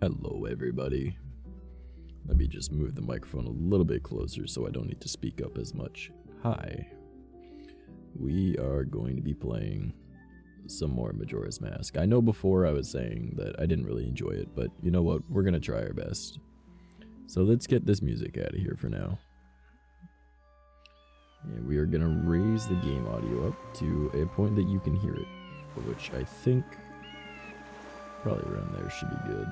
Hello everybody. Let me just move the microphone a little bit closer so I don't need to speak up as much. Hi. We are going to be playing some more Majora's Mask. I know before I was saying that I didn't really enjoy it, but you know what? We're gonna try our best. So let's get this music out of here for now. And we are gonna raise the game audio up to a point that you can hear it, which I think probably around there should be good.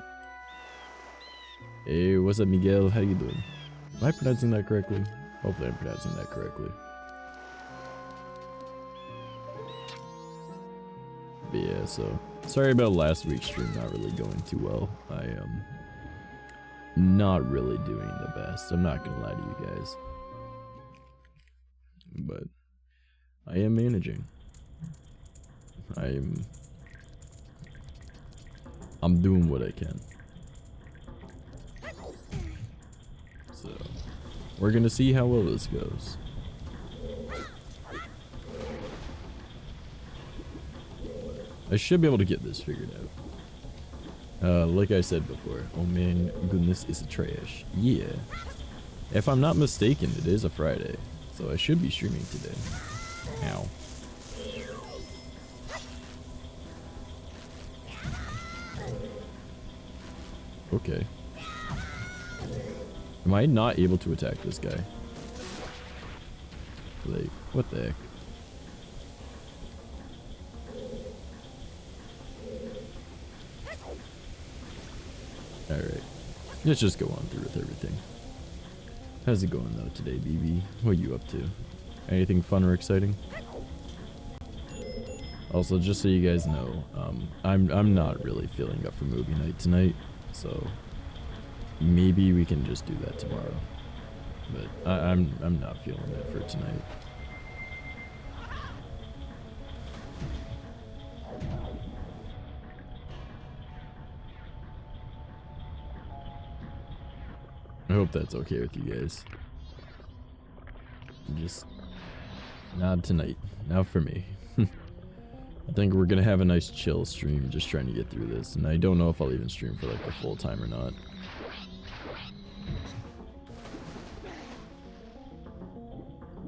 Hey, what's up, Miguel? How you doing? Am I pronouncing that correctly? Hopefully I'm pronouncing that correctly. But yeah, so sorry about last week's stream not really going too well. I am not really doing the best. I'm not gonna lie to you guys. But I am managing. I'm doing what I can. So we're gonna see how well this goes. I should be able to get this figured out. Like I said before, oh man, goodness, is it trash. Yeah. If I'm not mistaken, it is a Friday, so I should be streaming today. Ow. Okay. Am I not able to attack this guy? Like, what the heck? Alright. Let's just go on through with everything. How's it going though today, BB? What are you up to? Anything fun or exciting? Also, just so you guys know, I'm not really feeling up for movie night tonight, so maybe we can just do that tomorrow. But I'm not feeling it for tonight. I hope that's okay with you guys. Just not tonight. Not for me. I think we're gonna have a nice chill stream, just trying to get through this, and I don't know if I'll even stream for like the full time or not.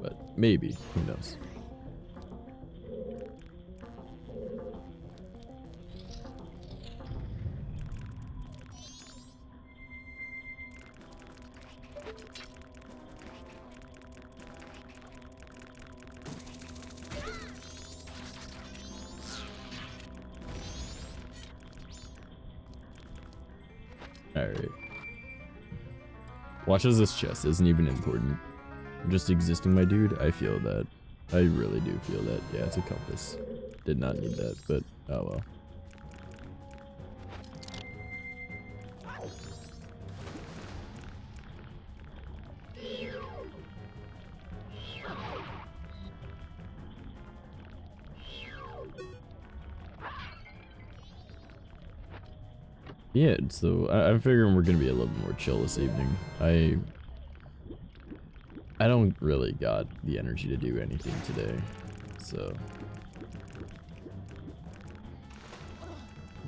But maybe, who knows? Alright. Watch as this chest isn't even important. I'm just existing, my dude. I feel that. I really do feel that. Yeah, it's a compass. Did not need that, but oh well. Yeah, so I'm figuring we're gonna be a little more chill this evening. I don't really got the energy to do anything today, so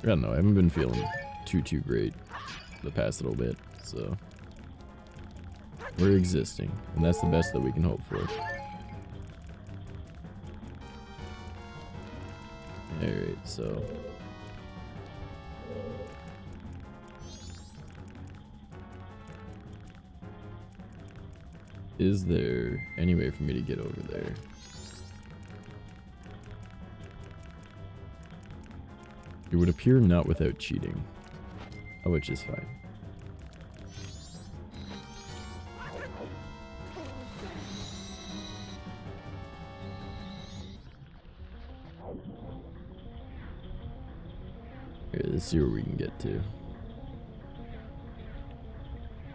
I don't know. I haven't been feeling too great the past little bit, so we're existing, and that's the best that we can hope for. Alright, so is there any way for me to get over there? It would appear not without cheating, which is fine. Here, let's see where we can get to.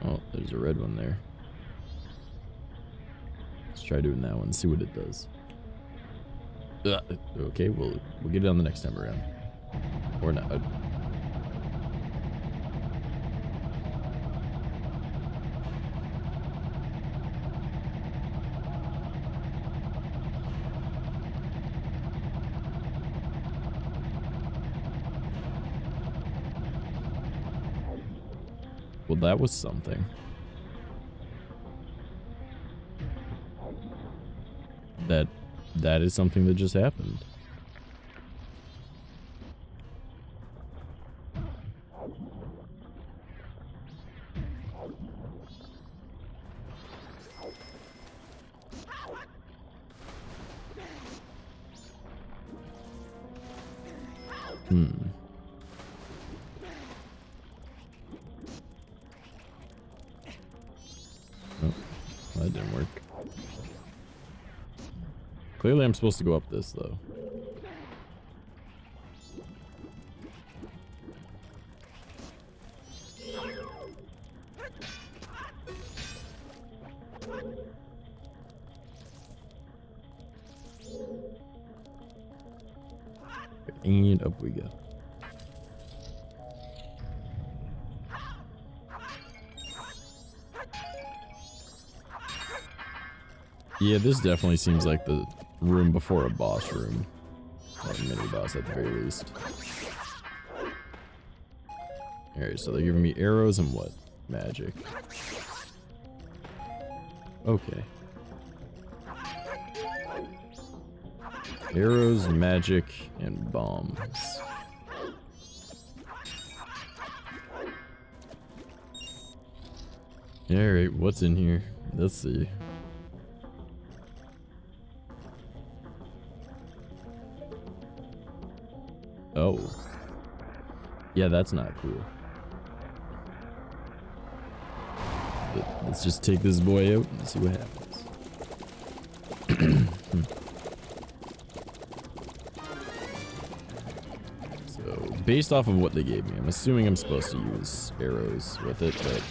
Oh, there's a red one there. Try doing that one, see what it does. Okay, we'll get it on the next time around. Or not. Well, that was something. That is something that just happened. Oh, that didn't work. Clearly I'm supposed to go up this, though. And up we go. Yeah, this definitely seems like the room before a boss room. Or a mini boss at the very least. Alright, so they're giving me arrows and what? Magic. Okay. Arrows, magic, and bombs. Alright, what's in here? Let's see. Oh. Yeah, that's not cool. But let's just take this boy out and see what happens. So, based off of what they gave me, I'm assuming I'm supposed to use arrows with it, but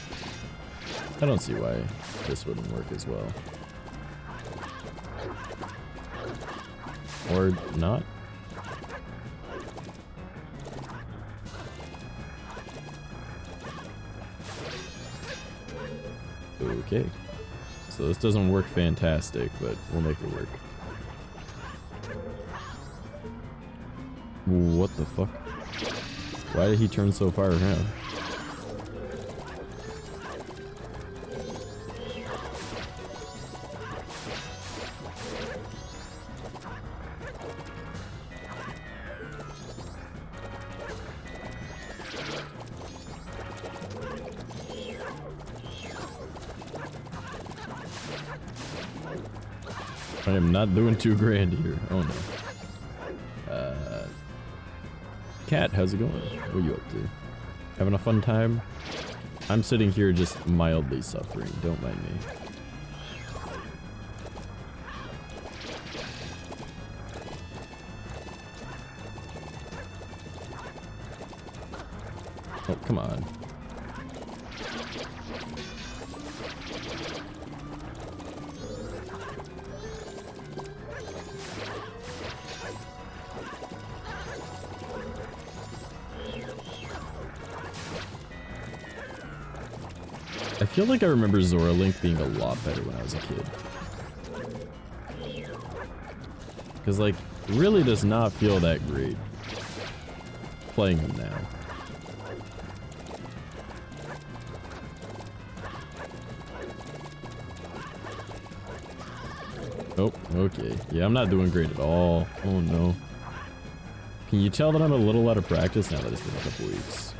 I don't see why this wouldn't work as well. Or not. Okay, so this doesn't work fantastic, but we'll make it work. What the fuck? Why did he turn so far around? I am not doing too grand here. Oh no. Cat, how's it going? What are you up to? Having a fun time? I'm sitting here just mildly suffering. Don't mind me. Oh, come on. I feel like I remember Zora Link being a lot better when I was a kid. Because, like, really does not feel that great playing him now. Oh, okay. Yeah, I'm not doing great at all. Oh no. Can you tell that I'm a little out of practice now that it's been a couple weeks?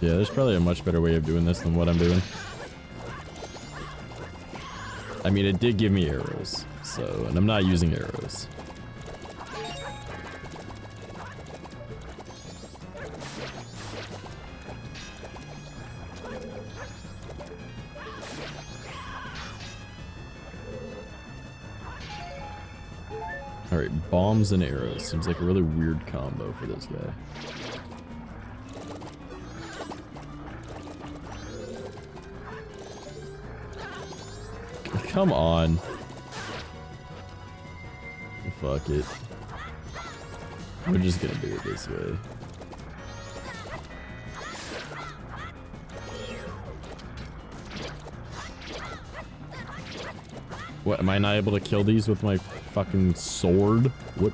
Yeah, there's probably a much better way of doing this than what I'm doing. I mean, it did give me arrows, so, and I'm not using arrows. Alright, bombs and arrows. Seems like a really weird combo for this guy. come on. Fuck it. We're just gonna do it this way. What, am I not able to kill these with my fucking sword? What?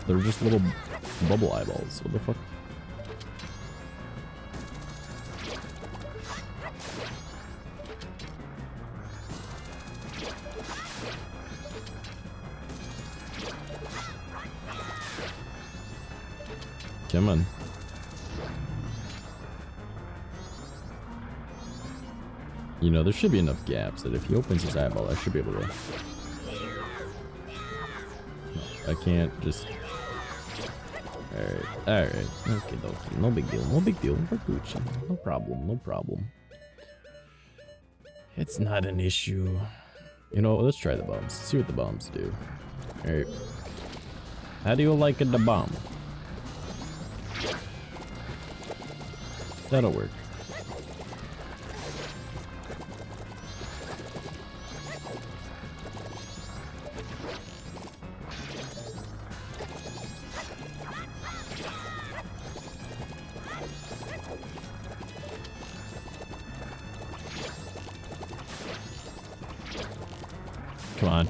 They're just little bubble eyeballs. What the fuck? Come on. You know, there should be enough gaps that if he opens his eyeball, I should be able to... No, I can't just... Alright, alright. Okay, no big deal, no big deal. We're Gucci. No problem, no problem. It's not an issue. You know, let's try the bombs. See what the bombs do. Alright. How do you like the bomb? That'll work. Come on.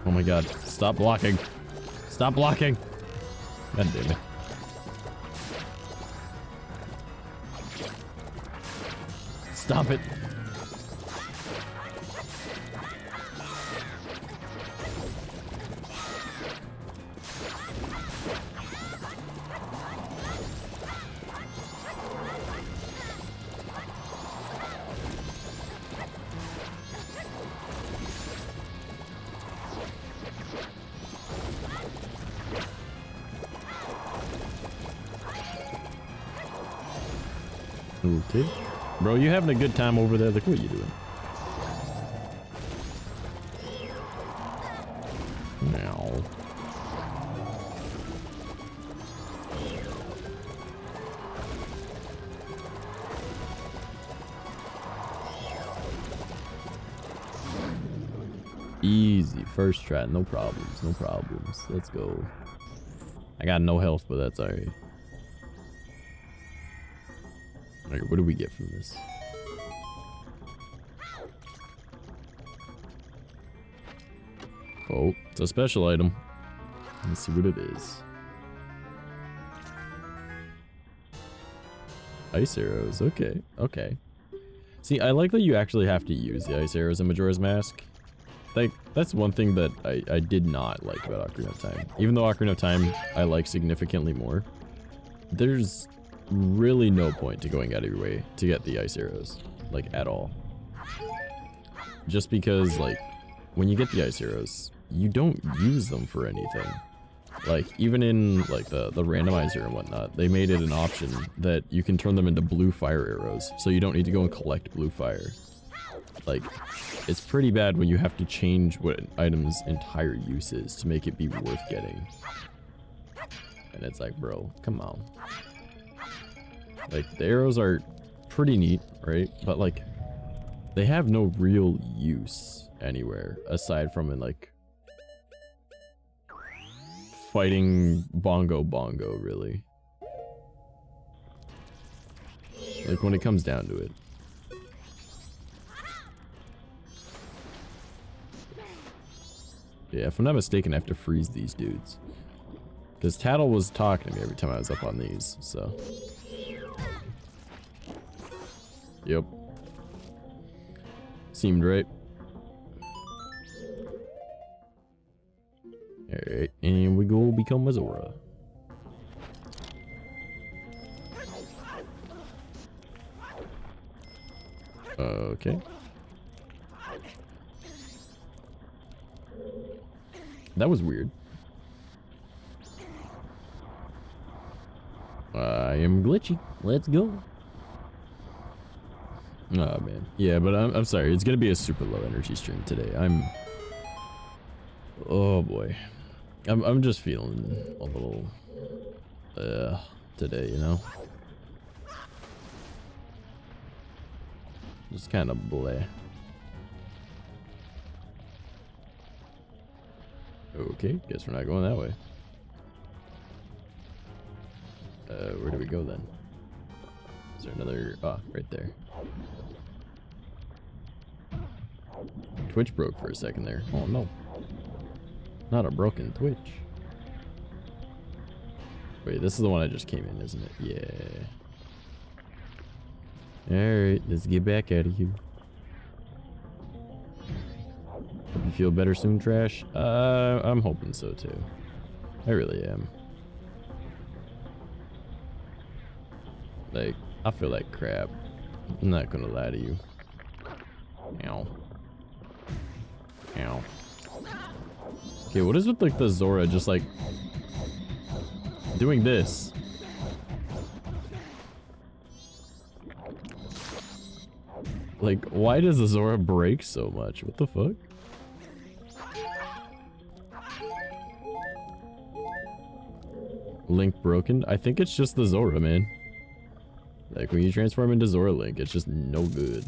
Oh my god. Stop blocking. Stop blocking. God damn it. Stop it. Okay. Bro, you having a good time over there? Like, what are you doing? No. Easy. First try. No problems. No problems. Let's go. I got no health, but that's alright. Alright, what do we get from this? Oh, it's a special item. Let's see what it is. Ice arrows. Okay, okay. See, I like that you actually have to use the ice arrows in Majora's Mask. Like, that's one thing that I did not like about Ocarina of Time. Even though Ocarina of Time I like significantly more, there's really no point to going out of your way to get the ice arrows, like, at all. Just because, like, when you get the ice arrows, you don't use them for anything. Like, even in, like, the randomizer and whatnot, they made it an option that you can turn them into blue fire arrows, so you don't need to go and collect blue fire. Like, it's pretty bad when you have to change what an item's entire use is to make it be worth getting. And it's like, bro, come on. Like, the arrows are pretty neat, right? But, like, they have no real use anywhere aside from in, like, fighting Bongo, really. Like, when it comes down to it. Yeah, if I'm not mistaken, I have to freeze these dudes. Because Tattle was talking to me every time I was up on these, so... Yep. Seemed right. Alright, and we go become Majora. Okay. That was weird. I am glitchy. Let's go. Oh man. Yeah, but I'm sorry. It's gonna be a super low energy stream today. Oh boy. I'm just feeling a little today, you know. Just kind of bleh. Okay, guess we're not going that way. Where do we go then? Is there another... Ah, right there. Twitch broke for a second there. Oh no. Not a broken Twitch. Wait, this is the one I just came in, isn't it? Yeah. Alright, let's get back out of here. Hope you feel better soon, Trash? I'm hoping so too. I really am. Like, I feel like crap. I'm not gonna lie to you. Ow. Ow. Okay, what is with like the Zora just like doing this? Like, why does the Zora break so much? What the fuck? Link broken? I think it's just the Zora, man. Like, when you transform into Zora Link, it's just no good.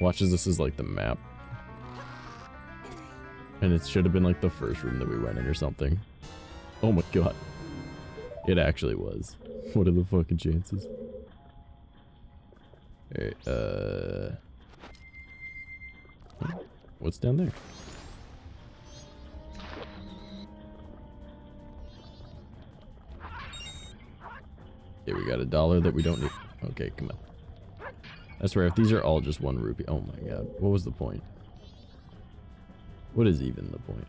Watch as this is like the map. And it should have been like the first room that we went in or something. Oh my god. It actually was. What are the fucking chances? Alright, what's down there? Okay, we got $1 that we don't need. Okay, come on. I swear, if these are all just 1 rupee. Oh my god, what was the point? What is even the point?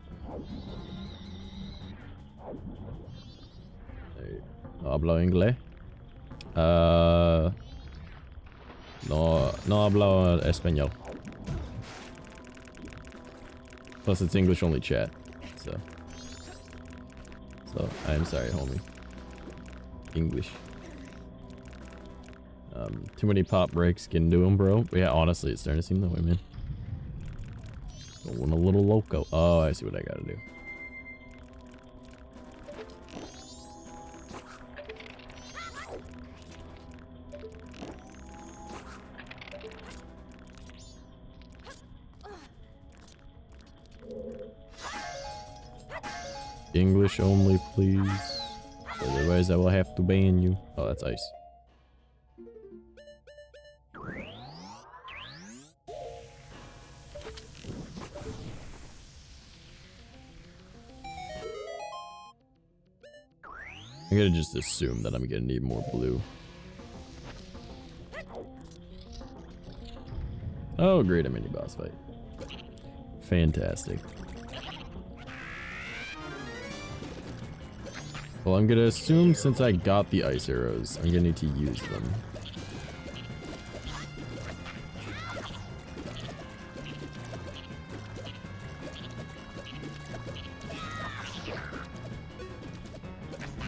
No hablo inglés. No hablo español. Plus, it's English only chat. So I'm sorry, homie. English. Too many pop breaks can do them, bro. But yeah, honestly, it's starting to seem that way, man. Going a little loco. Oh, I see what I gotta do. English only, please. Otherwise, I will have to ban you. Oh, that's ice. I'm gonna just assume that I'm gonna need more blue. Oh, great, a mini boss fight. Fantastic. Well, I'm gonna assume since I got the ice arrows, I'm gonna need to use them.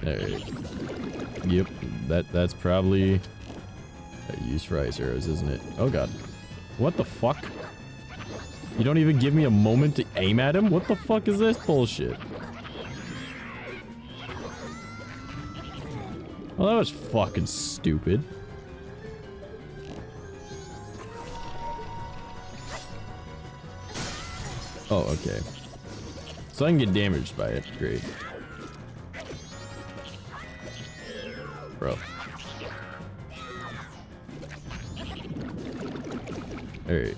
Alright. Yep, that's probably a use for ice arrows, isn't it? Oh god. What the fuck? You don't even give me a moment to aim at him? What the fuck is this bullshit? Well, that was fucking stupid. Oh, okay. So I can get damaged by it. Great. Bro. Alright.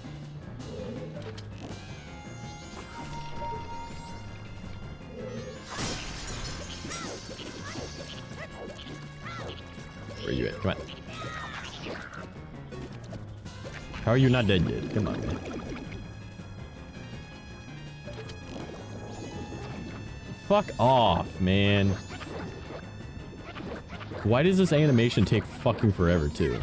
Where are you at? Come on. How are you not dead yet? Come on, man. Fuck off, man. Why does this animation take fucking forever, too?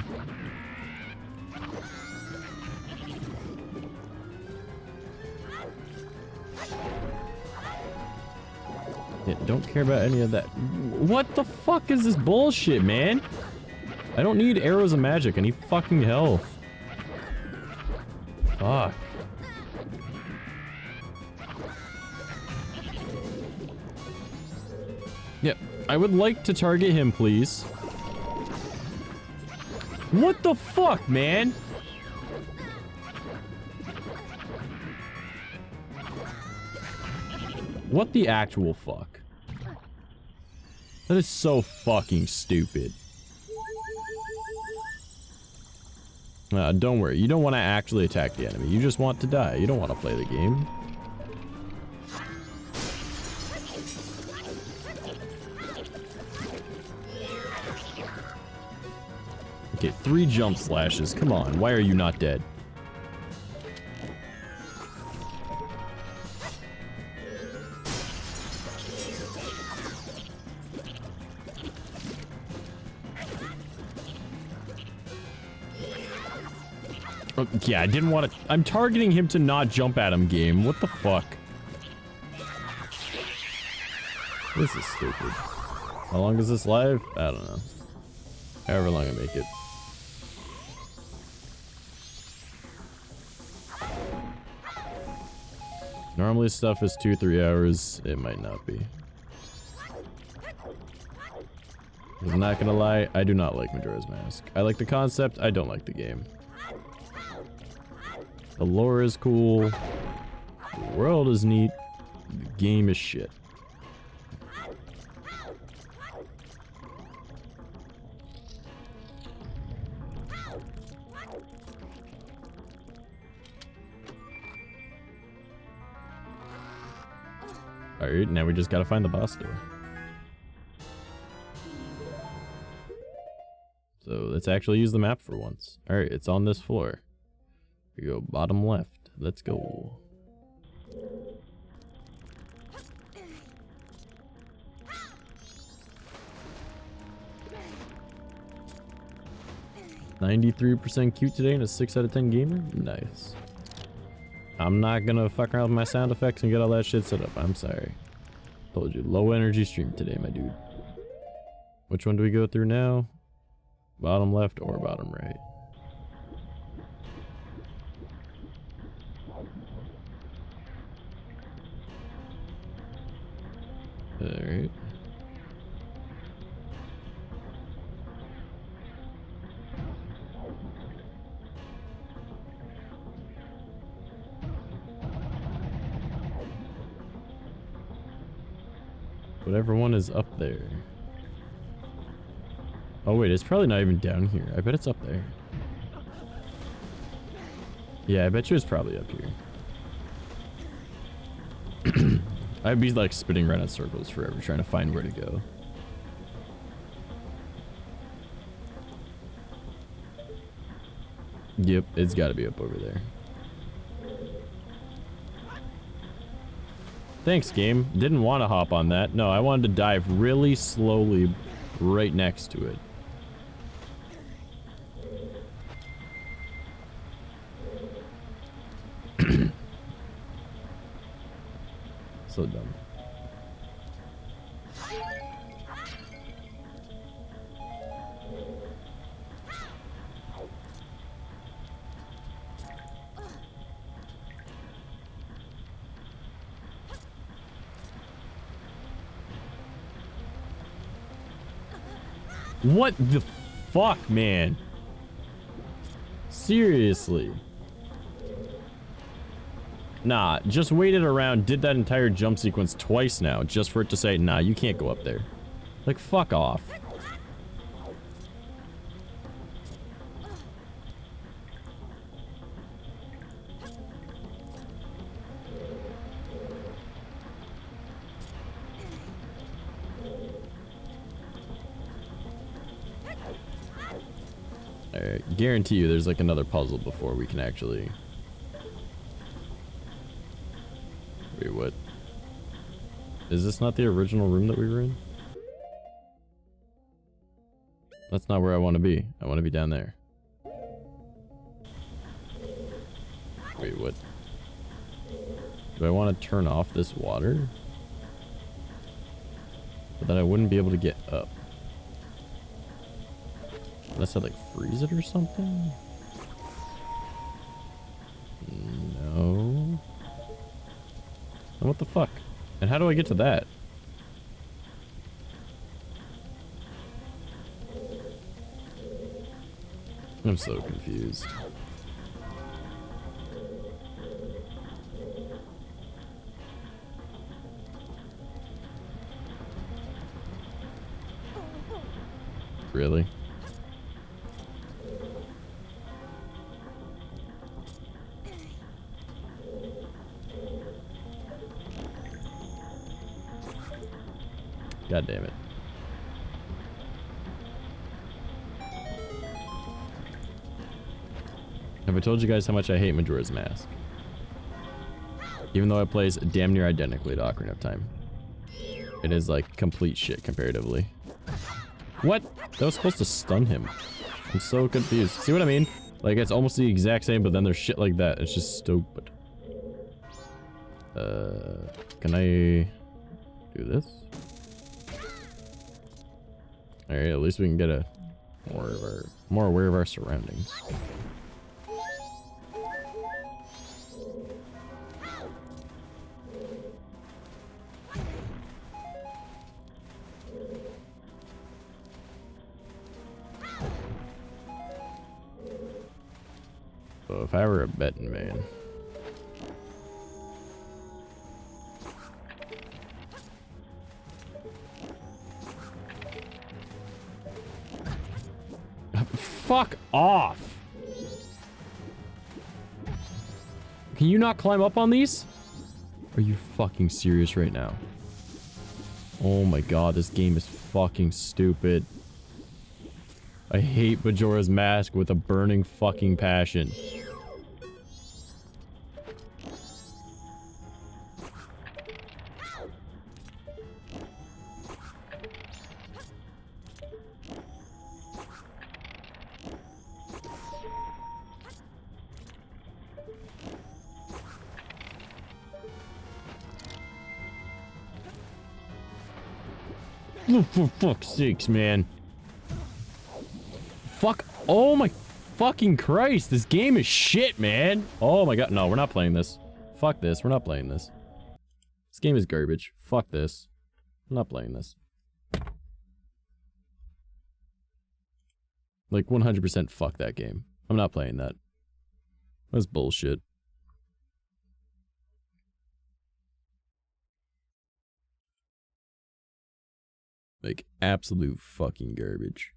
Yeah, don't care about any of that. What the fuck is this bullshit, man? I don't need arrows of magic. I need fucking health. Fuck. Yep. I would like to target him, please. What the fuck, man? What the actual fuck? That is so fucking stupid. Don't worry. You don't want to actually attack the enemy. You just want to die. You don't want to play the game. Okay, 3 jump slashes. Come on. Why are you not dead? Oh, yeah, I didn't want to... I'm targeting him to not jump at him, game. What the fuck? This is stupid. How long is this live? I don't know. However long I make it. Normally stuff is 2-3 hours. It might not be. I'm not gonna lie, I do not like Majora's Mask. I like the concept, I don't like the game. The lore is cool. The world is neat. The game is shit. Alright, now we just gotta find the boss door. So let's actually use the map for once. Alright, it's on this floor. We go bottom left. Let's go. "93% cute today and a 6 out of 10 gamer?" Nice. I'm not gonna fuck around with my sound effects and get all that shit set up. I'm sorry. Told you, low energy stream today, my dude. Which one do we go through now? Bottom left or bottom right? Alright. Whatever one is up there. Oh wait, it's probably not even down here. I bet it's up there. Yeah, I bet you it's probably up here. I'd be like spinning around in circles forever trying to find where to go. Yep, it's gotta be up over there. Thanks, game. Didn't want to hop on that. No, I wanted to dive really slowly right next to it. So dumb. What the fuck, man? Seriously. Nah, just waited around, did that entire jump sequence twice now, just for it to say, nah, you can't go up there. Like, fuck off. Alright, guarantee you there's like another puzzle before we can actually... Wait, what? Is this not the original room that we were in? That's not where I want to be. I want to be down there. Wait, what? Do I want to turn off this water? But then I wouldn't be able to get up. Unless I like freeze it or something? No. And what the fuck? And how do I get to that? I'm so confused. Really? God damn it. Have I told you guys how much I hate Majora's Mask? Even though it plays damn near identically to Ocarina of Time. It is like complete shit comparatively. What? That was supposed to stun him. I'm so confused. See what I mean? Like, it's almost the exact same, but then there's shit like that. It's just stupid. Can I do this? Alright, at least we can get a more aware of our surroundings. So if I were a betting man, fuck off! Can you not climb up on these? Are you fucking serious right now? Oh my god, this game is fucking stupid. I hate Majora's Mask with a burning fucking passion. Oh, for fuck's sakes, man. Fuck. Oh my fucking Christ. This game is shit, man. Oh my god. No, we're not playing this. Fuck this. We're not playing this. This game is garbage. Fuck this. I'm not playing this. Like 100% fuck that game. I'm not playing that. That's bullshit. Like absolute fucking garbage.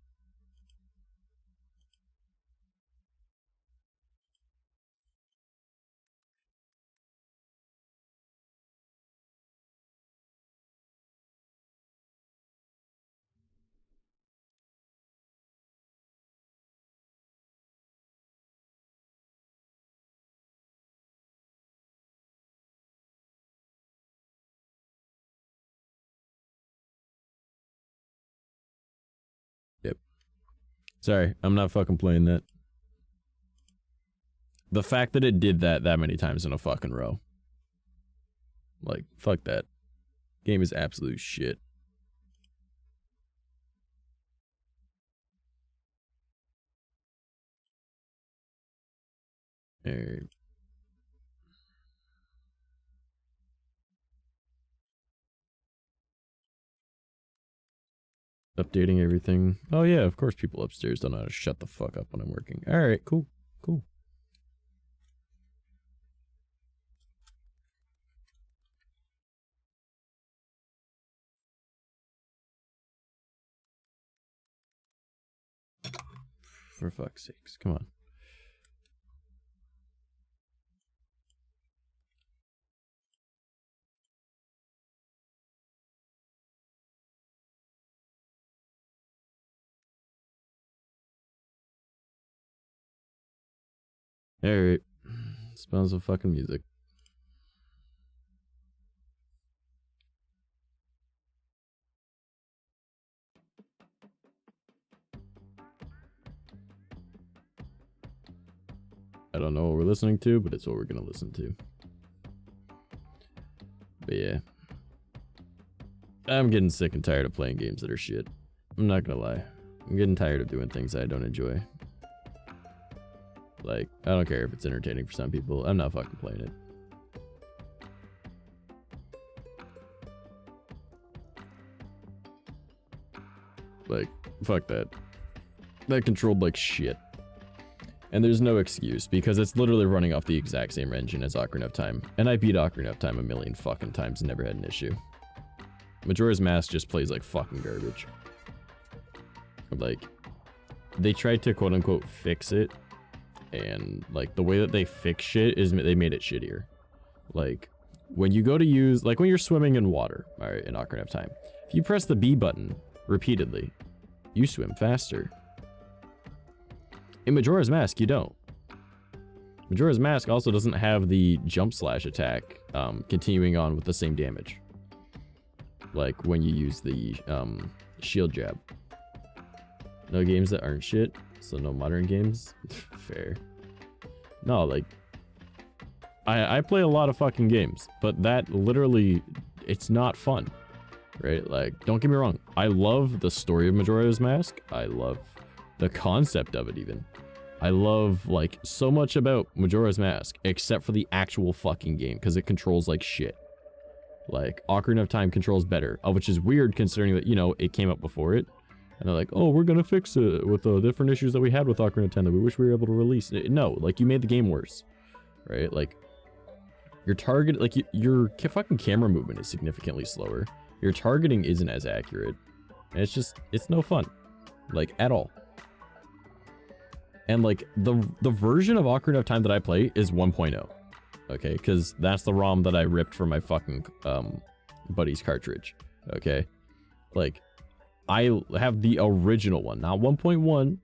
Yep. Sorry, I'm not fucking playing that. The fact that it did that many times in a fucking row. Like, fuck that. Game is absolute shit. Alright. Updating everything. Oh yeah, of course people upstairs don't know how to shut the fuck up when I'm working. Alright, cool. Cool. For fuck's sakes, come on. Alright. Smells of fucking music. I don't know what we're listening to, but it's what we're gonna listen to. But yeah. I'm getting sick and tired of playing games that are shit. I'm not gonna lie. I'm getting tired of doing things I don't enjoy. Like, I don't care if it's entertaining for some people. I'm not fucking playing it. Like, fuck that. That controlled like shit. And there's no excuse, because it's literally running off the exact same engine as Ocarina of Time. And I beat Ocarina of Time a million fucking times and never had an issue. Majora's Mask just plays like fucking garbage. Like, they tried to quote-unquote fix it, and like the way that they fix shit is they made it shittier. Like, when you go to use, like when you're swimming in water, alright, in Ocarina of Time, if you press the B button repeatedly, you swim faster. In Majora's Mask, you don't. Majora's Mask also doesn't have the jump slash attack continuing on with the same damage. Like when you use the shield jab. No games that aren't shit, so no modern games. Fair. No, like, I play a lot of fucking games, but that literally, it's not fun, right? Like, don't get me wrong. I love the story of Majora's Mask. I love the concept of it even. I love, like, so much about Majora's Mask, except for the actual fucking game, because it controls like shit. Like, Ocarina of Time controls better, which is weird considering that, you know, it came out before it. And they're like, oh, we're gonna fix it with the different issues that we had with Ocarina of Time that we wish we were able to release. No, like, you made the game worse, right? Like, your target, like, your fucking camera movement is significantly slower. Your targeting isn't as accurate. And it's just, it's no fun. Like, at all. And, like, the version of Ocarina of Time that I play is 1.0. Okay? Because that's the ROM that I ripped from my fucking buddy's cartridge. Okay? Like, I have the original one. Not 1.1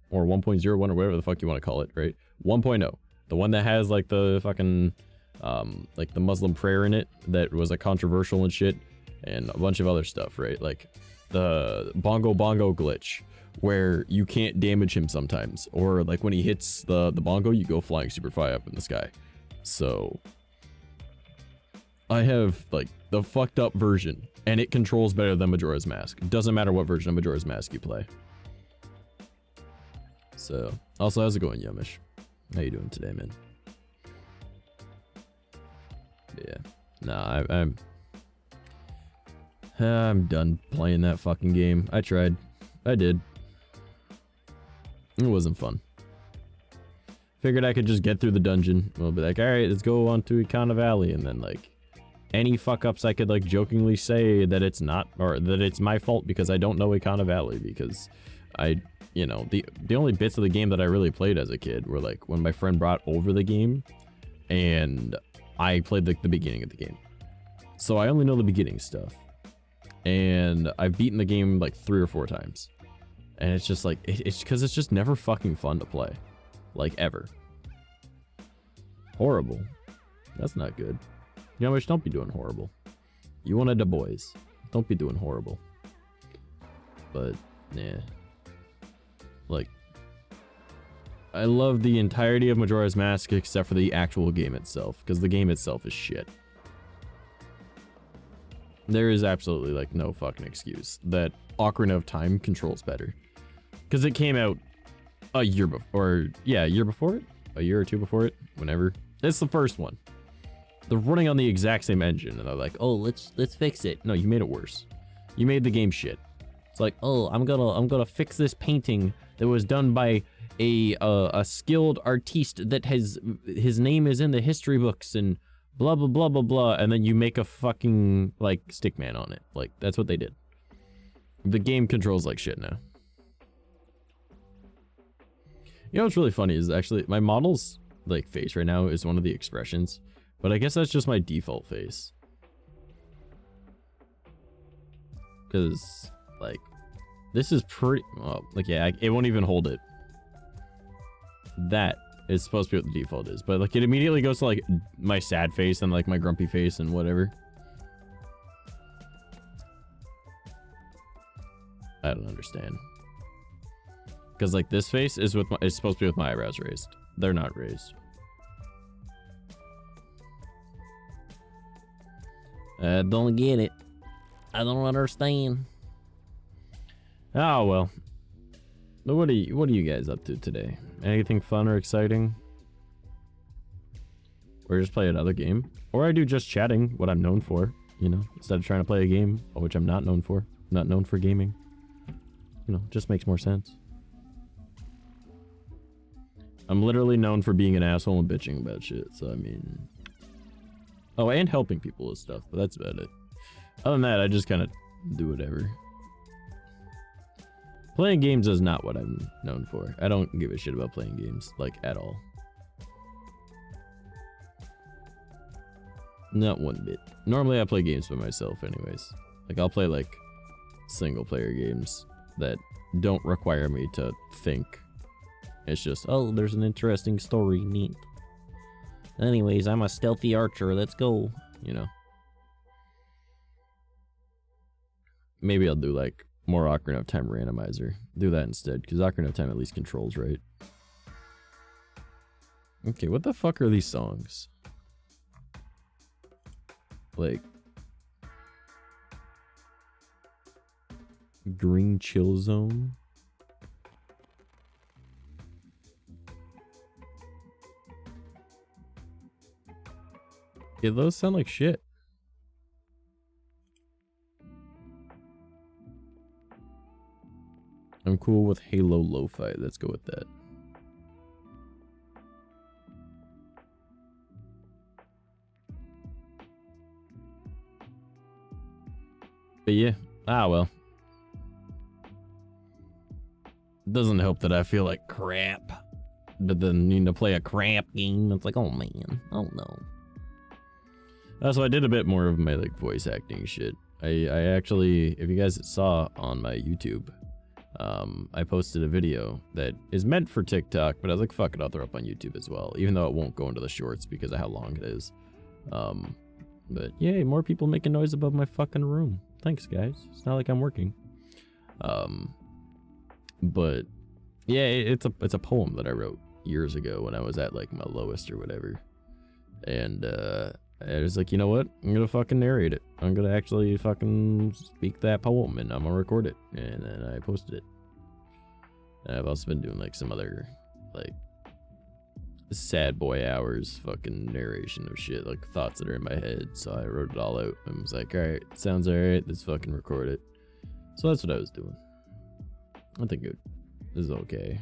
or 1.01 or whatever the fuck you want to call it, right? 1.0. The one that has, like, the fucking, like, the Muslim prayer in it that was, like, controversial and shit. And a bunch of other stuff, right? Like, the bongo glitch, where you can't damage him sometimes, or like when he hits the bongo, you go flying super high up in the sky. So I have like the fucked up version, and it controls better than Majora's Mask. Doesn't matter what version of Majora's Mask you play. So also, how's it going, Yumish? How you doing today, man? Yeah, nah, I'm done playing that fucking game. I tried. I did. It wasn't fun. Figured I could just get through the dungeon. We'll be like, alright, let's go on to Ikana Valley. And then, like, any fuck-ups I could, like, jokingly say that it's not, or that it's my fault because I don't know Ikana Valley. Because I, you know, the only bits of the game that I really played as a kid were, like, when my friend brought over the game. And I played, like, the beginning of the game. So I only know the beginning stuff. And I've beaten the game, like, 3 or 4 times. And it's just like, it's because it's just never fucking fun to play. Like, ever. Horrible. That's not good. You know, don't be doing horrible. You wanted the boys. Don't be doing horrible. But, yeah. Like, I love the entirety of Majora's Mask except for the actual game itself. Because the game itself is shit. There is absolutely, like, no fucking excuse that Ocarina of Time controls better. Because it came out a year before, or yeah, a year before it? A year or 2 before it? Whenever. It's the first one. They're running on the exact same engine, and they're like, oh, let's fix it. No, you made it worse. You made the game shit. It's like, oh, I'm gonna fix this painting that was done by a skilled artiste that his name is in the history books and blah blah blah blah blah, and then you make a fucking like stickman on it. Like, that's what they did. The game controls like shit now. You know what's really funny is actually my model's like face right now is one of the expressions, but I guess that's just my default face. Cause like this is pretty well, like yeah, it won't even hold it. That is supposed to be what the default is, but like it immediately goes to like my sad face and like my grumpy face and whatever. I don't understand. Because like this face is with it's supposed to be with my eyebrows raised. They're not raised. I don't get it. I don't understand. Oh well. What are you guys up to today? Anything fun or exciting? Or just play another game? Or I do just chatting, what I'm known for, you know, instead of trying to play a game, which I'm not known for. Not known for gaming. You know, just makes more sense. I'm literally known for being an asshole and bitching about shit, so I mean... Oh, and helping people with stuff, but that's about it. Other than that, I just kind of do whatever. Playing games is not what I'm known for. I don't give a shit about playing games, like, at all. Not one bit. Normally I play games by myself anyways. Like, I'll play, like, single-player games that don't require me to think. It's just, oh, there's an interesting story, neat. Anyways, I'm a stealthy archer, let's go. You know. Maybe I'll do, like, more Ocarina of Time randomizer. Do that instead, because Ocarina of Time at least controls, right? Okay, what the fuck are these songs? Like... Green Chill Zone? Yeah, those sound like shit. I'm cool with Halo Lo-Fi. Let's go with that. But yeah. Ah, well. It doesn't help that I feel like crap. But then need to play a crap game. It's like, oh man. Oh no. So I did a bit more of my like voice acting shit. I actually, if you guys saw on my YouTube, I posted a video that is meant for TikTok, but I was like, fuck it, I'll throw it up on YouTube as well, even though it won't go into the shorts because of how long it is. But yay, more people making noise above my fucking room. Thanks, guys. It's not like I'm working. But yeah, it's a poem that I wrote years ago when I was at like my lowest or whatever. And I was like, you know what? I'm gonna fucking narrate it. I'm gonna actually fucking speak that poem and I'm gonna record it. And then I posted it. And I've also been doing like some other like sad boy hours fucking narration of shit, like thoughts that are in my head. So I wrote it all out and was like, alright, sounds alright, let's fucking record it. So that's what I was doing. I think it is okay.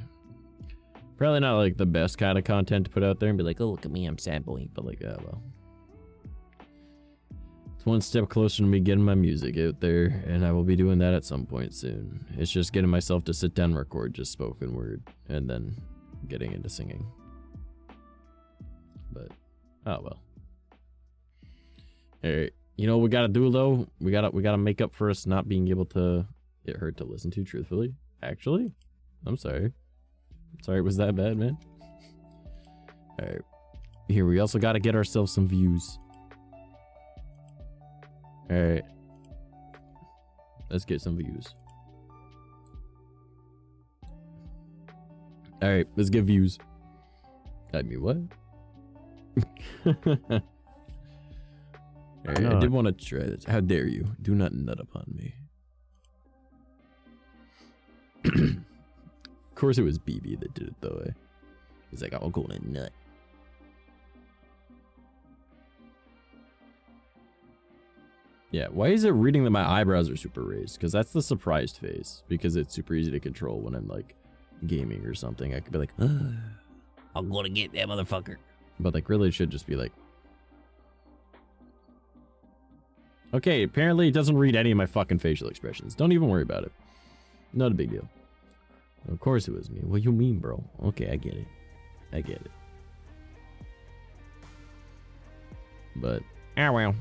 Probably not like the best kind of content to put out there and be like, oh, look at me, I'm sad boy. But like, oh well. It's one step closer to me getting my music out there, and I will be doing that at some point soon. It's just getting myself to sit down and record just spoken word, and then getting into singing. But, oh well. Alright, you know what we gotta do though? We gotta make up for us not being able to get heard to listen to, truthfully. Actually, I'm sorry. Sorry it was that bad, man. Alright. Here, we also gotta get ourselves some views. Alright. Let's get some views. Alright, let's get views. I mean, what? Alright, I did want to try this. How dare you? Do not nut upon me. Of course it was BB that did it though, eh? He's like, I'll go in a nut. Yeah, why is it reading that my eyebrows are super raised? Because that's the surprised face. Because it's super easy to control when I'm like gaming or something. I could be like, I'm gonna get that motherfucker. But like really it should just be like, okay, apparently it doesn't read any of my fucking facial expressions. Don't even worry about it. Not a big deal. Of course it was me. What you mean, bro? Okay, I get it. I get it. But, ah well.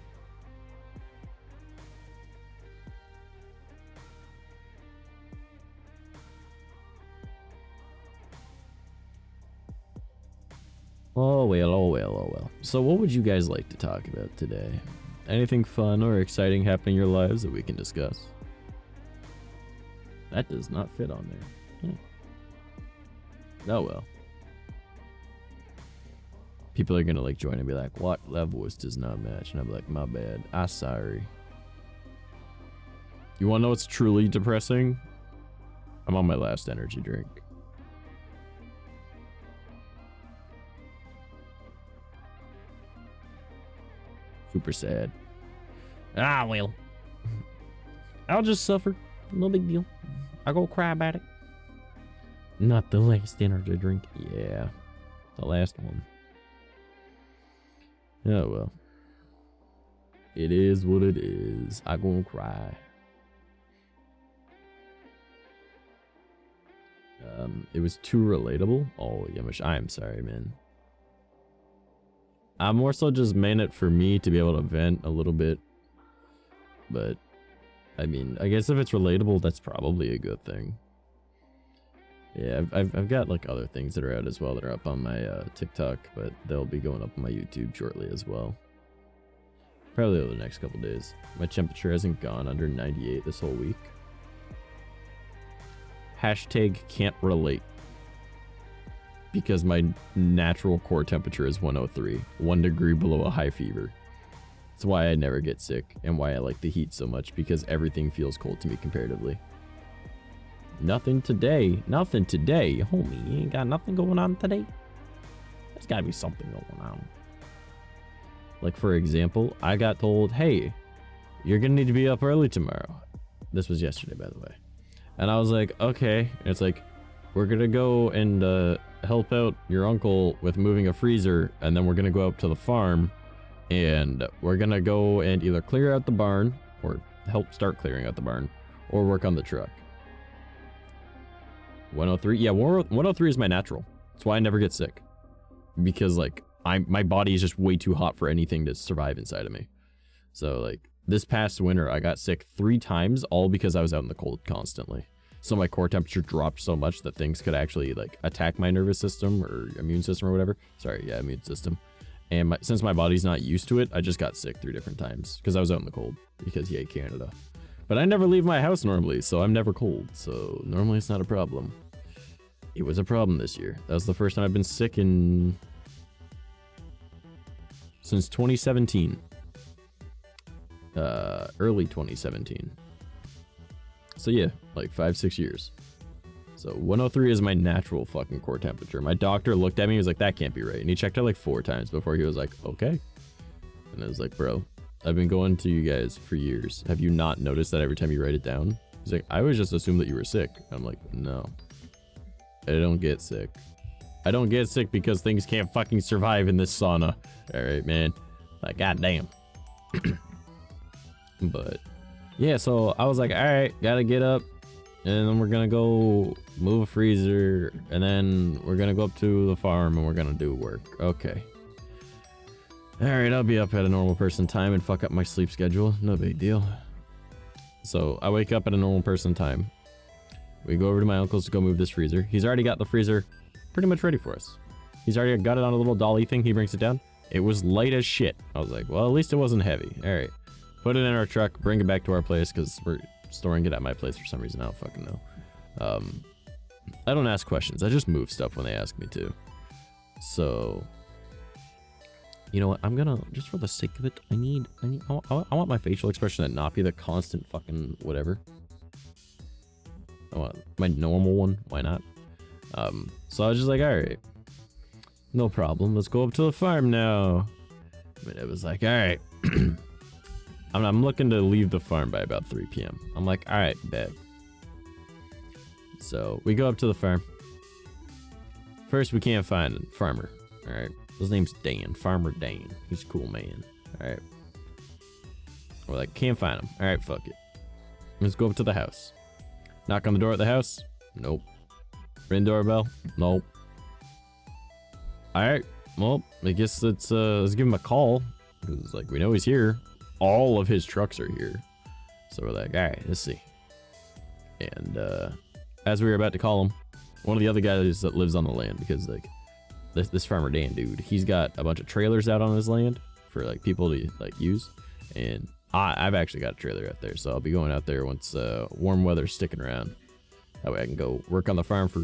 Oh well, oh well, oh well. So what would you guys like to talk about today? Anything fun or exciting happening in your lives that we can discuss? That does not fit on there. Oh well. People are gonna like join and be like, what? That voice does not match. And I'm like, my bad. I'm sorry. You wanna know what's truly depressing? I'm on my last energy drink. Super sad. Ah, well. I'll just suffer. No big deal. I'll go cry about it. Not the last energy drink. Yeah. The last one. Oh well. It is what it is. I'm gonna cry. It was too relatable. Oh, Yamish, I'm sorry, man. I more so just meant it for me to be able to vent a little bit. But, I mean, I guess if it's relatable, that's probably a good thing. Yeah, I've got like other things that are out as well that are up on my TikTok, but they'll be going up on my YouTube shortly as well. Probably over the next couple days. My temperature hasn't gone under 98 this whole week. Hashtag can't relate. Because my natural core temperature is 103, 1 degree below a high fever. That's why I never get sick and why I like the heat so much, because everything feels cold to me comparatively. Nothing today. Nothing today. Homie, you ain't got nothing going on today? There's gotta be something going on. Like, for example, I got told, hey, you're gonna need to be up early tomorrow. This was yesterday, by the way. And I was like, okay. And it's like, we're gonna go and help out your uncle with moving a freezer, and then we're gonna go up to the farm, and we're gonna go and either clear out the barn, or help start clearing out the barn, or work on the truck. 103? Yeah, 103 is my natural. That's why I never get sick. Because, like, my body is just way too hot for anything to survive inside of me. So, like, this past winter, I got sick 3 times, all because I was out in the cold constantly. So my core temperature dropped so much that things could actually, like, attack my nervous system or immune system or whatever. Sorry, yeah, immune system. And since my body's not used to it, I just got sick 3 different times because I was out in the cold. Because, yay, Canada. But I never leave my house normally, so I'm never cold. So normally it's not a problem. It was a problem this year. That was the first time I've been sick since 2017. Early 2017. So yeah, like 5-6 years. So 103 is my natural fucking core temperature. My doctor looked at me, he was like, that can't be right. And he checked it like 4 times before he was like, okay. And I was like, bro, I've been going to you guys for years. Have you not noticed that every time you write it down? He's like, I always just assumed that you were sick. I'm like, no. I don't get sick. I don't get sick because things can't fucking survive in this sauna. Alright, man. Like, goddamn. But yeah, so I was like, alright, gotta get up, and then we're gonna go move a freezer, and then we're gonna go up to the farm and we're gonna do work. Okay. Alright, I'll be up at a normal person time and fuck up my sleep schedule. No big deal. So I wake up at a normal person time. We go over to my uncle's to go move this freezer. He's already got the freezer pretty much ready for us. He's already got it on a little dolly thing. He brings it down. It was light as shit. I was like, well, at least it wasn't heavy. Alright. Put it in our truck, bring it back to our place, because we're storing it at my place for some reason. I don't fucking know. I don't ask questions. I just move stuff when they ask me to. So, you know what? I'm gonna, just for the sake of it, I want my facial expression to not be the constant fucking whatever. I want my normal one. Why not? So I was just like, alright. No problem. Let's go up to the farm now. But it was like, alright. I'm looking to leave the farm by about 3 p.m. I'm like, alright, bet. So we go up to the farm. First, we can't find a farmer. Alright. His name's Dan. Farmer Dan. He's a cool man. Alright. We're like, can't find him. Alright, fuck it. Let's go up to the house. Knock on the door at the house? Nope. Ring doorbell? Nope. Alright. Well, I guess let's give him a call. Because, like, we know he's here. All of his trucks are here. So we're like, alright, let's see. And as we were about to call him, one of the other guys that lives on the land, because like this farmer Dan dude, he's got a bunch of trailers out on his land for like people to like use. And I've actually got a trailer out there, so I'll be going out there once warm weather's sticking around. That way I can go work on the farm for,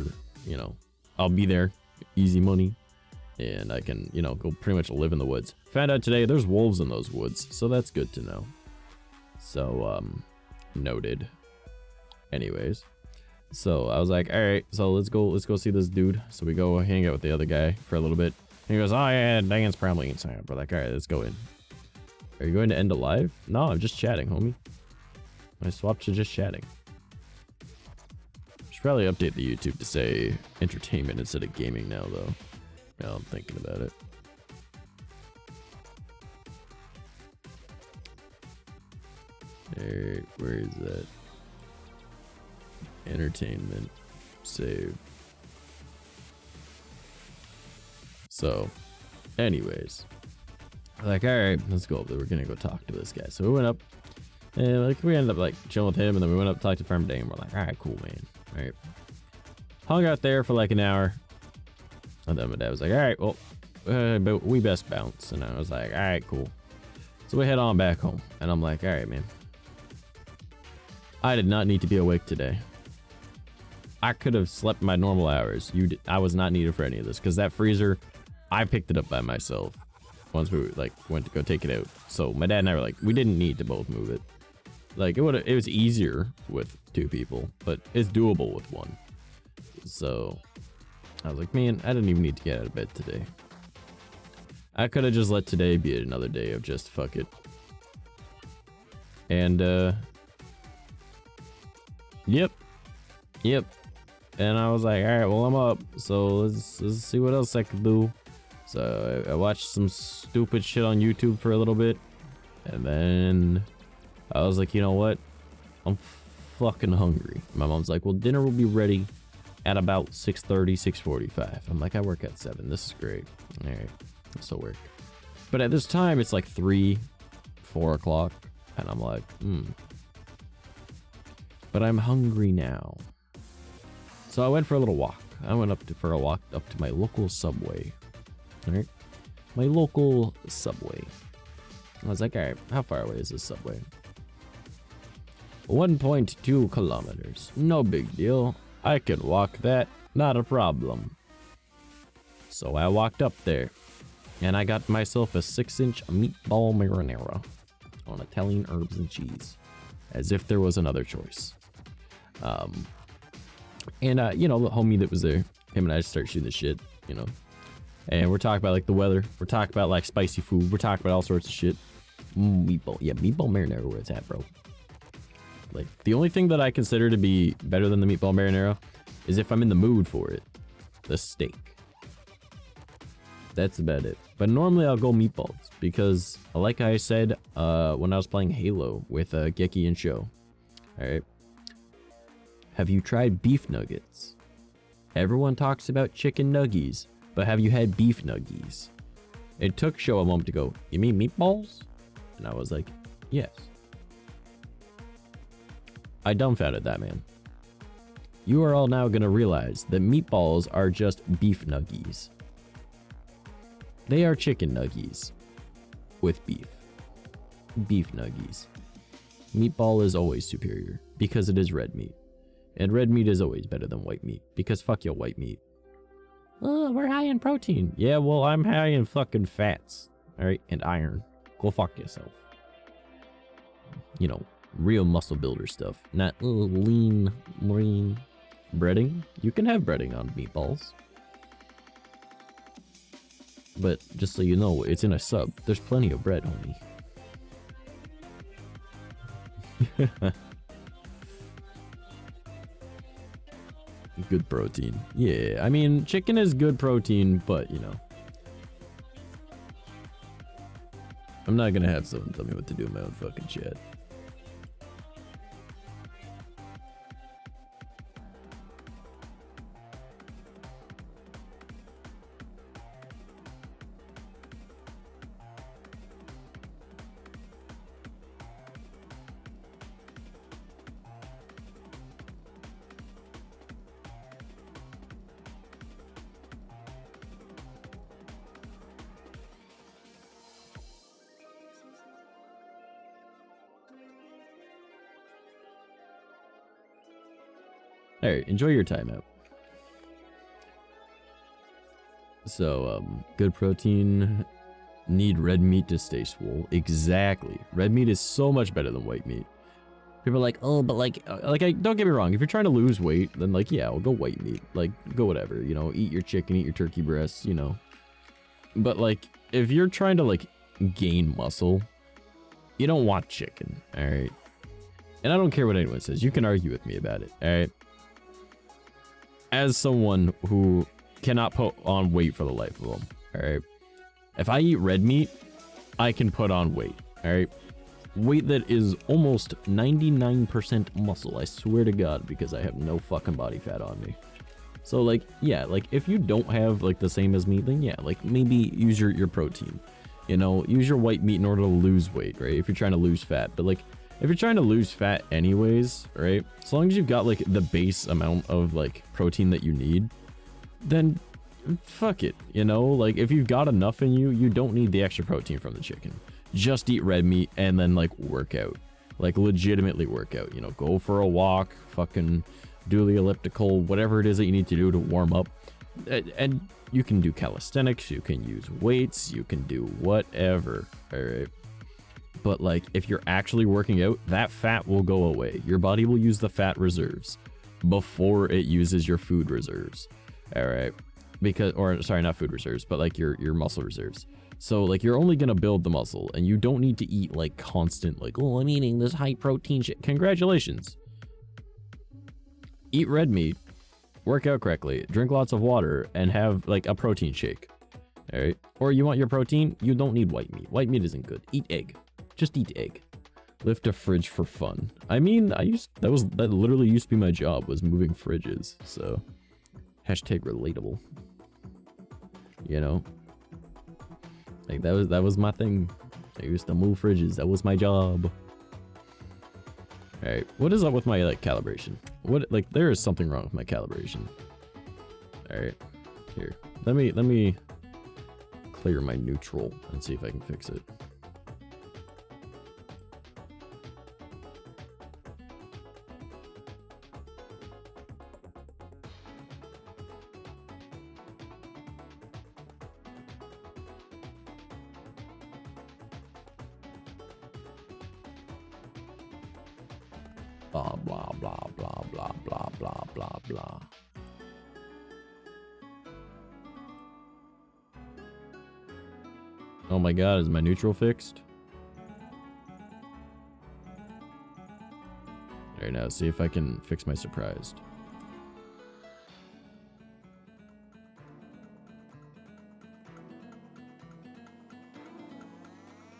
you know, I'll be there, easy money. And I can, you know, go pretty much live in the woods. Found out today there's wolves in those woods, so that's good to know. So, noted. Anyways, so I was like, all right, so let's go see this dude. So we go hang out with the other guy for a little bit. And he goes, oh yeah, Dan's probably inside. We're like, all right, let's go in. Are you going to end it live? No, I'm just chatting, homie. I swapped to just chatting. Should probably update the YouTube to say entertainment instead of gaming now, though. Now I'm thinking about it. Alright, where is that? Entertainment. Save. So, anyways. Like, alright, let's go up there. We're gonna go talk to this guy. So we went up, and like we ended up like chilling with him, and then we went up to talk to Farm Day, and we're like, alright, cool, man. Alright. Hung out there for like an hour. And then my dad was like, alright, well, but we best bounce. And I was like, alright, cool. So we head on back home. And I'm like, alright, man. I did not need to be awake today. I could have slept my normal hours. I was not needed for any of this. Because that freezer, I picked it up by myself. Once we like went to go take it out. So my dad and I were like, we didn't need to both move it. Like, it was easier with 2 people. But it's doable with 1. So I was like, man, I didn't even need to get out of bed today. I could have just let today be another day of just fuck it. And, yep. And I was like, all right, well, I'm up. So let's see what else I can do. So I watched some stupid shit on YouTube for a little bit. And then I was like, you know what? I'm fucking hungry. My mom's like, well, dinner will be ready at about 6:30, 6:45. I'm like, I work at 7. This is great. All right, this will work. But at this time, it's like 3, 4 o'clock. And I'm like, But I'm hungry now. So I went for a little walk. I went for a walk up to my local Subway. All right, my local Subway. I was like, all right, how far away is this Subway? 1.2 kilometers. No big deal. I can walk that, not a problem. So I walked up there, and I got myself a 6-inch meatball marinara on Italian herbs and cheese, as if there was another choice. You know, the homie that was there, him and I start shooting the shit, you know, and we're talking about like the weather, we're talking about like spicy food, we're talking about all sorts of shit. Meatball marinara, where it's at, bro. Like, the only thing that I consider to be better than the meatball marinara is if I'm in the mood for it. The steak. That's about it. But normally I'll go meatballs because, like I said when I was playing Halo with 𝐂𝐡𝐚𝐭 and 𝐁. Alright. Have you tried beef nuggets? Everyone talks about chicken nuggies, but have you had beef nuggies? It took 𝐁 a moment to go, you mean meatballs? And I was like, yes. I dumbfounded that man. You are all now gonna realize that meatballs are just beef nuggies. They are chicken nuggies with beef. Beef nuggies. Meatball is always superior because it is red meat. And red meat is always better than white meat because fuck your white meat. Oh, we're high in protein. Yeah, well, I'm high in fucking fats. Alright, and iron. Go fuck yourself. You know, real muscle builder stuff, not lean breading. You can have breading on meatballs, but just so you know, it's in a sub. There's plenty of bread, homie. Good protein. Yeah, I mean, chicken is good protein, but you know, I'm not gonna have someone tell me what to do in my own fucking chat. Alright, enjoy your time out. So, good protein, need red meat to stay swole. Exactly. Red meat is so much better than white meat. People are like, oh, but like don't get me wrong. If you're trying to lose weight, then like, yeah, I'll go white meat. Like, go whatever, you know, eat your chicken, eat your turkey breasts, you know. But like, if you're trying to like gain muscle, you don't want chicken, alright? And I don't care what anyone says. You can argue with me about it, alright? As someone who cannot put on weight for the life of them. All right. If I eat red meat, I can put on weight. All right. Weight that is almost 99% muscle. I swear to God, because I have no fucking body fat on me. So like, yeah, like if you don't have like the same as me, then yeah, like maybe use your protein, you know, use your white meat in order to lose weight, right? If you're trying to lose fat, but like if you're trying to lose fat anyways, right? As long as you've got like the base amount of like protein that you need, then fuck it, you know, like if you've got enough in you, you don't need the extra protein from the chicken. Just eat red meat and then like work out, like legitimately work out, you know, go for a walk, fucking do the elliptical, whatever it is that you need to do to warm up. And you can do calisthenics, you can use weights, you can do whatever, all right? But like if you're actually working out, that fat will go away. Your body will use the fat reserves before it uses your food reserves, all right? Because, or sorry, not food reserves, but like your muscle reserves. So like you're only gonna build the muscle, and you don't need to eat like constant, like, oh, I'm eating this high protein shit. Congratulations. Eat red meat, work out correctly, drink lots of water, and have like a protein shake. All right. Or you want your protein, you don't need white meat. White meat isn't good. Eat egg. Just eat egg. Lift a fridge for fun. I mean, that literally used to be my job, was moving fridges. So hashtag relatable. You know? Like that was my thing. I used to move fridges. That was my job. All right, what is up with my like calibration? What, like, there is something wrong with my calibration. All right, here, let me clear my neutral and see if I can fix it. Blah, blah, blah, blah, blah, blah, blah, blah, blah. Oh my God, is my neutral fixed? All right, now see if I can fix my surprised.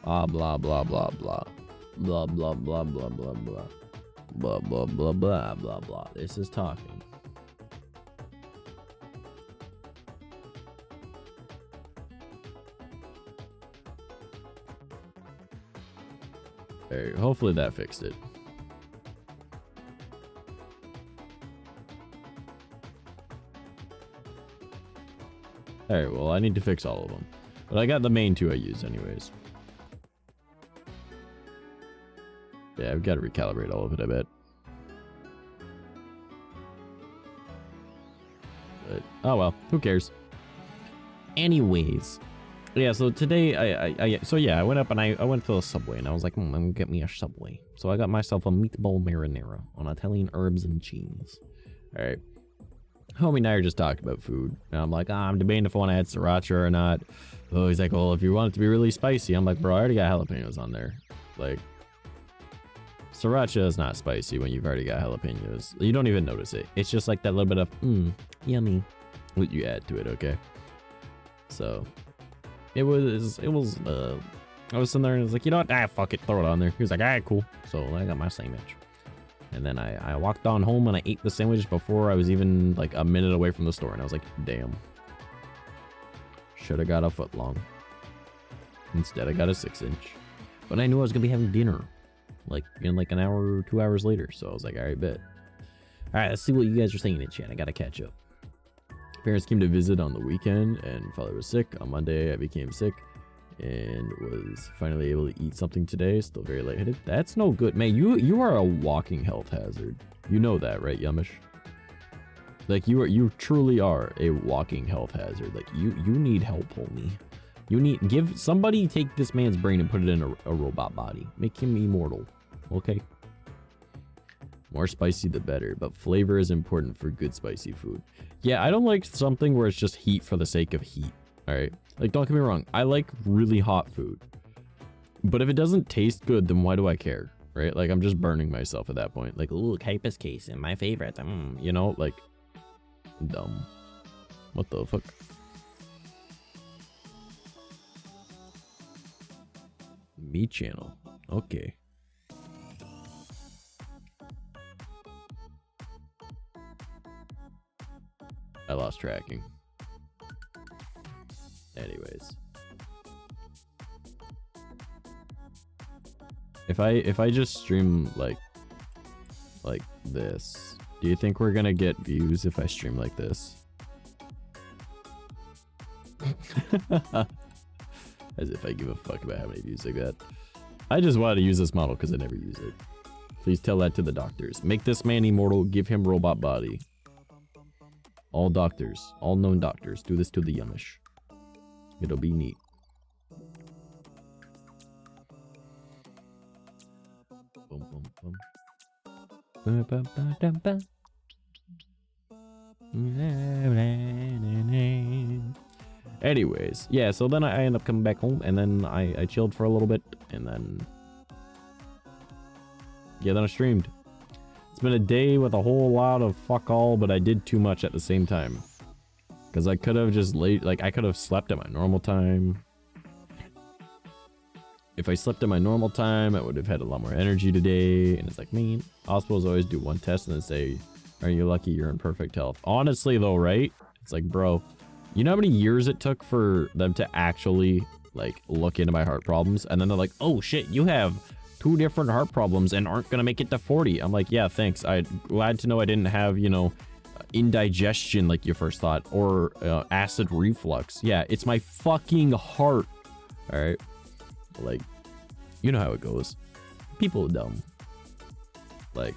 Blah, blah, blah, blah, blah. Blah, blah, blah, blah, blah, blah. Blah, blah, blah, blah, blah, blah. This is talking. Alright, hopefully that fixed it. Alright, well, I need to fix all of them. But I got the main two I use anyways. Yeah, I've got to recalibrate all of it, I bet. But, oh well, who cares? Anyways. Yeah, so today, I went up and I went to a Subway and I was like, I'm gonna get me a Subway. So I got myself a meatball marinara on Italian herbs and cheese. Alright. Homie and I are just talking about food. And I'm like, I'm debating if I want to add sriracha or not. Oh, he's like, well, if you want it to be really spicy. I'm like, bro, I already got jalapenos on there. Like, sriracha is not spicy when you've already got jalapenos. You don't even notice it. It's just like that little bit of, yummy, what you add to it, okay? So, I was sitting there and I was like, you know what? Fuck it, throw it on there. He was like, alright, cool. So I got my sandwich. And then I walked on home and I ate the sandwich before I was even like a minute away from the store. And I was like, damn. Should have got a foot long. Instead, I got a 6-inch. But I knew I was going to be having dinner. Like in like an hour or 2 hours later. So I was like, alright, bet. Alright, let's see what you guys are saying in chat. I got to catch up. Parents came to visit on the weekend and father was sick. On Monday, I became sick and was finally able to eat something today. Still very lightheaded. That's no good. Man, you are a walking health hazard. You know that, right, Yumish? Like, you truly are a walking health hazard. Like, you need help, homie. You need, somebody take this man's brain and put it in a robot body. Make him immortal, okay? More spicy the better, but flavor is important for good spicy food. Yeah, I don't like something where it's just heat for the sake of heat, all right? Like, don't get me wrong, I like really hot food. But if it doesn't taste good, then why do I care, right? Like, I'm just burning myself at that point. Like, ooh, 𝐂𝐡𝐚𝐭 𝐑𝐮𝐿, my favorite, you know, like, dumb. What the fuck? Me channel. Okay. I lost tracking. Anyways. If I just stream like this, do you think we're gonna get views if I stream like this? As if I give a fuck about how many views I got. I just wanted to use this model because I never use it. Please tell that to the doctors. Make this man immortal, give him robot body. All doctors, all known doctors, do this to the youngish. It'll be neat. Boom, boom, boom. Anyways, yeah, so then I end up coming back home, and then I chilled for a little bit, and then... yeah, then I streamed. It's been a day with a whole lot of fuck all, but I did too much at the same time. Because I could have just I could have slept at my normal time. If I slept at my normal time, I would have had a lot more energy today. And it's like, man, hospitals always do one test and then say, are you lucky you're in perfect health? Honestly though, right? It's like, bro, you know how many years it took for them to actually like look into my heart problems? And then they're like, oh shit, you have 2 different heart problems and aren't gonna make it to 40. I'm like, yeah, thanks. I'm glad to know I didn't have, you know, indigestion like you first thought, or acid reflux. Yeah, it's my fucking heart. All right, like, you know how it goes. People are dumb. Like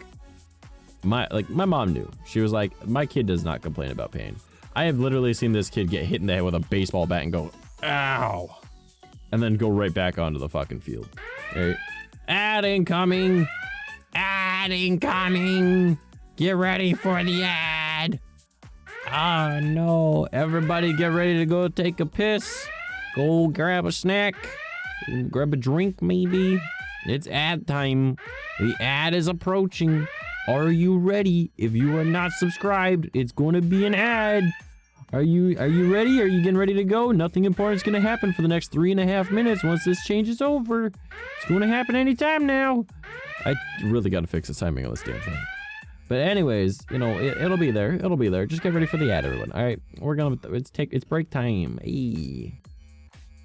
my mom knew. She was like, my kid does not complain about pain. I have literally seen this kid get hit in the head with a baseball bat and go, ow, and then go right back onto the fucking field. All right, ad incoming, ad incoming. Get ready for the ad. Oh no, everybody get ready to go take a piss. Go grab a snack, grab a drink maybe. It's ad time. The ad is approaching. Are you ready? If you are not subscribed, it's going to be an ad. Are you ready? Are you getting ready to go? Nothing important is going to happen for the next 3.5 minutes once this change is over. It's going to happen anytime now. I really got to fix the timing on this damn thing. But anyways, you know, it'll be there. It'll be there. Just get ready for the ad, everyone. All right, we're gonna it's break time. Hey,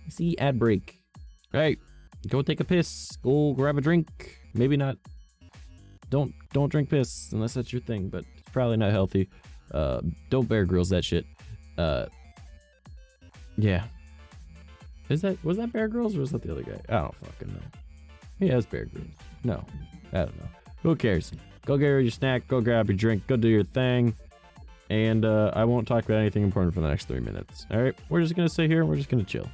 see, ad break. All right, go take a piss. Go grab a drink. Maybe not. Don't drink piss unless that's your thing. But it's probably not healthy. Don't Bear Grylls that shit. Yeah. Was that Bear Grylls or was that the other guy? I don't fucking know. Yeah, it's Bear Grylls. No, I don't know. Who cares? Go get your snack, go grab your drink, go do your thing. And I won't talk about anything important for the next 3 minutes. All right, we're just gonna sit here and we're just gonna chill.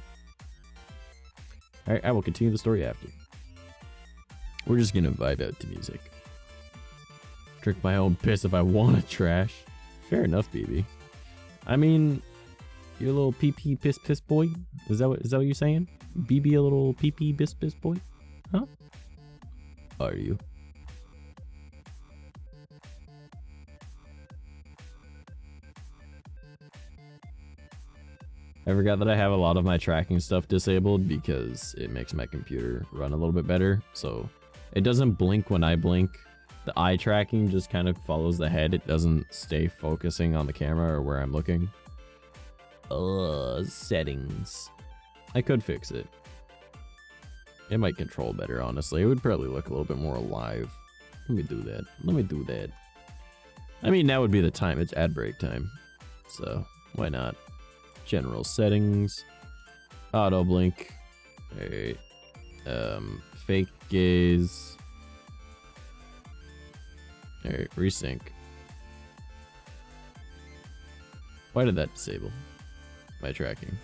All right, I will continue the story after. We're just gonna vibe out to music. Drink my own piss if I want to trash. Fair enough, BB. I mean, you're a little pee-pee piss boy? Is that what you're saying? BB a little pee-pee piss boy? Huh? Are you? I forgot that I have a lot of my tracking stuff disabled because it makes my computer run a little bit better. So it doesn't blink when I blink. The eye tracking just kind of follows the head. It doesn't stay focusing on the camera or where I'm looking. Settings. I could fix it. It might control better, honestly. It would probably look a little bit more alive. Let me do that. Let me do that. I mean, now would be the time. It's ad break time. So why not? General settings, auto blink, alright, fake gaze, alright, resync. Why did that disable my tracking?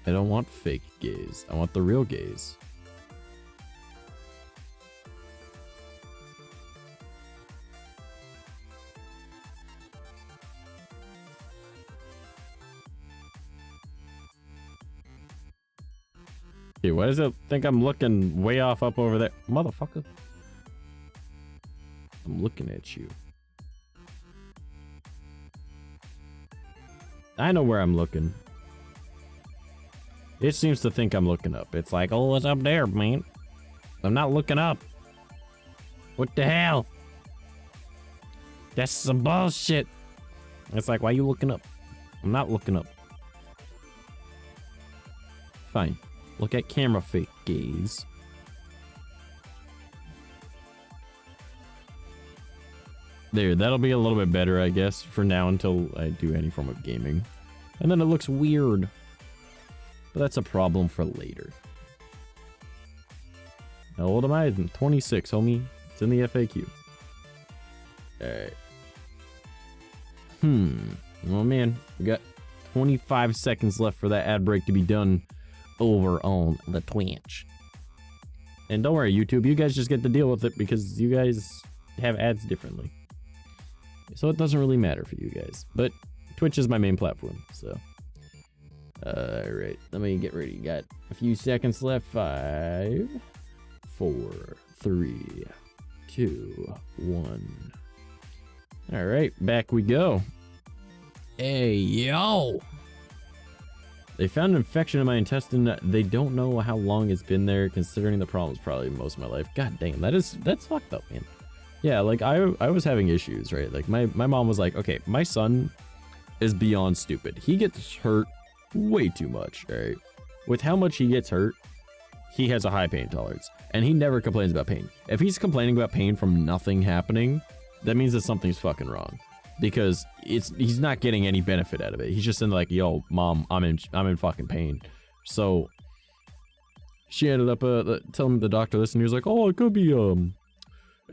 I don't want fake gaze, I want the real gaze. Hey, why does it think I'm looking way off up over there? Motherfucker. I'm looking at you. I know where I'm looking. It seems to think I'm looking up. It's like, oh, it's up there, man. I'm not looking up. What the hell? That's some bullshit. It's like, why are you looking up? I'm not looking up. Fine. Look at camera fake gaze. There, that'll be a little bit better, I guess, for now until I do any form of gaming. And then it looks weird. But that's a problem for later. How old am I? I'm 26, homie. It's in the FAQ. Alright. Oh man, we got 25 seconds left for that ad break to be done over on the Twitch. And don't worry, YouTube, you guys just get to deal with it because you guys have ads differently. So it doesn't really matter for you guys. But Twitch is my main platform, so. Alright, let me get ready. Got a few seconds left. 5, 4, 3, 2, 1. Alright, back we go. Hey, yo! They found an infection in my intestine. They don't know how long it's been there, considering the problem's probably most of my life. God damn, that's fucked up, man. Yeah, like, I was having issues, right? Like, my mom was like, okay, my son is beyond stupid. He gets hurt way too much, right? With how much he gets hurt, he has a high pain tolerance. And he never complains about pain. If he's complaining about pain from nothing happening, that means that something's fucking wrong. Because he's not getting any benefit out of it. He's just in like, yo, mom, I'm in fucking pain. So she ended up telling the doctor this, and he was like, oh, it could be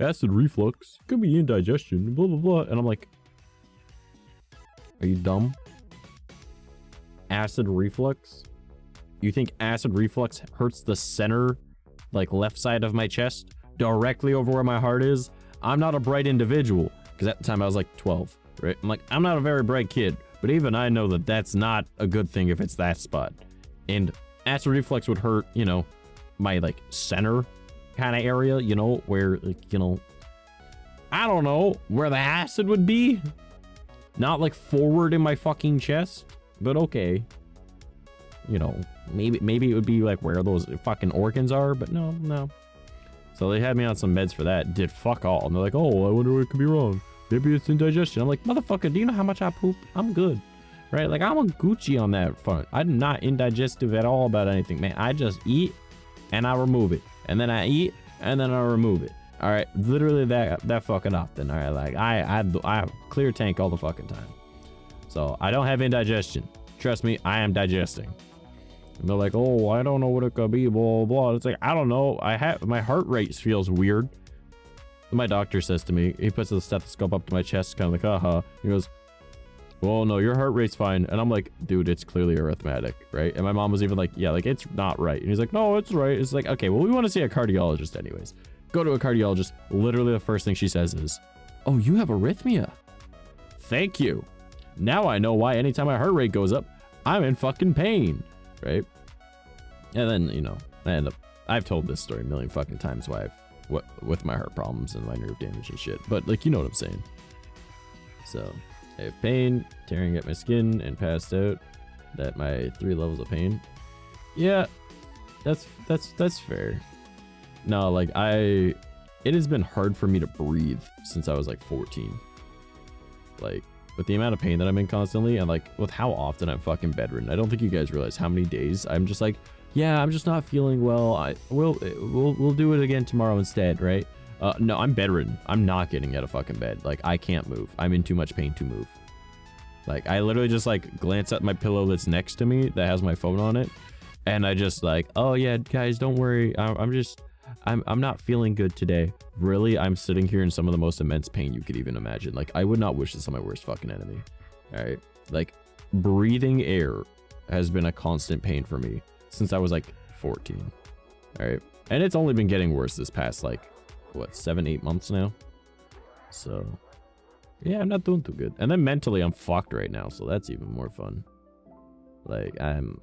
acid reflux, it could be indigestion, blah blah blah. And I'm like, are you dumb? Acid reflux? You think acid reflux hurts the center, like left side of my chest, directly over where my heart is? I'm not a bright individual. Because at the time I was like 12, right? I'm like, I'm not a very bright kid, but even I know that that's not a good thing if it's that spot. And acid reflux would hurt, you know, my like center kind of area, you know, where, like, you know, I don't know, where the acid would be. Not like forward in my fucking chest, but okay. You know, maybe it would be like where those fucking organs are, but no. So they had me on some meds for that, did fuck all. And they're like, oh, I wonder what could be wrong. Maybe it's indigestion. I'm like, motherfucker, do you know how much I poop? I'm good, right? Like, I'm a Gucci on that front. I'm not indigestive at all about anything, man. I just eat and I remove it. And then I eat and then I remove it. All right, literally that fucking often. All right, like I clear tank all the fucking time. So I don't have indigestion. Trust me, I am digesting. And they're like, oh, I don't know what it could be, blah, blah. It's like, I don't know. My heart rate feels weird. My doctor says to me, he puts the stethoscope up to my chest, kind of like, He goes, well, no, your heart rate's fine. And I'm like, dude, it's clearly arithmetic, right? And my mom was even like, yeah, like, it's not right. And he's like, no, it's right. It's like, okay, well, we want to see a cardiologist anyways. Go to a cardiologist. Literally the first thing she says is, oh, you have arrhythmia. Thank you. Now I know why anytime my heart rate goes up, I'm in fucking pain, right? And then, you know, I've told this story a million fucking times why with my heart problems and my nerve damage and shit. But, like, you know what I'm saying. So, I have pain, tearing at my skin, and passed out. That my 3 levels of pain. Yeah, that's fair. No, like, it has been hard for me to breathe since I was, like, 14. Like, with the amount of pain that I'm in constantly, and, like, with how often I'm fucking bedridden. I don't think you guys realize how many days I'm just like, yeah, I'm just not feeling well. We'll do it again tomorrow instead, right? No, I'm bedridden. I'm not getting out of fucking bed. Like, I can't move. I'm in too much pain to move. Like, I literally just, like, glance at my pillow that's next to me that has my phone on it, and I just, like, oh, yeah, guys, don't worry. I'm not feeling good today. Really, I'm sitting here in some of the most immense pain you could even imagine. Like, I would not wish this on my worst fucking enemy. All right? Like, breathing air has been a constant pain for me since I was, like, 14. All right? And it's only been getting worse this past, like, what, 7-8 months now? So, yeah, I'm not doing too good. And then mentally, I'm fucked right now, so that's even more fun. Like, I'm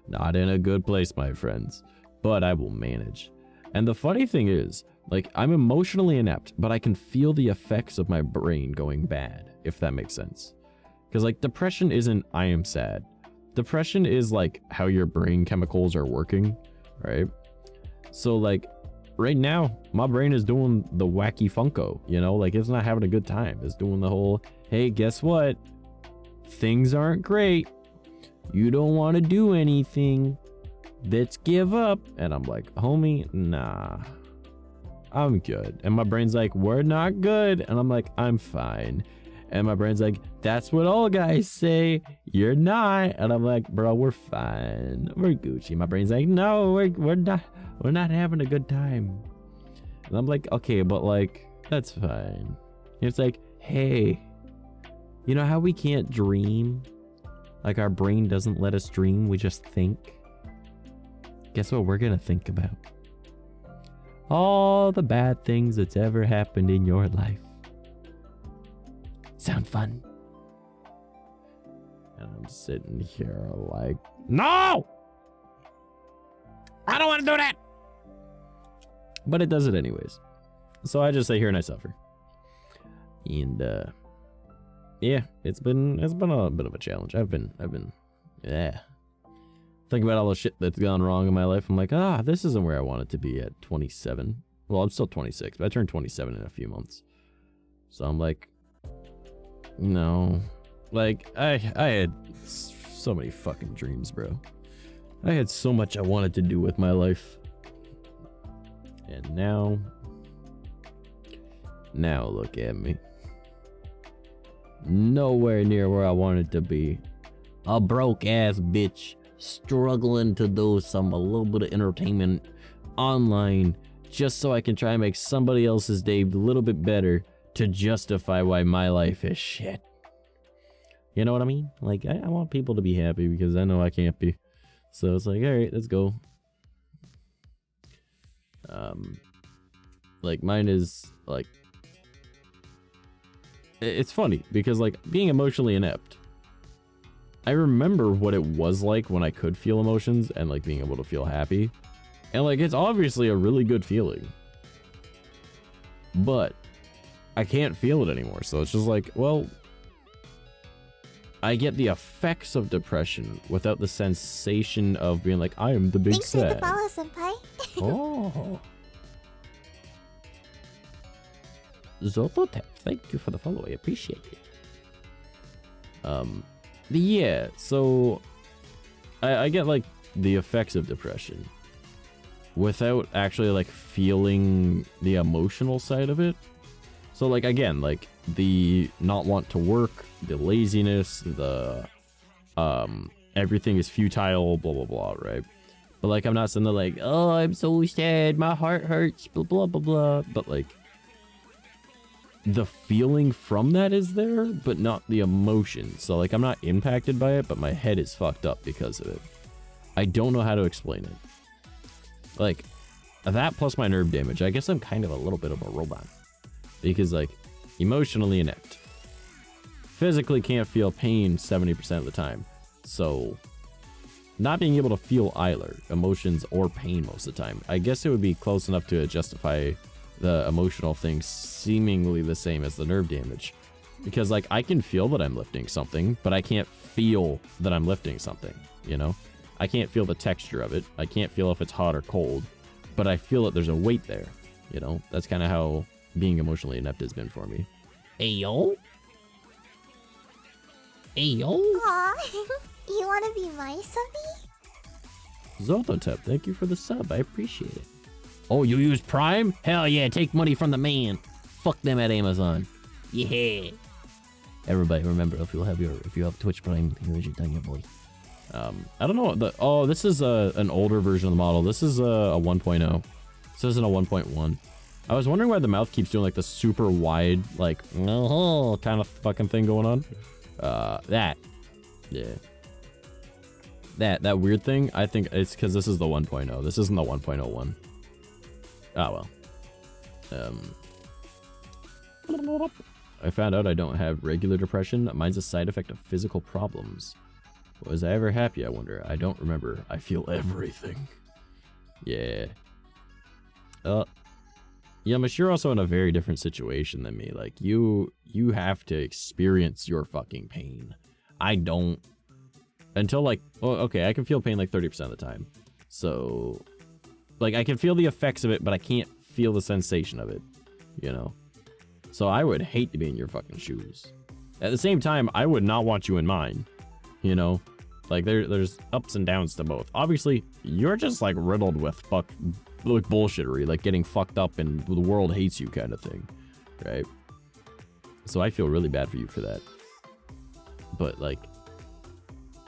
not in a good place, my friends. But I will manage. And the funny thing is, like, I'm emotionally inept, but I can feel the effects of my brain going bad, if that makes sense. Because like depression isn't I am sad. Depression is like how your brain chemicals are working, right? So like right now, my brain is doing the wacky funko, you know, like it's not having a good time. It's doing the whole, hey, guess what? Things aren't great. You don't want to do anything. Let's give up. And I'm like, homie, nah, I'm good. And my brain's like, we're not good. And I'm like, I'm fine. And my brain's like, that's what all guys say. You're not. And I'm like, bro, we're fine. We're Gucci. My brain's like, no, we're not having a good time. And I'm like, okay, but like, that's fine. It's like, hey, you know how we can't dream? Like our brain doesn't let us dream, we just think. Guess what we're gonna think about? All the bad things that's ever happened in your life. Sound fun? And I'm sitting here like, no! I don't want to do that! But it does it anyways. So I just sit here and I suffer. And yeah, it's been a bit of a challenge. I've been think about all the shit that's gone wrong in my life. I'm like, this isn't where I wanted to be at 27. Well, I'm still 26, but I turned 27 in a few months. So I'm like, no. Like, I had so many fucking dreams, bro. I had so much I wanted to do with my life. And now look at me. Nowhere near where I wanted to be. A broke ass bitch struggling to do a little bit of entertainment online just so I can try and make somebody else's day a little bit better to justify why my life is shit. You know what I mean? Like, I want people to be happy because I know I can't be. So it's like, all right, let's go. Like mine is like, it's funny because like being emotionally inept, I remember what it was like when I could feel emotions and like being able to feel happy. And like, it's obviously a really good feeling, but I can't feel it anymore. So it's just like, well, I get the effects of depression without the sensation of being like, I am the big sad. Thanks for the follow, senpai. Oh. Zototep, thank you for the follow. I appreciate it. Yeah, so I get like the effects of depression without actually like feeling the emotional side of it. So like, again, like the not want to work, the laziness, the everything is futile, blah blah blah, right? But like, I'm not sitting there like, oh, I'm so sad, my heart hurts, blah blah blah blah. But like, the feeling from that is there, but not the emotion. So like, I'm not impacted by it, but my head is fucked up because of it. I don't know how to explain it. Like, that plus my nerve damage, I guess I'm kind of a little bit of a robot. Because like, emotionally inept. Physically can't feel pain 70% of the time. So, not being able to feel either emotions or pain most of the time. I guess it would be close enough to justify the emotional thing seemingly the same as the nerve damage. Because like, I can feel that I'm lifting something, but I can't feel that I'm lifting something, you know? I can't feel the texture of it. I can't feel if it's hot or cold, but I feel that there's a weight there, you know? That's kind of how being emotionally inept has been for me. Hey, yo? Hey, yo? Aw, you wanna be my subby? Zolotep, thank you for the sub. I appreciate it. Oh, you use Prime? Hell yeah, take money from the man. Fuck them at Amazon. Yeah. Everybody, remember, if you have Twitch Prime, here's your thing, your boy. I don't know. This is an older version of the model. This is a 1.0. This isn't a 1.1. I was wondering why the mouth keeps doing like the super wide, like, kind of fucking thing going on. Yeah. That weird thing, I think it's because this is the 1.0. This isn't the 1.01. Oh, well. I found out I don't have regular depression. Mine's a side effect of physical problems. Was I ever happy, I wonder? I don't remember. I feel everything. Yeah. Yeah, but you're also in a very different situation than me. Like, you have to experience your fucking pain. I don't. Until, like, well, okay, I can feel pain like 30% of the time. So, like, I can feel the effects of it, but I can't feel the sensation of it, you know? So I would hate to be in your fucking shoes. At the same time, I would not want you in mine, you know? Like, there's ups and downs to both. Obviously, you're just, like, riddled with bullshittery, like getting fucked up and the world hates you kind of thing, right? So I feel really bad for you for that. But, like,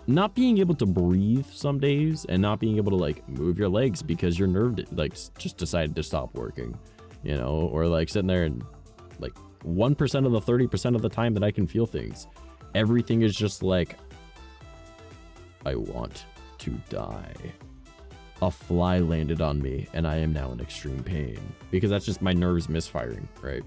not being able to breathe some days and not being able to, like, move your legs because your nerve, like, just decided to stop working, you know? Or, like, sitting there and, like, 1% of the 30% of the time that I can feel things, everything is just like, I want to die. A fly landed on me and I am now in extreme pain because that's just my nerves misfiring, right?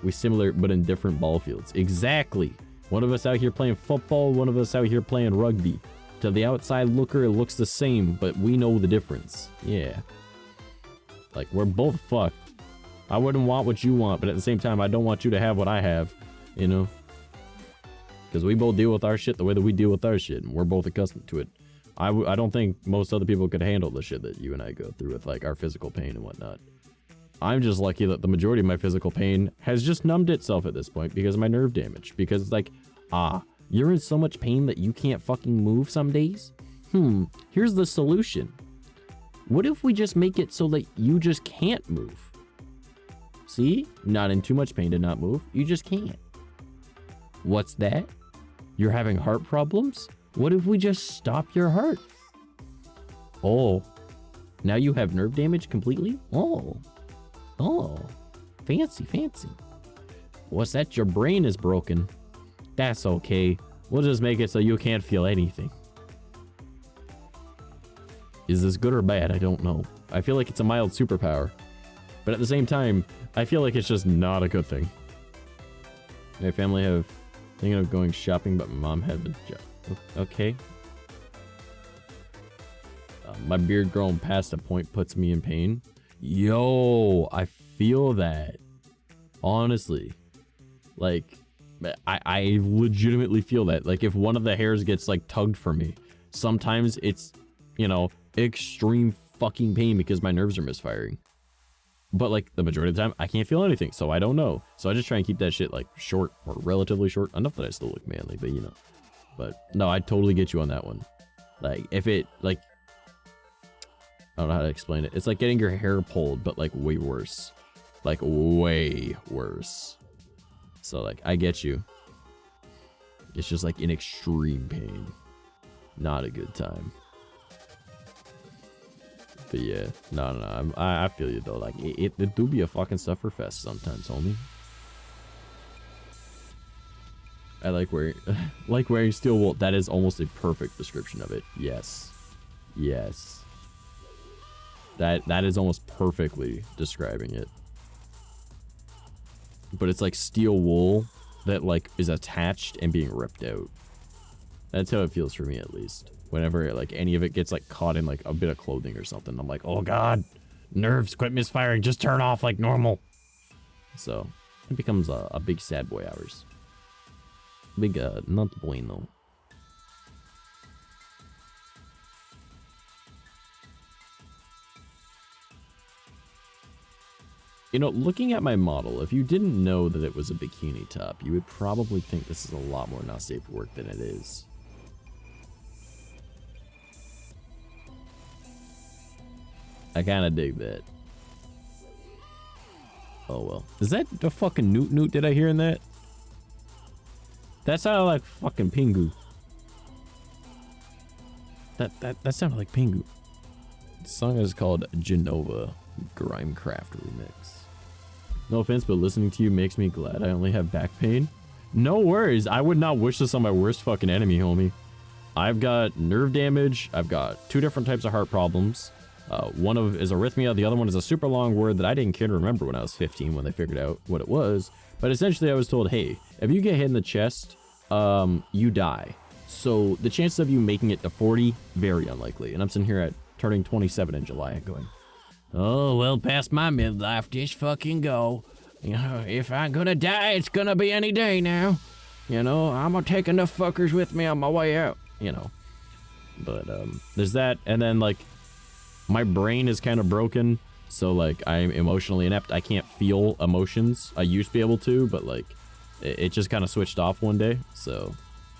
We similar but in different ball fields. Exactly. One of us out here playing football, one of us out here playing rugby. To the outside looker, it looks the same, but we know the difference. Yeah. Like, we're both fucked. I wouldn't want what you want, but at the same time, I don't want you to have what I have, you know? Because we both deal with our shit the way that we deal with our shit, and we're both accustomed to it. I don't think most other people could handle the shit that you and I go through with, like, our physical pain and whatnot. I'm just lucky that the majority of my physical pain has just numbed itself at this point because of my nerve damage. Because it's like, you're in so much pain that you can't fucking move some days? Here's the solution. What if we just make it so that you just can't move? See? Not in too much pain to not move. You just can't. What's that? You're having heart problems? What if we just stop your heart? Oh. Now you have nerve damage completely? Oh. Fancy, fancy. What's that? Your brain is broken. That's okay. We'll just make it so you can't feel anything. Is this good or bad? I don't know. I feel like it's a mild superpower. But at the same time, I feel like it's just not a good thing. My family have thinking of going shopping, but my mom had a job. Okay. My beard growing past a point puts me in pain. Yo, I feel that. Honestly. Like, I legitimately feel that. Like, if one of the hairs gets, like, tugged from me, sometimes it's, you know, extreme fucking pain because my nerves are misfiring. But, like, the majority of the time, I can't feel anything, so I don't know. So I just try and keep that shit, like, short or relatively short. Enough that I still look manly, but, you know. But, no, I totally get you on that one. Like, if it, like, I don't know how to explain it. It's like getting your hair pulled, but, like, way worse. Like, way worse. So, like, I get you. It's just, like, in extreme pain. Not a good time. But yeah, no, I feel you though. Like, it do be a fucking suffer fest sometimes, homie. I like wearing steel wool. That is almost a perfect description of it. Yes, yes. That is almost perfectly describing it. But it's like steel wool that, like, is attached and being ripped out. That's how it feels for me, at least. Whenever, like, any of it gets, like, caught in, like, a bit of clothing or something, I'm like, oh god, nerves, quit misfiring, just turn off like normal. So it becomes a big sad boy hours. Big not bueno. You know, looking at my model, if you didn't know that it was a bikini top, you would probably think this is a lot more not safe for work than it is. I kind of dig that. Oh well. Is that the fucking newt did I hear in that? That sounded like fucking Pingu. That sounded like Pingu. The song is called Genova Grimecraft Remix. No offense, but listening to you makes me glad I only have back pain. No worries. I would not wish this on my worst fucking enemy, homie. I've got nerve damage. I've got 2 different types of heart problems. One is arrhythmia. The other one is a super long word that I didn't care to remember when I was 15 when they figured out what it was. But essentially I was told, hey, if you get hit in the chest, you die. So the chances of you making it to 40, very unlikely. And I'm sitting here at turning 27 in July and going, Oh, well, past my midlife, just fucking go. You know, if I'm gonna die, it's gonna be any day now. You know, I'm gonna take enough fuckers with me on my way out, you know. But, there's that, and then, like, my brain is kind of broken, so, like, I'm emotionally inept. I can't feel emotions. I used to be able to, but, like, it just kind of switched off one day, so,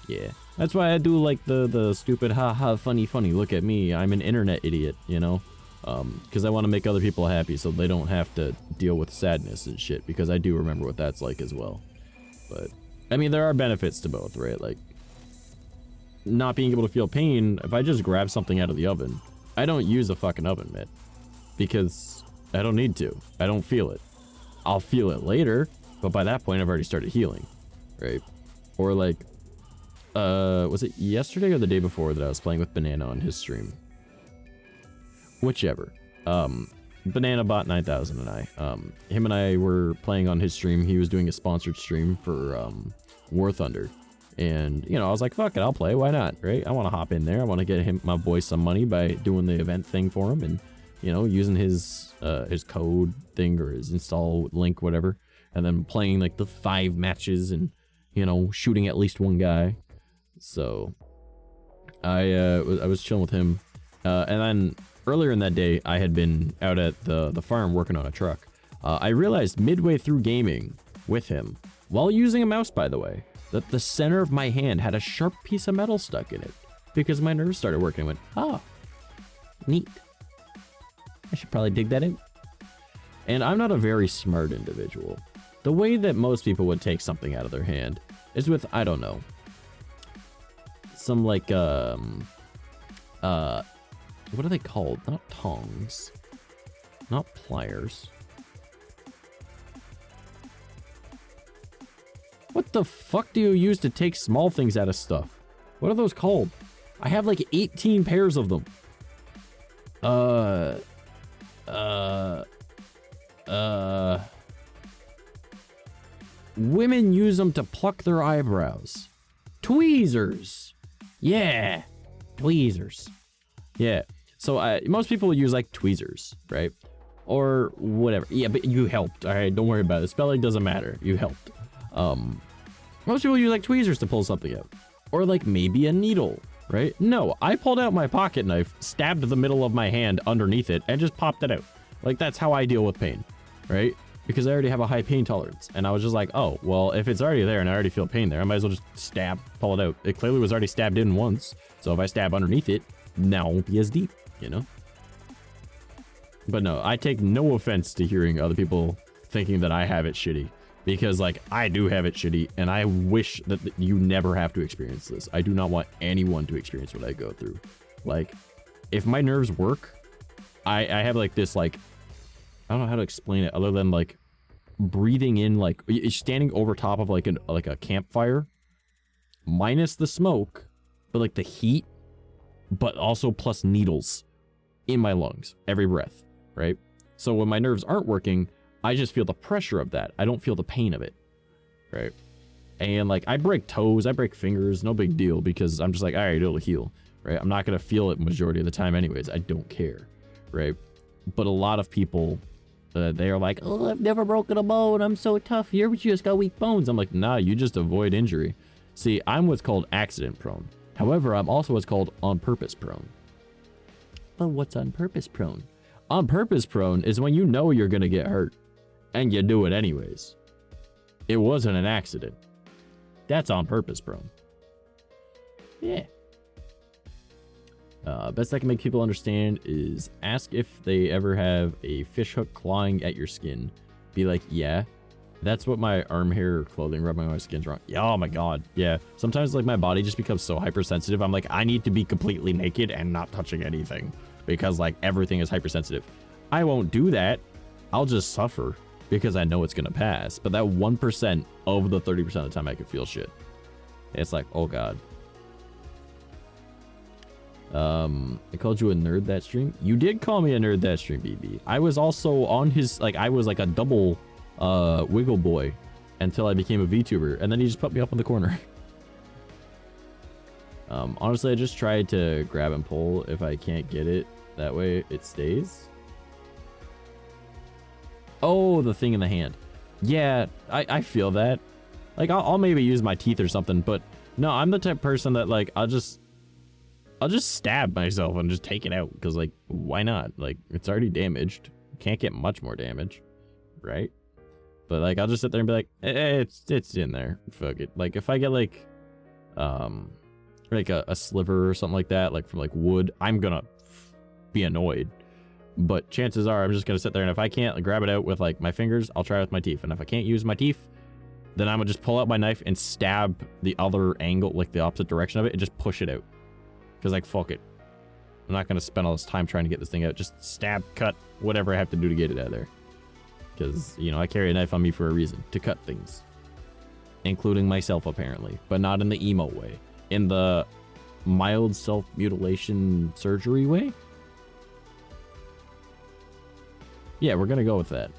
yeah. That's why I do, like, the stupid, ha-ha, funny, look at me, I'm an internet idiot, you know? Because I want to make other people happy so they don't have to deal with sadness and shit, because I do remember what that's like as well. But, I mean, there are benefits to both, right? Like, not being able to feel pain, if I just grab something out of the oven, I don't use a fucking oven mitt, because I don't need to. I don't feel it. I'll feel it later, but by that point, I've already started healing, right? Or like, was it yesterday or the day before that I was playing with Banana on his stream? Whichever. Banana bought 9000 and him and I were playing on his stream. He was doing a sponsored stream for War Thunder, and you know, I was like, fuck it, I'll play, why not, right? I want to hop in there. I want to get my boy some money by doing the event thing for him, and you know, using his code thing or his install link, whatever, and then playing like the 5 matches and, you know, shooting at least one guy. So I was chilling with him, and then earlier in that day, I had been out at the farm working on a truck. I realized midway through gaming with him, while using a mouse, by the way, that the center of my hand had a sharp piece of metal stuck in it, because my nerves started working. I went, oh, neat. I should probably dig that in. And I'm not a very smart individual. The way that most people would take something out of their hand is with, I don't know, some like, what are they called? Not tongs. Not pliers. What the fuck do you use to take small things out of stuff? What are those called? I have like 18 pairs of them. Women use them to pluck their eyebrows. Tweezers. Yeah. Tweezers. Yeah. So most people use like tweezers, right? Or whatever. Yeah, but you helped. All right, don't worry about it. Spelling doesn't matter. You helped. Most people use like tweezers to pull something out. Or like maybe a needle, right? No, I pulled out my pocket knife, stabbed the middle of my hand underneath it, and just popped it out. Like, that's how I deal with pain, right? Because I already have a high pain tolerance. And I was just like, oh, well, if it's already there and I already feel pain there, I might as well just stab, pull it out. It clearly was already stabbed in once. So if I stab underneath it, now it won't be as deep, you know? But no, I take no offense to hearing other people thinking that I have it shitty. Because, like, I do have it shitty, and I wish that you never have to experience this. I do not want anyone to experience what I go through. Like, if my nerves work, I have, like, this, like, I don't know how to explain it other than, like, breathing in, like, standing over top of, like, a campfire, minus the smoke, but, like, the heat, but also plus needles in my lungs, every breath, right? So when my nerves aren't working, I just feel the pressure of that. I don't feel the pain of it, right? And like, I break toes, I break fingers, no big deal, because I'm just like, all right, it'll heal, right? I'm not gonna feel it majority of the time anyways. I don't care, right? But a lot of people, they are like, oh, I've never broken a bone, I'm so tough. You're just got weak bones. I'm like, nah, you just avoid injury. See, I'm what's called accident prone. However, I'm also what's called on purpose prone. But what's on purpose prone? On purpose prone is when you know you're gonna get hurt, and you do it anyways. It wasn't an accident. That's on purpose prone. Yeah. Best I can make people understand is ask if they ever have a fish hook clawing at your skin. Be like, yeah, that's what my arm hair or clothing rubbing on my skin's wrong. Yeah, oh my god, yeah. Sometimes like my body just becomes so hypersensitive. I'm like, I need to be completely naked and not touching anything because like everything is hypersensitive. I won't do that. I'll just suffer because I know it's gonna pass. But that 1% of the 30% of the time I could feel shit. It's like, oh god. I called you a nerd that stream. You did call me a nerd that stream, BB. I was also on his, like, I was like a double wiggle boy until I became a VTuber, and then he just put me up in the corner. Honestly, I just tried to grab and pull if I can't get it. That way it stays. Oh, the thing in the hand. Yeah, I feel that. Like, I'll maybe use my teeth or something, but no, I'm the type of person that, like, I'll just stab myself and just take it out, because, like, why not? Like, it's already damaged. Can't get much more damage, right? But, like, I'll just sit there and be like, it's in there. Fuck it. Like, if I get, like a sliver or something like that, like, from, like, wood, I'm gonna be annoyed. But chances are I'm just gonna sit there, and if I can't grab it out with, like, my fingers, I'll try with my teeth. And if I can't use my teeth, then I'm gonna just pull out my knife and stab the other angle, like, the opposite direction of it, and just push it out. Because, like, fuck it. I'm not gonna spend all this time trying to get this thing out. Just stab, cut, whatever I have to do to get it out of there. Because, you know, I carry a knife on me for a reason. To cut things. Including myself, apparently. But not in the emo way. In the mild self-mutilation surgery way? Yeah, we're gonna go with that.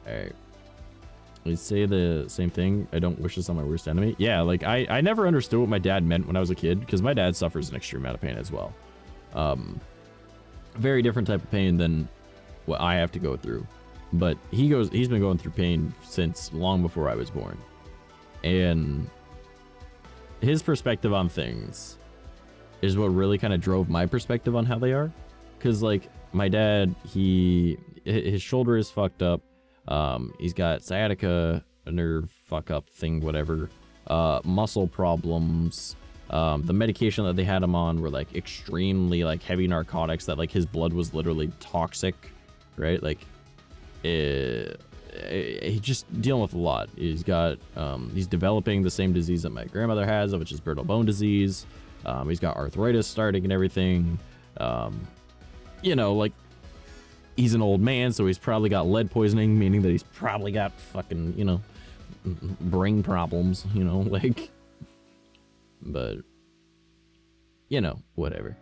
Alright. We say the same thing. I don't wish this on my worst enemy. Yeah, like, I never understood what my dad meant when I was a kid, because my dad suffers an extreme amount of pain as well. Very different type of pain than what I have to go through. But he's been going through pain since long before I was born. And his perspective on things is what really kind of drove my perspective on how they are. Because, like, my dad, his shoulder is fucked up. He's got sciatica, a nerve fuck up thing, whatever. Muscle problems. The medication that they had him on were, like, extremely, like, heavy narcotics that, like, his blood was literally toxic, right? Like, he's just dealing with a lot. He's got, he's developing the same disease that my grandmother has, which is brittle bone disease. He's got arthritis starting and everything. You know, like, he's an old man, so he's probably got lead poisoning, meaning that he's probably got fucking, you know, brain problems, you know, like, but, you know, whatever.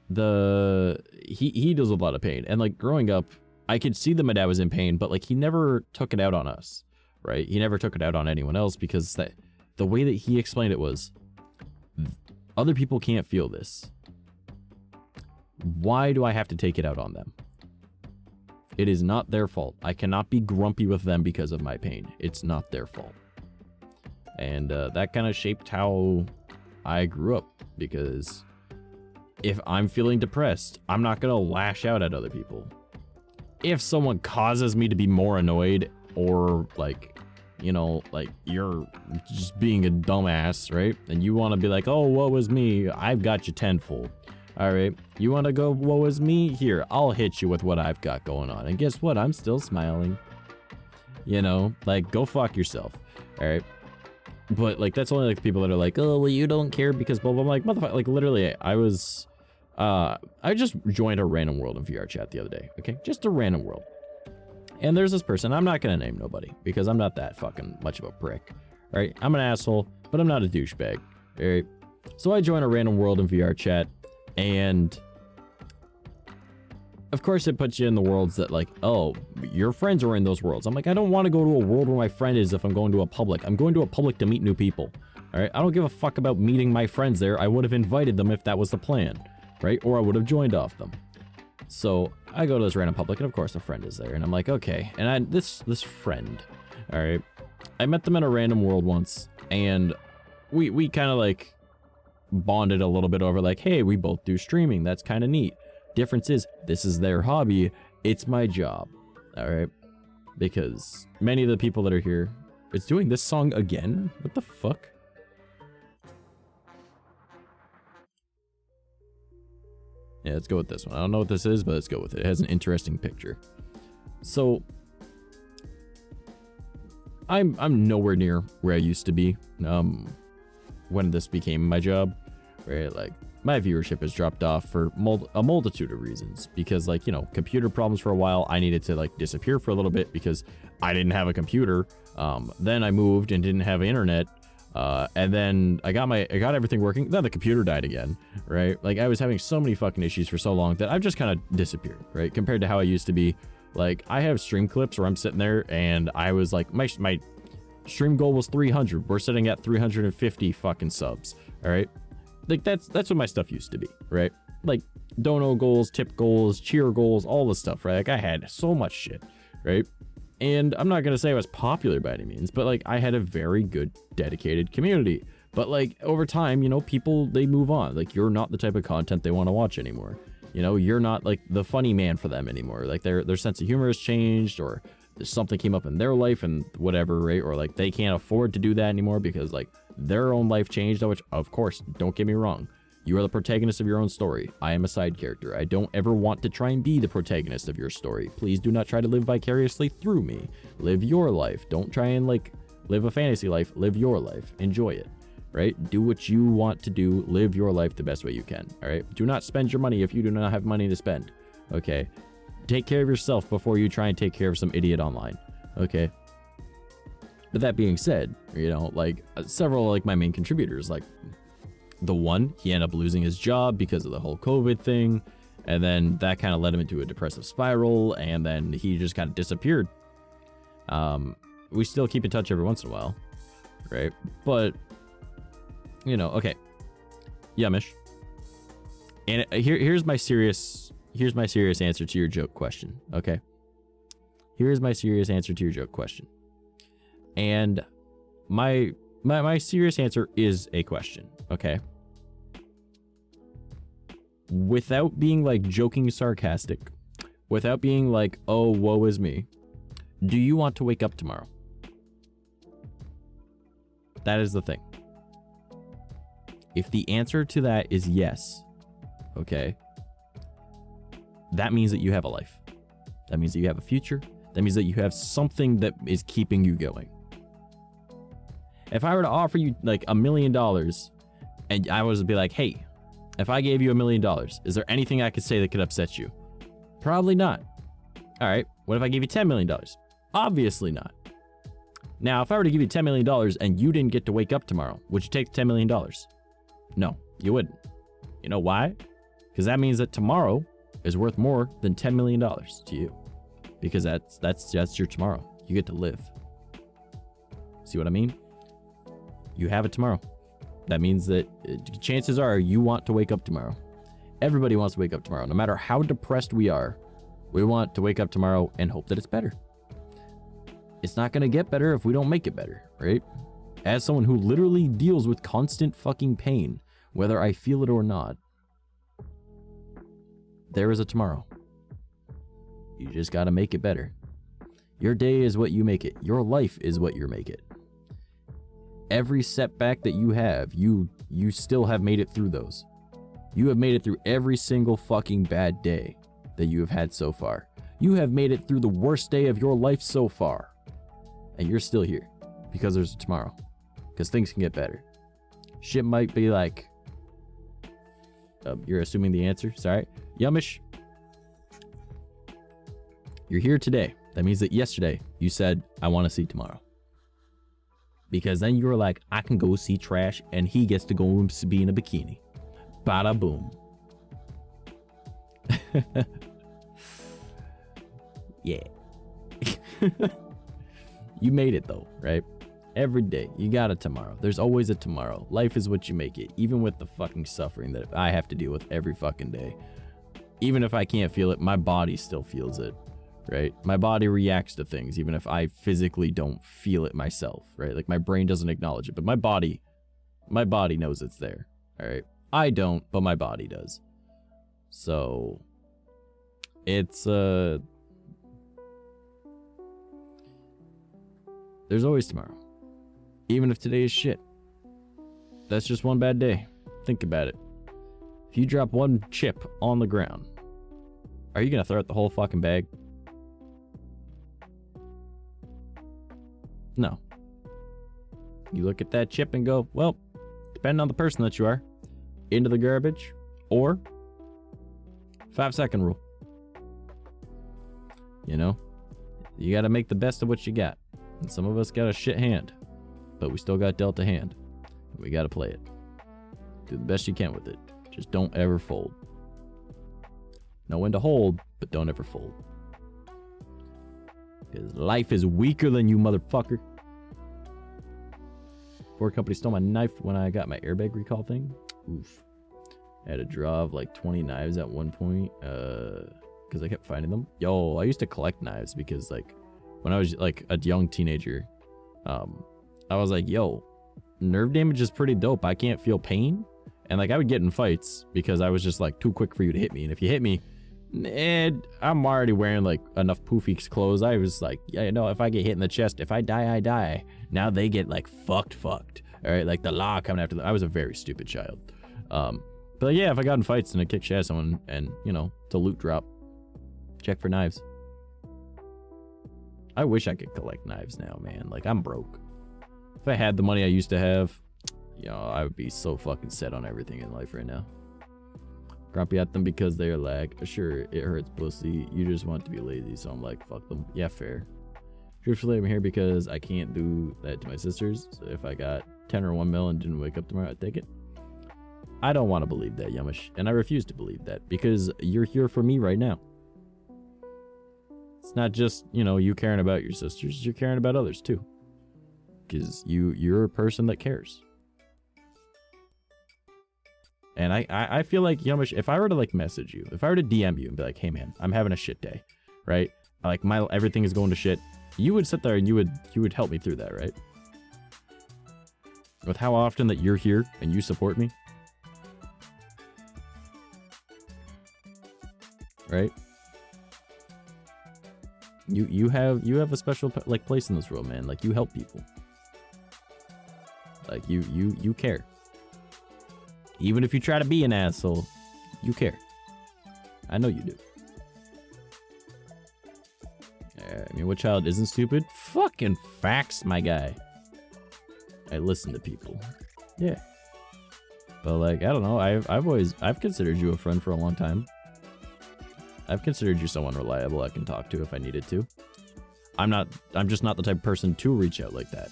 He deals with a lot of pain, and, like, growing up, I could see that my dad was in pain, but, like, he never took it out on us, right? He never took it out on anyone else, because the way that he explained it was, other people can't feel this. Why do I have to take it out on them? It is not their fault. I cannot be grumpy with them because of my pain. It's not their fault. And that kind of shaped how I grew up, because if I'm feeling depressed, I'm not going to lash out at other people. If someone causes me to be more annoyed, or, like, you know, like, you're just being a dumbass, right? And you want to be like, oh, woe is me, I've got you tenfold. All right, you want to go, woe is me? Here, I'll hit you with what I've got going on. And guess what? I'm still smiling. You know, like, go fuck yourself. All right. But, like, that's only, like, people that are like, oh, well, you don't care because blah, blah, blah. Like, motherfucker, like, literally, I just joined a random world in VR chat the other day. Okay, just a random world. And there's this person. I'm not going to name nobody because I'm not that fucking much of a prick. All right, I'm an asshole, but I'm not a douchebag. All right. So I join a random world in VR chat. And of course it puts you in the worlds that, like, oh, your friends are in those worlds. I'm like, I don't want to go to a world where my friend is if I'm going to a public. I'm going to a public to meet new people. All right. I don't give a fuck about meeting my friends there. I would have invited them if that was the plan. Right. Or I would have joined off them. So I go to this random public, and of course a friend is there. And I'm like, okay. And this friend. All right. I met them in a random world once, and we kind of, like, bonded a little bit over, like, hey, we both do streaming. That's kind of neat. Difference is, this is their hobby. It's my job. All right. Because many of the people that are here, it's doing this song again. What the fuck? Yeah, let's go with this one. I don't know what this is, but let's go with it. It has an interesting picture. So I'm nowhere near where I used to be. When this became my job, right? Like, my viewership has dropped off for a multitude of reasons, because, like, you know, computer problems for a while. I needed to, like, disappear for a little bit because I didn't have a computer. Then I moved and didn't have internet. And then I got everything working. Then the computer died again, right? Like, I was having so many fucking issues for so long that I've just kind of disappeared, right? Compared to how I used to be. Like, I have stream clips where I'm sitting there and I was like, my stream goal was 300. We're sitting at 350 fucking subs. All right. Like, that's what my stuff used to be, right? Like, dono goals, tip goals, cheer goals, all the stuff, right? Like, I had so much shit, right? And I'm not gonna say I was popular by any means, but like, I had a very good, dedicated community. But like, over time, you know, people, they move on. Like, you're not the type of content they want to watch anymore. You know, you're not like the funny man for them anymore. Like, their sense of humor has changed, or something came up in their life and whatever, right? Or like, they can't afford to do that anymore because like their own life changed, which, of course, don't get me wrong. You are the protagonist of your own story. I am a side character. I don't ever want to try and be the protagonist of your story. Please do not try to live vicariously through me. Live your life. Don't try and like live a fantasy life. Live your life. Enjoy it, right? Do what you want to do. Live your life the best way you can, all right? Do not spend your money if you do not have money to spend, okay? Take care of yourself before you try and take care of some idiot online, okay? But that being said, you know, like several like my main contributors, like the one, he ended up losing his job because of the whole COVID thing, and then that kind of led him into a depressive spiral, and then he just kind of disappeared. We still keep in touch every once in a while, right? But you know, okay, Yummish, and here's my serious answer to your joke question, okay? Here's my serious answer to your joke question. And my serious answer is a question, okay? Without being like joking sarcastic, without being like, oh, woe is me, do you want to wake up tomorrow? That is the thing. If the answer to that is yes, okay, that means that you have a life. That means that you have a future. That means that you have something that is keeping you going. If I were to offer you like $1 million and I was to be like, hey, if I gave you $1 million, is there anything I could say that could upset you? Probably not. All right. What if I gave you $10 million? Obviously not. Now, if I were to give you $10 million and you didn't get to wake up tomorrow, would you take the $10 million? No, you wouldn't. You know why? Because that means that tomorrow is worth more than $10 million to you. Because that's your tomorrow. You get to live. See what I mean? You have it tomorrow. That means that chances are you want to wake up tomorrow. Everybody wants to wake up tomorrow. No matter how depressed we are, we want to wake up tomorrow and hope that it's better. It's not going to get better if we don't make it better, right? As someone who literally deals with constant fucking pain, whether I feel it or not, there is a tomorrow. You just got to make it better. Your day is what you make it. Your life is what you make it. Every setback that you have, you still have made it through those. You have made it through every single fucking bad day that you have had so far. You have made it through the worst day of your life so far. And you're still here because there's a tomorrow. Because things can get better. Shit might be like... you're assuming the answer? Sorry. Yummish. You're here today. That means that yesterday you said, I want to see tomorrow. Because then you were like, I can go see Trash and he gets to go and be in a bikini. Bada boom. Yeah. You made it though, right? Every day, you got a tomorrow. There's always a tomorrow. Life is what you make it, even with the fucking suffering that I have to deal with every fucking day. Even if I can't feel it, my body still feels it, right? My body reacts to things, even if I physically don't feel it myself, right? Like my brain doesn't acknowledge it, but my body knows it's there, all right? I don't, but my body does. So, it's, there's always tomorrow. Even if today is shit. That's just one bad day. Think about it. If you drop one chip on the ground, are you gonna throw out the whole fucking bag? No. You look at that chip and go, well, depending on the person that you are, into the garbage, or 5-second rule. You know? You gotta make the best of what you got. And some of us got a shit hand, but we still got dealt a hand. We gotta play it. Do the best you can with it. Just don't ever fold. Know when to hold, but don't ever fold. Because life is weaker than you, motherfucker. Ford company stole my knife when I got my airbag recall thing. Oof. I had a draw of like 20 knives at one point, because I kept finding them. Yo, I used to collect knives because like when I was like a young teenager, I was like, yo, nerve damage is pretty dope. I can't feel pain. And like I would get in fights because I was just like too quick for you to hit me. And if you hit me, I'm already wearing like enough poofy clothes. I was like, yeah, no, if I get hit in the chest, if I die, I die. Now they get like fucked. All right, like the law coming after them. I was a very stupid child. But yeah, if I got in fights and I kicked shit at someone and, you know, it's a loot drop, check for knives. I wish I could collect knives now, man. Like, I'm broke. If I had the money I used to have, you know, I would be so fucking set on everything in life right now. Grumpy at them because they're like, sure, it hurts pussy. You just want to be lazy. So I'm like, fuck them. Yeah, fair. Truthfully, I'm here because I can't do that to my sisters. So if I got 10 or 1 mil and didn't wake up tomorrow, I'd take it. I don't want to believe that, Yamish. And I refuse to believe that because you're here for me right now. It's not just, you know, you caring about your sisters. You're caring about others too. Because you're a person that cares. And I feel like, Yamish, if I were to like message you, if I were to DM you and be like, hey man, I'm having a shit day, right? Like everything is going to shit. You would sit there and you would help me through that, right? With how often that you're here and you support me. Right? You have a special like place in this world, man. Like you help people. Like you care. Even if you try to be an asshole, you care. I know you do. I mean, what child isn't stupid? Fucking facts, my guy. I listen to people. Yeah. But like, I don't know. I've considered you a friend for a long time. I've considered you someone reliable I can talk to if I needed to. I'm just not the type of person to reach out like that.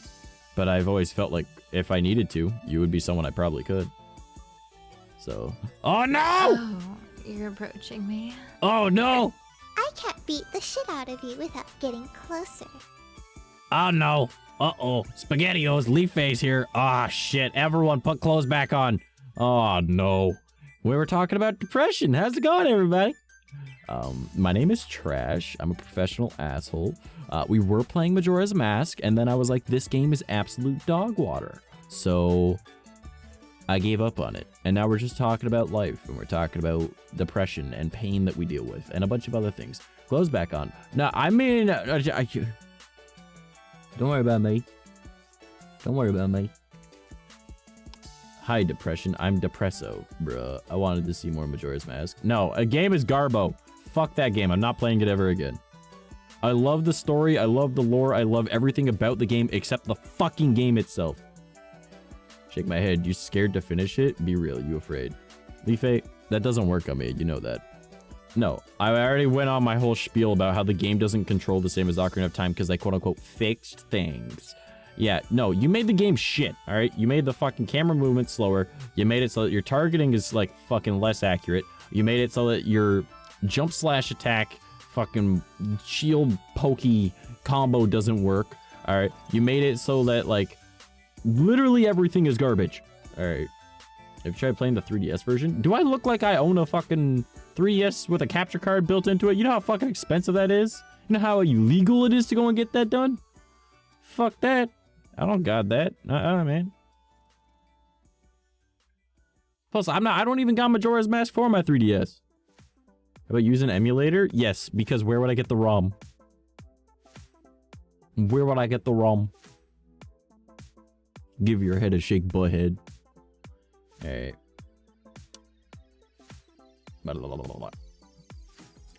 But I've always felt like if I needed to, you would be someone I probably could. So, oh no! Oh, you're approaching me. Oh no! I can't beat the shit out of you without getting closer. Oh no! Uh-oh. SpaghettiOs, Leaf Face here. Ah, shit. Everyone put clothes back on. Oh no. We were talking about depression. How's it going, everybody? My name is Trash. I'm a professional asshole. We were playing Majora's Mask, and then I was like, this game is absolute dog water. So I gave up on it. And now we're just talking about life, and we're talking about depression and pain that we deal with, and a bunch of other things. Clothes back on. No, I mean, don't worry about me. Don't worry about me. Hi, depression. I'm Depresso, bruh. I wanted to see more Majora's Mask. No, a game is Garbo. Fuck that game. I'm not playing it ever again. I love the story. I love the lore. I love everything about the game except the fucking game itself. Shake my head. You scared to finish it? Be real. You afraid? Leafy, that doesn't work on me. You know that. No, I already went on my whole spiel about how the game doesn't control the same as Ocarina of Time because I quote-unquote fixed things. Yeah, no, you made the game shit, all right? You made the fucking camera movement slower. You made it so that your targeting is, like, fucking less accurate. You made it so that your jump slash attack fucking shield pokey combo doesn't work, all right? You made it so that, like, literally everything is garbage, all right? Have you tried playing the 3DS version? Do I look like I own a fucking 3DS with a capture card built into it? You know how fucking expensive that is? You know how illegal it is to go and get that done? Fuck that. I don't got that. Man. Plus, I don't even got Majora's Mask for my 3DS. How about using an emulator? Yes, because where would I get the ROM? Where would I get the ROM? Give your head a shake, butthead. Alright.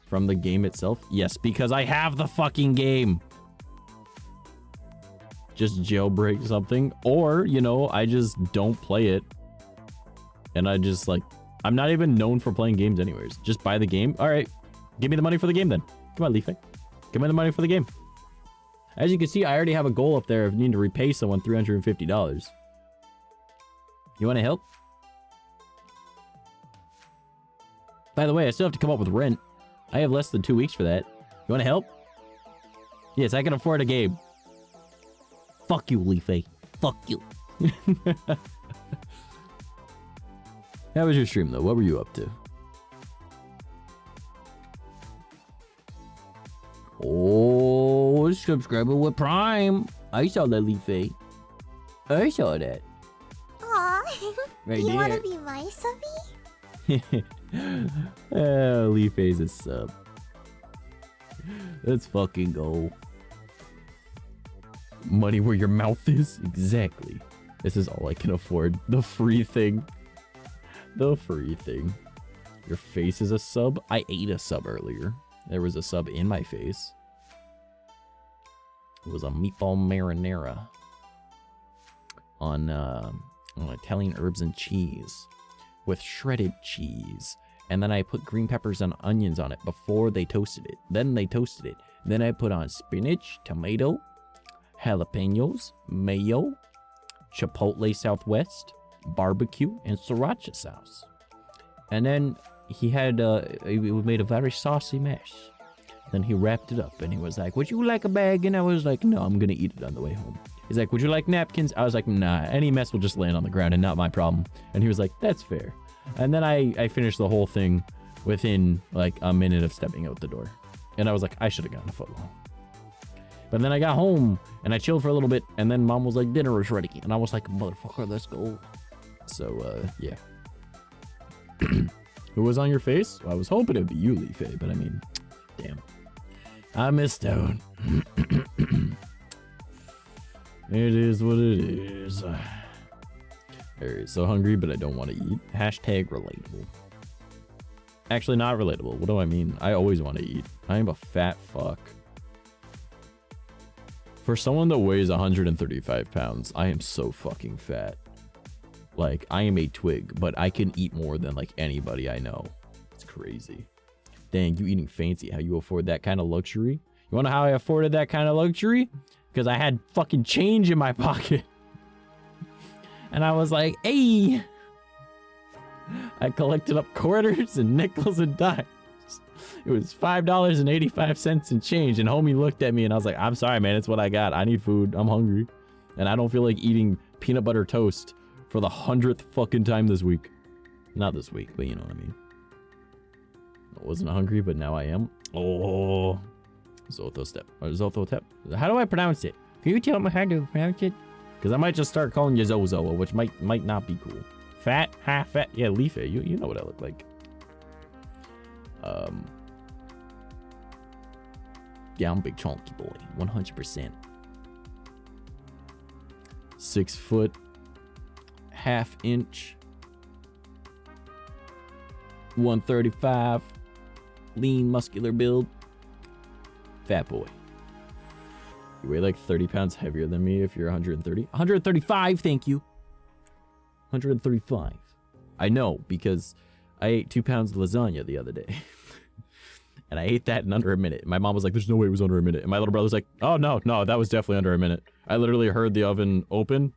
From the game itself? Yes, because I have the fucking game. Just jailbreak something, or, you know, I just don't play it. And I just, like, I'm not even known for playing games anyways. Just buy the game. All right, give me the money for the game then. Come on, Leafy. Give me the money for the game. As you can see, I already have a goal up there of needing to repay someone $350. You want to help? By the way, I still have to come up with rent. I have less than 2 weeks for that. You want to help? Yes, I can afford a game. Fuck you, Leafy. Fuck you. How was your stream though? What were you up to? Oh, subscriber with Prime. I saw that, Leafy. I saw that. Aw. Right you there. wanna be my subby? Leafy's a sub. Let's fucking go. Money where your mouth is? Exactly. This is all I can afford. The free thing. The free thing. Your face is a sub? I ate a sub earlier. There was a sub in my face. It was a meatball marinara on Italian herbs and cheese with shredded cheese. And then I put green peppers and onions on it before they toasted it. Then they toasted it. Then I put on spinach, tomato, jalapenos, mayo, chipotle Southwest, barbecue, and sriracha sauce. And then he had, it made a very saucy mess. Then he wrapped it up and he was like, would you like a bag? And I was like, no, I'm gonna eat it on the way home. He's like, would you like napkins? I was like, nah, any mess will just land on the ground and not my problem. And he was like, that's fair. And then I finished the whole thing within like a minute of stepping out the door. And I was like, I should have gotten a footlong. But then I got home and I chilled for a little bit and then mom was like, dinner is ready. And I was like, motherfucker, let's go. So, yeah. Who was on your face? Well, I was hoping it'd be you, Leafy, but I mean, damn. I missed out. It is what it is. Alright, so hungry, but I don't want to eat. Hashtag relatable. Actually, not relatable. What do I mean? I always want to eat. I am a fat fuck. For someone that weighs 135 pounds, I am so fucking fat. Like, I am a twig, but I can eat more than, like, anybody I know. It's crazy. Dang, you eating fancy. How you afford that kind of luxury? You wanna know how I afforded that kind of luxury? Because I had fucking change in my pocket. And I was like, hey! I collected up quarters and nickels and dimes. It was $5.85 in change, and homie looked at me and I was like, I'm sorry, man, it's what I got. I need food. I'm hungry. And I don't feel like eating peanut butter toast for the 100th fucking time this week. Not this week, but you know what I mean. I wasn't hungry, but now I am. Oh, Zothotep. Or Zothotep. How do I pronounce it? Can you tell me how to pronounce it? Because I might just start calling you Zozo, which might not be cool. Fat, half fat. Yeah, Leafy, you know what I look like. Yeah, I'm a big chunky boy, 100%. 6 foot, ½ inch, 135, lean, muscular build, fat boy. You weigh like 30 pounds heavier than me if you're 130. 135, thank you. 135. I know, because I ate 2 pounds of lasagna the other day. And I ate that in under a minute. My mom was like, there's no way it was under a minute. And my little brother's like, oh, no, that was definitely under a minute. I literally heard the oven open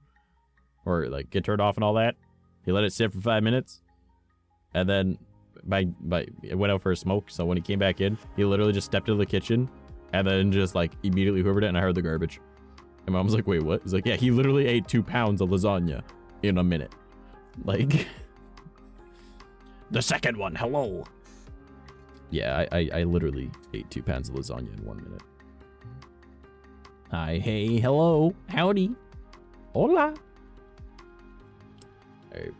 or like get turned off and all that. He let it sit for 5 minutes. And then it went out for a smoke. So when he came back in, he literally just stepped into the kitchen and then just like immediately hoovered it. And I heard the garbage. And mom was like, wait, what? He's like, yeah, he literally ate 2 pounds of lasagna in a minute. Like, the second one, hello. Yeah, I literally ate 2 pounds of lasagna in 1 minute. Hi, hey, hello, howdy, hola. All right.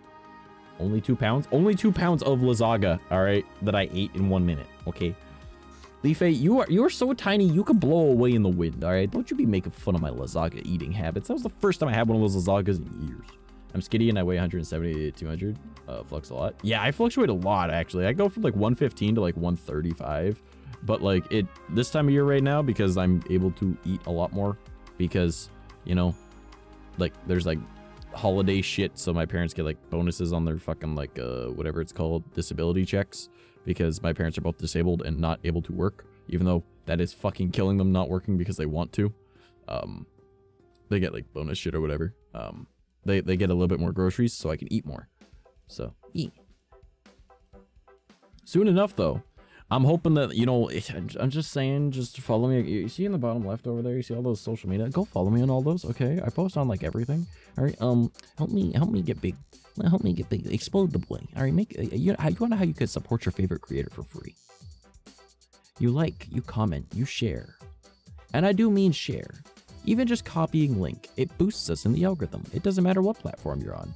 Only 2 pounds? Only 2 pounds of lasagna, all right, that I ate in 1 minute, okay? Leafy, you are so tiny, you could blow away in the wind, all right? Don't you be making fun of my lasagna eating habits. That was the first time I had one of those lasagnas in years. I'm skinny and I weigh 170 to 200. Flux a lot. Yeah, I fluctuate a lot, actually. I go from like 115 to like 135. But like this time of year right now, because I'm able to eat a lot more, because, you know, like there's like holiday shit. So my parents get like bonuses on their fucking like, whatever it's called, disability checks, because my parents are both disabled and not able to work, even though that is fucking killing them not working because they want to. They get like bonus shit or whatever. They get a little bit more groceries so I can eat more. So, eat. Soon enough, though, I'm hoping that, you know, I'm just saying, just follow me. You see in the bottom left over there, you see all those social media? Go follow me on all those, okay? I post on like everything. All right, help me get big. Help me get big. Explode the boy. All right, you wanna know how you could support your favorite creator for free? You like, you comment, you share. And I do mean share. Even just copying link, it boosts us in the algorithm. It doesn't matter what platform you're on.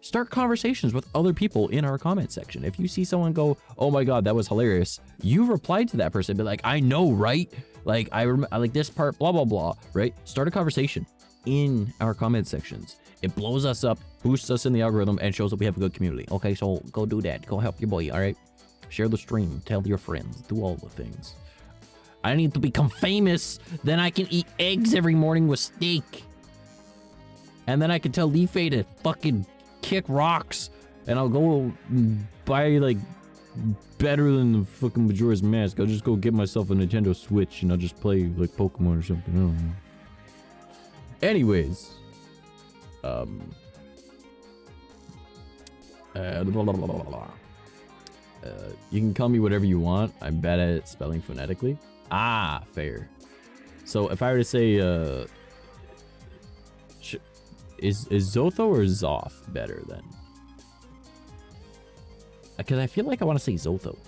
Start conversations with other people in our comment section. If you see someone go, oh my God, that was hilarious, you reply to that person, be like, I know, right? Like, I like this part, blah, blah, blah, right? Start a conversation in our comment sections. It blows us up, boosts us in the algorithm, and shows that we have a good community. Okay, so go do that. Go help your boy, all right? Share the stream, tell your friends, do all the things. I need to become famous, then I can eat eggs every morning with steak. And then I can tell Leafy to fucking kick rocks, and I'll go buy like better than the fucking Majora's Mask. I'll just go get myself a Nintendo Switch and I'll just play like Pokemon or something. I don't know. Anyways, you can call me whatever you want. I'm bad at it spelling phonetically. Ah, fair. So if I were to say is Zotho or Zoth better then? Because I feel like I want to say Zotho.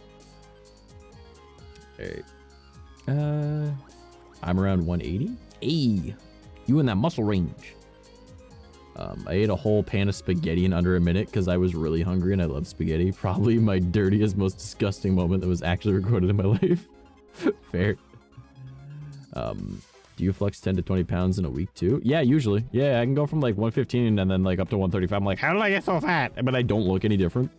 Alright. I'm around 180. Hey, you in that muscle range. I ate a whole pan of spaghetti in under a minute because I was really hungry and I love spaghetti. Probably my dirtiest, most disgusting moment that was actually recorded in my life. Fair. Do you flex 10 to 20 pounds in a week too? Yeah, usually. Yeah, I can go from like 115 and then like up to 135. I'm like, how did I get so fat? But I don't look any different.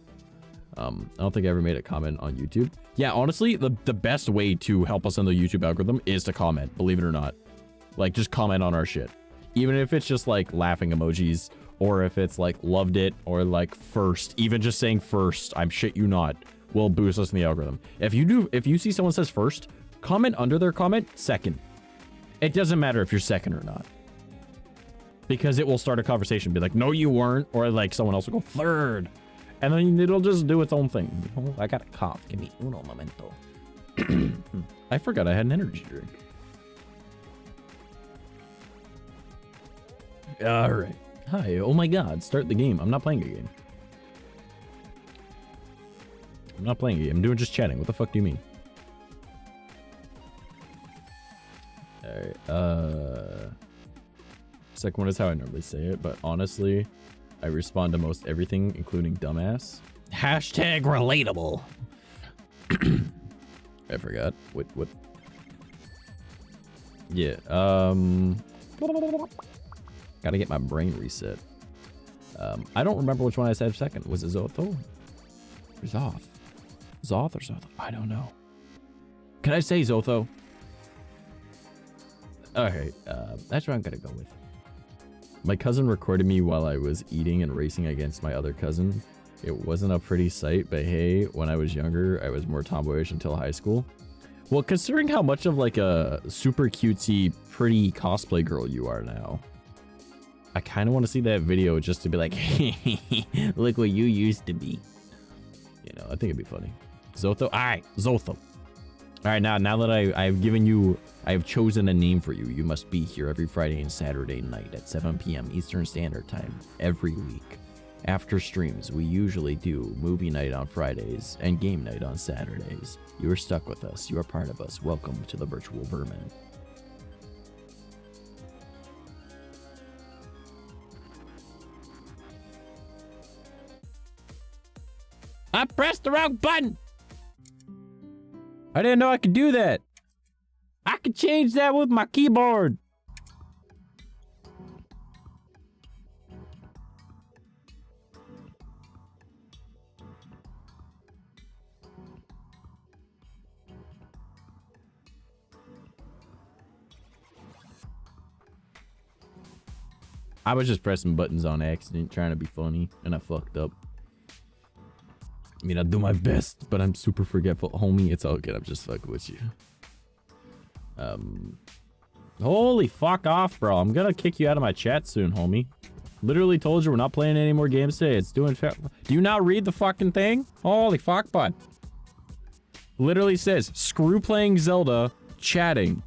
I don't think I ever made a comment on YouTube. Yeah, honestly, the best way to help us in the YouTube algorithm is to comment, believe it or not. Like, just comment on our shit. Even if it's just like laughing emojis, or if it's like loved it, or like first, even just saying first, I'm shit you not, will boost us in the algorithm. If you see someone says first, comment under their comment second. It doesn't matter if you're second or not. Because it will start a conversation, be like, no, you weren't. Or like someone else will go third. And then it'll just do its own thing. Oh, I got a cough. Give me uno momento. I forgot I had an energy drink. All right. Hi. Oh my God. Start the game. I'm not playing a game. I'm not playing a game. I'm doing just chatting. What the fuck do you mean? Alright, second one is how I normally say it, but honestly, I respond to most everything, including dumbass. Hashtag relatable. I forgot. What? Yeah, gotta get my brain reset. I don't remember which one I said second. Was it Zotho? Or Zoth? Zoth or Zotho? I don't know. Can I say Zotho? Alright, that's what I'm gonna go with. My cousin recorded me while I was eating and racing against my other cousin. It wasn't a pretty sight, but hey, when I was younger, I was more tomboyish until high school. Well, considering how much of like a super cutesy, pretty cosplay girl you are now, I kind of want to see that video just to be like, look what you used to be. You know, I think it'd be funny. Zotho? Alright, Zotho. Alright, now that I've chosen a name for you, you must be here every Friday and Saturday night at 7 p.m. Eastern Standard Time every week. After streams, we usually do movie night on Fridays and game night on Saturdays. You are stuck with us. You are part of us. Welcome to the virtual vermin. I pressed the wrong button! I didn't know I could do that. I could change that with my keyboard. I was just pressing buttons on accident, trying to be funny, and I fucked up. I mean, I do my best, but I'm super forgetful. Homie, it's all good. I'm just fucking with you. Holy fuck off, bro. I'm gonna kick you out of my chat soon, homie. Literally told you we're not playing any more games today. It's doing... Do you not read the fucking thing? Holy fuck, bud. literally says, screw playing Zelda, chatting.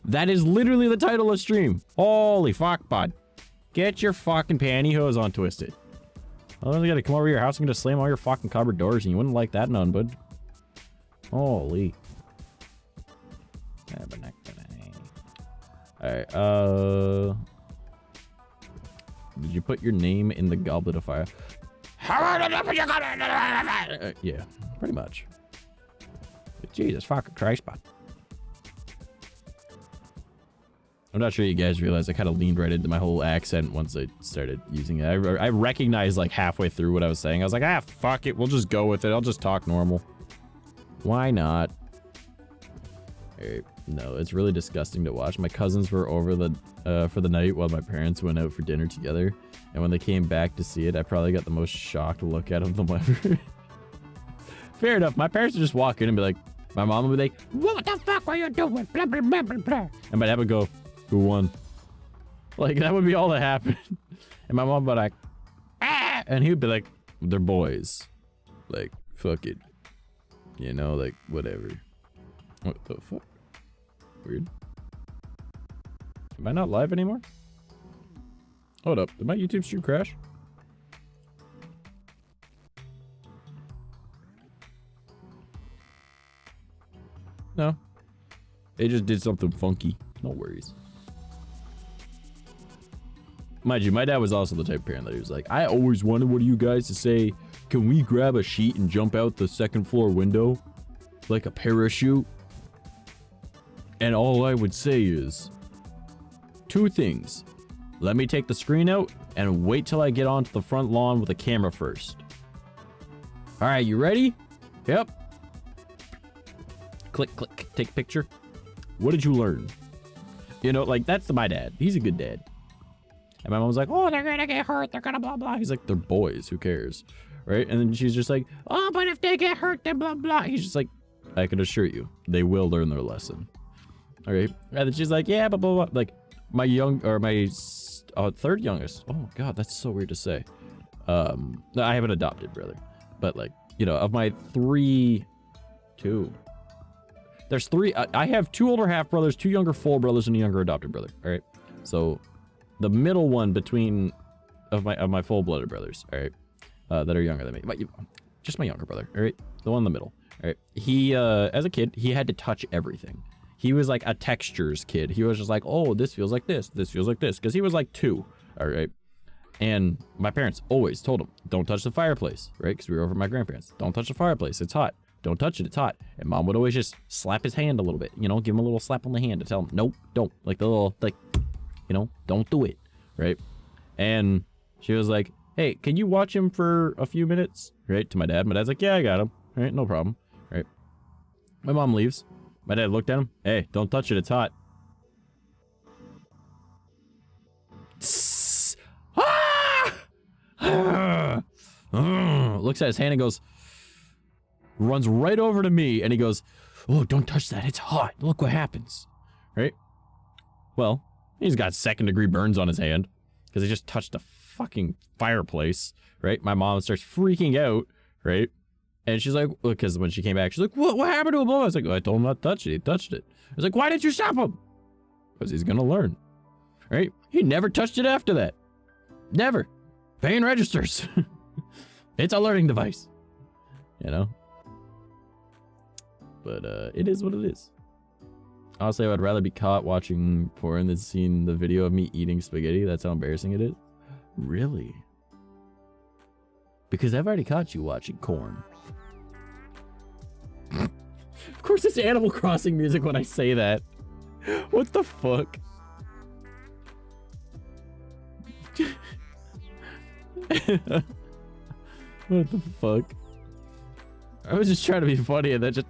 That is literally the title of stream. Holy fuck, bud. Get your fucking pantyhose on twisted. Otherwise, I gotta come over to your house and gonna slam all your fucking cupboard doors, and you wouldn't like that none, bud. Holy. Alright, did you put your name in the goblet of fire? Yeah, pretty much. Jesus fucking Christ, bud. I'm not sure you guys realize I kind of leaned right into my whole accent once I started using it. I recognized like halfway through what I was saying. I was like, ah, fuck it. We'll just go with it. I'll just talk normal. Why not? No, it's really disgusting to watch. My cousins were over for the night while my parents went out for dinner together. And when they came back to see it, I probably got the most shocked look out of them ever. Fair enough. My parents would just walk in and be like, my mom would be like, what the fuck are you doing? Blah, blah, blah, blah, blah. And my dad would go, who won? Like, that would be all that happened. And my mom would be like, ah! And he would be like, they're boys. Like, fuck it. You know, like, whatever. What the fuck? Weird. Am I not live anymore? Hold up. Did my YouTube stream crash? No. It just did something funky. No worries. Mind you, my dad was also the type of parent that he was like, I always wanted one of you guys to say, can we grab a sheet and jump out the second floor window? Like a parachute? And all I would say is, two things. Let me take the screen out and wait till I get onto the front lawn with a camera first. All right, you ready? Yep. Click, click, take a picture. What did you learn? You know, like, that's my dad. He's a good dad. And my mom was like, oh, they're gonna get hurt. They're gonna blah, blah. He's like, they're boys. Who cares? Right? And then she's just like, oh, but if they get hurt, then blah, blah. He's just like, I can assure you, they will learn their lesson. All right. And then she's like, yeah, blah, blah, blah. Like, my third youngest. Oh, God, that's so weird to say. No, I have an adopted brother. But, like, you know, of my two. There's three. I have two older half brothers, two younger full brothers, and a younger adopted brother. All right. So the middle one between of my full blooded brothers. All right. That are younger than me. Just my younger brother. All right. The one in the middle. All right. He, as a kid, he had to touch everything. He was like a textures kid. He was just like, oh, this feels like this. This feels like this. Because he was like 2. All right. And my parents always told him, don't touch the fireplace. Right. Because we were over at my grandparents. Don't touch the fireplace. It's hot. Don't touch it. It's hot. And mom would always just slap his hand a little bit. You know, give him a little slap on the hand to tell him, nope, don't. Like the little, like, you know, don't do it. Right. And she was like, hey, can you watch him for a few minutes? Right. To my dad. My dad's like, yeah, I got him. All right. No problem. Right. My mom leaves. My dad looked at him. Hey, don't touch it. It's hot. Looks at his hand and goes, runs right over to me and he goes, oh, don't touch that. It's hot. Look what happens. Right? Well, he's got 2nd-degree burns on his hand because he just touched a fucking fireplace. Right? My mom starts freaking out. Right? And she's like, because when she came back, she's like, what happened to him? I was like, I told him not to touch it. He touched it. I was like, why didn't you stop him? Because he's going to learn. Right? He never touched it after that. Never. Paying registers. It's a learning device. You know? But it is what it is. Honestly, I would rather be caught watching porn than seeing the video of me eating spaghetti. That's how embarrassing it is. Really? Because I've already caught you watching corn. Of course it's Animal Crossing music when I say that. What the fuck? What the fuck? I was just trying to be funny and that just...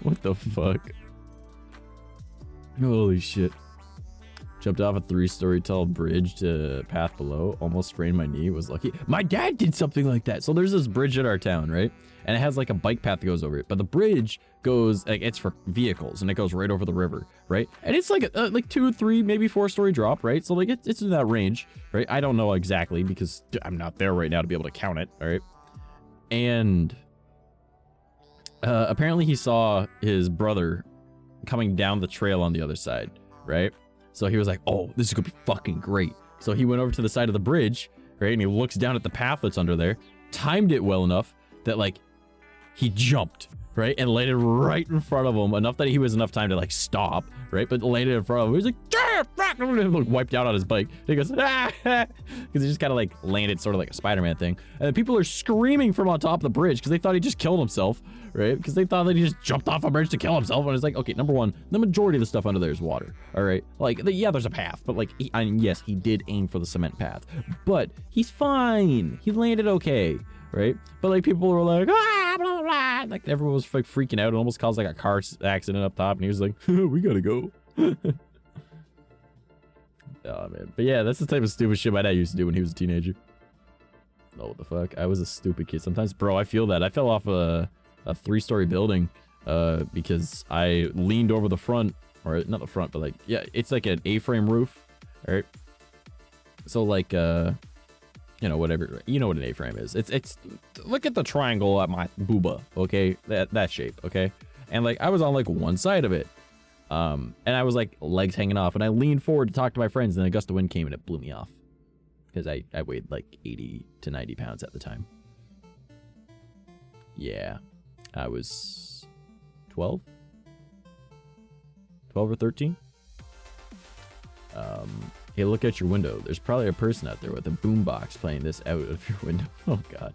What the fuck? Holy shit. Jumped off a 3-story tall bridge to path below. Almost sprained my knee. Was lucky. My dad did something like that. So there's this bridge at our town, right? And it has like a bike path that goes over it. But the bridge goes, like, it's for vehicles and it goes right over the river, right? And it's like a, like 2, 3, maybe 4-story drop, right? So like it's in that range, right? I don't know exactly because I'm not there right now to be able to count it, all right? And apparently he saw his brother coming down the trail on the other side, right? So he was like, oh, this is gonna be fucking great. So he went over to the side of the bridge, right? And he looks down at the path that's under there, timed it well enough that like he jumped, right? And landed right in front of him, enough that he was enough time to like stop, right? But landed in front of him. He was like, like, wiped out on his bike. And he goes, ah, because he just kind of like landed sort of like a Spider-Man thing. And then people are screaming from on top of the bridge because they thought he just killed himself, right? Because they thought that he just jumped off a bridge to kill himself. And it's like, okay, number one, the majority of the stuff under there is water, all right? Like, yeah, there's a path, but like, I mean, yes, he did aim for the cement path, but he's fine. He landed okay, right? But like, people were like, ah, blah, blah, blah. Like, everyone was like freaking out. It almost caused like a car accident up top, and he was like, we gotta go. Oh man, but yeah, that's the type of stupid shit my dad used to do when he was a teenager. Oh, what the fuck? I was a stupid kid sometimes, bro. I feel that. I fell off a 3-story building because I leaned over the front, or not the front, but like, yeah, it's like an A-frame roof, right? So like, you know, whatever, you know what an A-frame is. It's look at the triangle at my booba, okay? That shape, okay? And like, I was on like one side of it. And I was like legs hanging off, and I leaned forward to talk to my friends, and then a gust of wind came and it blew me off because I weighed like 80 to 90 pounds at the time. Yeah, I was 12 or 13. Hey, look out your window. There's probably a person out there with a boombox playing this out of your window. Oh god.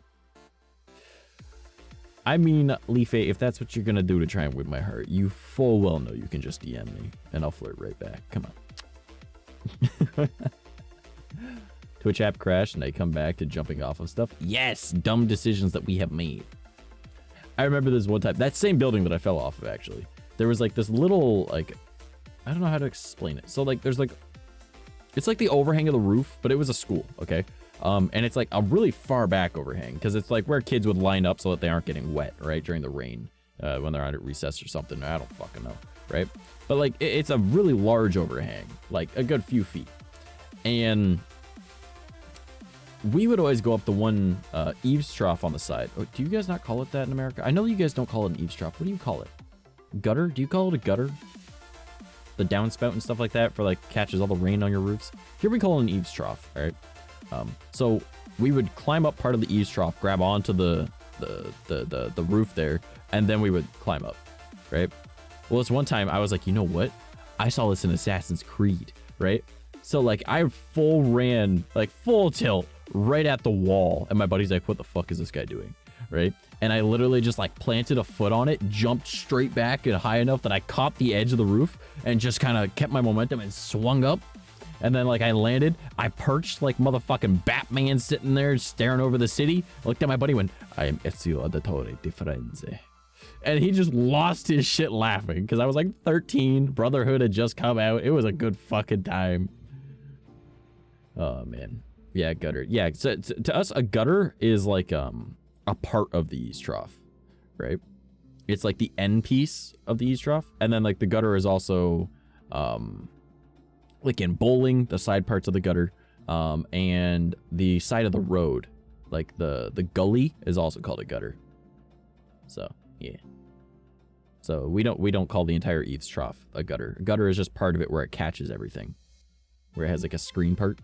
I mean, Leafy, if that's what you're gonna do to try and win my heart, you full well know you can just DM me, and I'll flirt right back. Come on. Twitch app crashed, and I come back to jumping off of stuff. Yes! Dumb decisions that we have made. I remember this one time, that same building that I fell off of, actually. There was, like, this little, like, I don't know how to explain it. So, like, there's, like, it's like the overhang of the roof, but it was a school, okay? And it's like a really far back overhang because it's like where kids would line up so that they aren't getting wet, right? During the rain, when they're on at recess or something. I don't fucking know, right? But like, it's a really large overhang, like a good few feet. And we would always go up the one eaves trough on the side. Oh, do you guys not call it that in America? I know you guys don't call it an eaves trough. What do you call it? Gutter? Do you call it a gutter? The downspout and stuff like that for like catches all the rain on your roofs. Here we call it an eaves trough, all right? So we would climb up part of the eaves trough, grab onto the roof there, and then we would climb up, right? Well, this one time I was like, you know what? I saw this in Assassin's Creed, right? So like I full ran, like full tilt right at the wall, and my buddy's like, what the fuck is this guy doing, right? And I literally just like planted a foot on it, jumped straight back and high enough that I caught the edge of the roof and just kind of kept my momentum and swung up. And then, like, I landed, I perched like motherfucking Batman sitting there staring over the city. I looked at my buddy and went, I am Ezio Auditore di Firenze. And he just lost his shit laughing because I was like 13. Brotherhood had just come out. It was a good fucking time. Oh, man. Yeah, gutter. Yeah, so to us, a gutter is like a part of the eaves trough, right? It's like the end piece of the eaves trough. And then, like, the gutter is also... like in bowling, the side parts of the gutter, and the side of the road, like the gully is also called a gutter. So yeah. So we don't call the entire eaves trough a gutter. A gutter is just part of it where it catches everything, where it has like a screen part.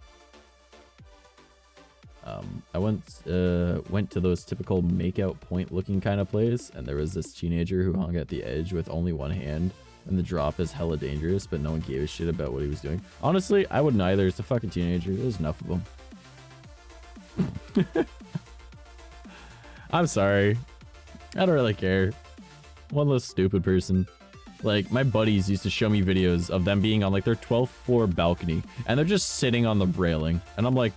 I once went to those typical makeout point looking kind of place, and there was this teenager who hung at the edge with only one hand. And the drop is hella dangerous, but no one gave a shit about what he was doing. Honestly, I wouldn't either. It's a fucking teenager. There's enough of them. I'm sorry. I don't really care. One less stupid person. Like, my buddies used to show me videos of them being on, like, their 12th floor balcony. And they're just sitting on the railing. And I'm like,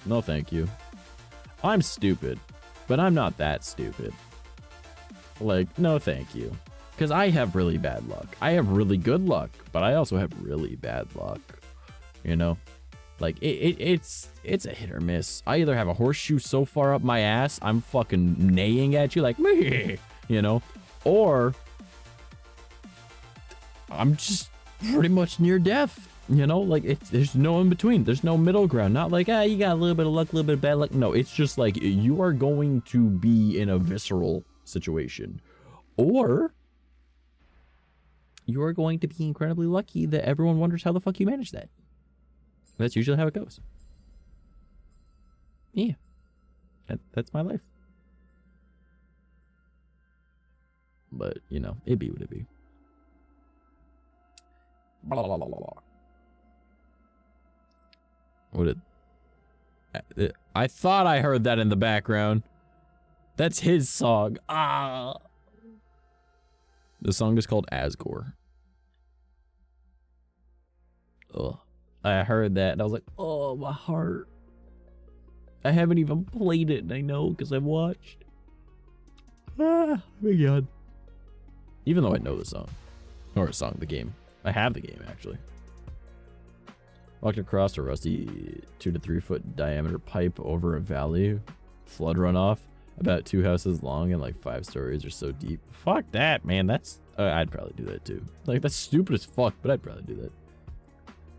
no thank you. I'm stupid. But I'm not that stupid. Like, no thank you. Because I have really bad luck. I have really good luck, but I also have really bad luck. You know? Like, it's a hit or miss. I either have a horseshoe so far up my ass, I'm fucking neighing at you like, meh, you know? Or I'm just pretty much near death. You know, like, there's no in between. There's no middle ground. Not like, you got a little bit of luck, a little bit of bad luck. No, it's just like, you are going to be in a visceral situation. Or you are going to be incredibly lucky that everyone wonders how the fuck you manage that. That's usually how it goes. Yeah. That's my life. But, you know, it be what it be. Blah, blah, blah, blah, blah. What did... I thought I heard that in the background. That's his song. Ah. The song is called Asgore. Ugh. I heard that and I was like, oh, my heart. I haven't even played it, and I know because I've watched. Ah, my God. Even though I know the song. Or the game. I have the game, actually. Walked across a rusty 2 to 3 foot diameter pipe over a valley. Flood runoff. About 2 houses long and like 5 stories or so deep. Fuck that, man. That's... I'd probably do that too. Like, that's stupid as fuck, but I'd probably do that.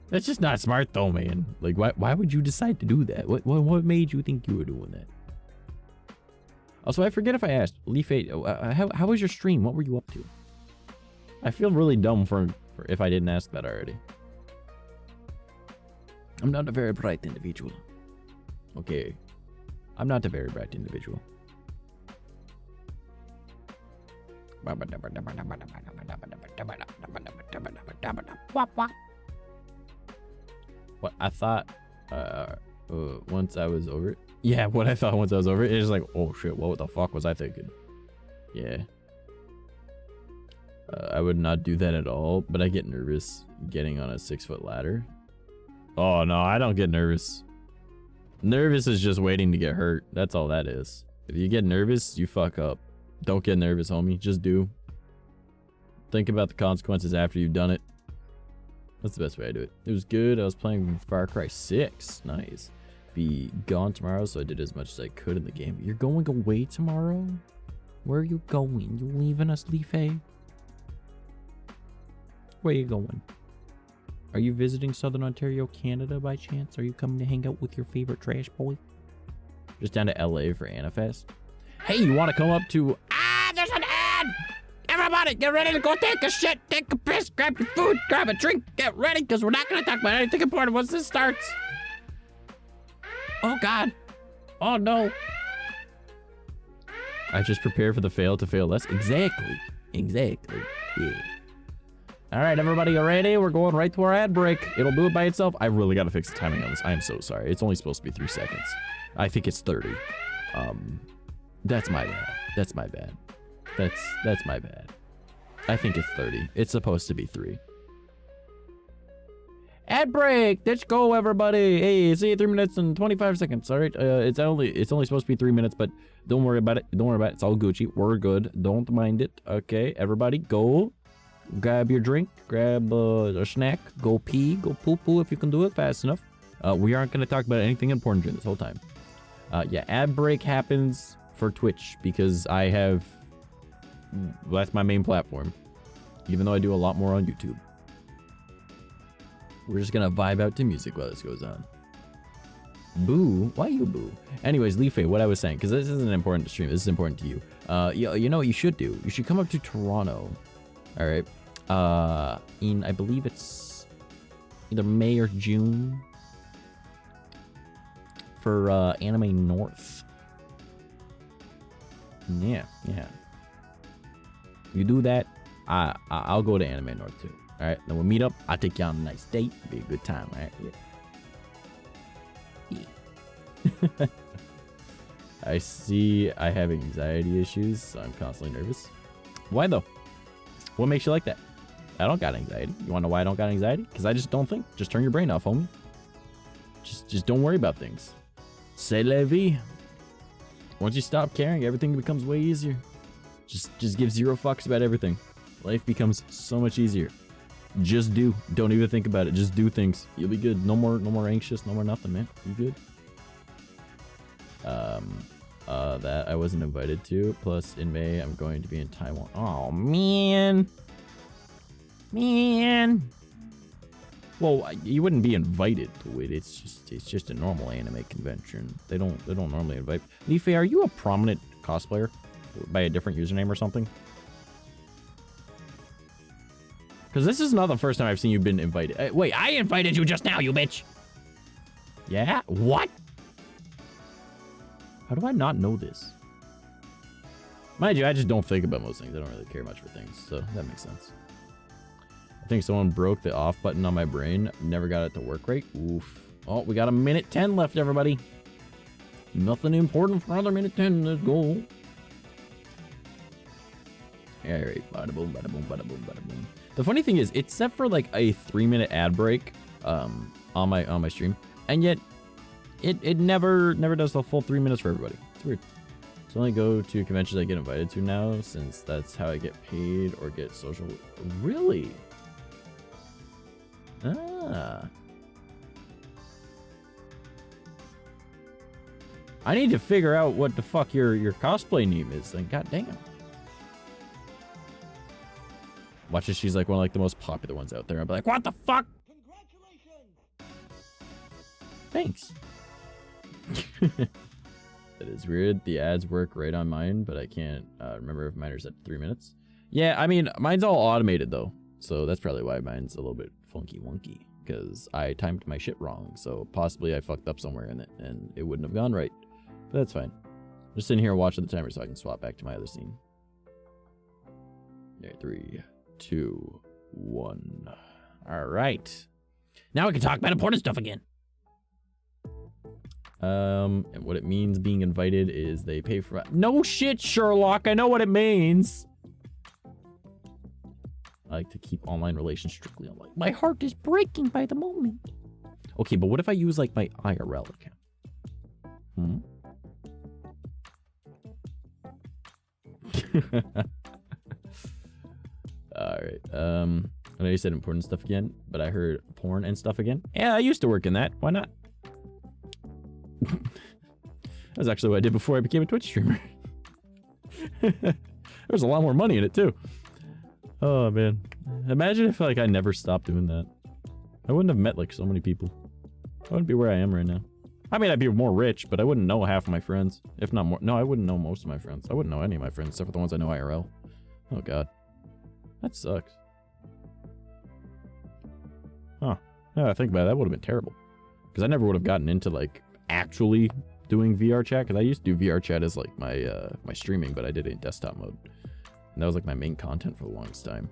That's just not smart though, man. Like, why would you decide to do that? What made you think you were doing that? Also, I forget if I asked. 𝐂𝐸, how was your stream? What were you up to? I feel really dumb for if I didn't ask that already. I'm not a very bright individual. Okay. I'm not a very bright individual. What I thought once I was over it. Yeah, what I thought once I was over it is like, oh shit, what the fuck was I thinking? Yeah. I would not do that at all, but I get nervous getting on a 6-foot ladder. Oh no, I don't get nervous. Nervous is just waiting to get hurt. That's all that is. If you get nervous, you fuck up. Don't get nervous, homie. Just do. Think about the consequences after you've done it. That's the best way I do it. It was good. I was playing Far Cry 6. Nice. Be gone tomorrow, so I did as much as I could in the game. You're going away tomorrow? Where are you going? You leaving us, 𝐂𝐸? Where are you going? Are you visiting Southern Ontario, Canada by chance? Are you coming to hang out with your favorite trash boy? Just down to LA for Anifest. Hey, you want to come up to... Ah, there's an ad! Everybody, get ready to go take a shit, take a piss, grab your food, grab a drink, get ready, because we're not going to talk about anything important once this starts. Oh, God. Oh, no. I just prepare for the fail to fail less. Exactly. Exactly. Yeah. All right, everybody, you ready? We're going right to our ad break. It'll do it by itself. I really got to fix the timing on this. I am so sorry. It's only supposed to be 3 seconds. I think it's 30. That's my bad. That's my bad. That's my bad. I think it's 30. It's supposed to be 3. Ad break. Let's go, everybody. Hey, see you 3 minutes and 25 seconds. All right. It's only supposed to be 3 minutes, but don't worry about it. Don't worry about it. It's all Gucci. We're good. Don't mind it. Okay, everybody, go. Grab your drink. Grab a snack. Go pee. Go poo-poo if you can do it fast enough. We aren't going to talk about anything important during this whole time. Yeah, ad break happens for Twitch because I have... That's my main platform. Even though I do a lot more on YouTube. We're just going to vibe out to music while this goes on. Boo? Why you boo? Anyways, 𝐂𝐸, what I was saying, because this isn't important to stream. This is important to you. You know what you should do? You should come up to Toronto. All right. I believe it's either May or June for Anime North. Yeah. You do that, I'll go to Anime North too. All right, then we'll meet up. I'll take you on a nice date. Be a good time, all right? Yeah. I see I have anxiety issues, so I'm constantly nervous. Why though? What makes you like that? I don't got anxiety. You want to know why I don't got anxiety? Because I just don't think. Just turn your brain off, homie. Just don't worry about things. C'est la vie. Once you stop caring, everything becomes way easier. Just give 0 fucks about everything. Life becomes so much easier. Just do. Don't even think about it. Just do things. You'll be good. No more anxious. No more nothing, man. You good? That I wasn't invited to. Plus, in May, I'm going to be in Taiwan. Oh, man. Well, you wouldn't be invited to it. It's just a normal anime convention. They don't normally invite. Leafy, are you a prominent cosplayer by a different username or something? Because this is not the first time I've seen you been invited. Wait, I invited you just now, you bitch. Yeah? What? How do I not know this? Mind you, I just don't think about most things. I don't really care much for things, so that makes sense. I think someone broke the off button on my brain. Never got it to work right. Oof. Oh, we got a minute 10 left, everybody. Nothing important for another minute 10. Let's go. All right. Bada boom, bada boom, bada boom, bada boom. The funny thing is, it's set for like a 3-minute ad break on my stream, and yet it never does the full 3 minutes for everybody. It's weird. So only go to conventions I get invited to now, since that's how I get paid or get social. Really? Ah. I need to figure out what the fuck your cosplay name is. Like, goddamn. Watch as she's like one of like the most popular ones out there. I'll be like, what the fuck? Congratulations. Thanks. That is weird. The ads work right on mine, but I can't remember if mine are set to 3 minutes. Yeah, I mean, mine's all automated though. So that's probably why mine's a little bit funky wonky, because I timed my shit wrong. So possibly I fucked up somewhere in it and it wouldn't have gone right. But that's fine. Just sitting here watching the timer so I can swap back to my other scene. There, 3, 2, 1. All right. Now we can talk about important stuff again. And what it means being invited is they pay for... No shit, Sherlock. I know what it means. I like to keep online relations strictly online. My heart is breaking by the moment. Okay, but what if I use like my IRL account? All right. I know you said important stuff again, but I heard porn and stuff again. Yeah, I used to work in that. Why not? That was actually what I did before I became a Twitch streamer. There's a lot more money in it too. Oh man, imagine if like I never stopped doing that. I wouldn't have met like so many people. I wouldn't be where I am right now. I mean, I'd be more rich, but I wouldn't know half of my friends, if not more. No, I wouldn't know most of my friends. I wouldn't know any of my friends except for the ones I know IRL. Oh god, that sucks. Huh? Yeah, I think about it, that would have been terrible, because I never would have gotten into like actually doing VR chat, because I used to do VR chat as like my my streaming, but I did it in desktop mode, and that was like my main content for the longest time.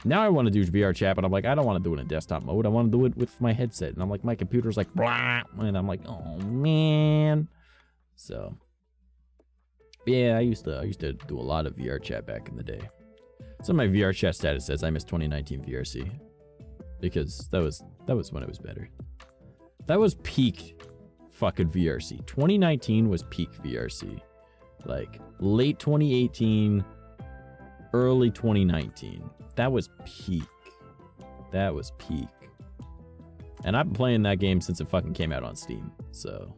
Now I want to do VR chat, but I'm like, I don't want to do it in desktop mode. I want to do it with my headset, and I'm like, my computer's like blah, and I'm like, oh man. So yeah, I used to do a lot of VR chat back in the day. So my VR chat status says I miss 2019 VRC, because that was when it was better. That was peak fucking VRC. 2019 was peak VRC. Like late 2018, early 2019. That was peak. That was peak. And I've been playing that game since it fucking came out on Steam. So,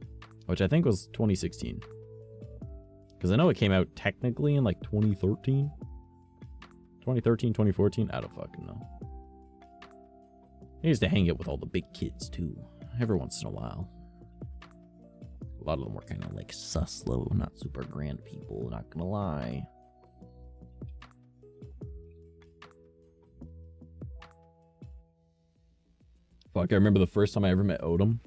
which I think was 2016. Because I know it came out technically in like 2013. 2013, 2014. I don't fucking know. I used to hang out with all the big kids too. Every once in a while. A lot of them were kind of like sus though, not super grand people, not gonna lie. Fuck, I remember the first time I ever met Odom.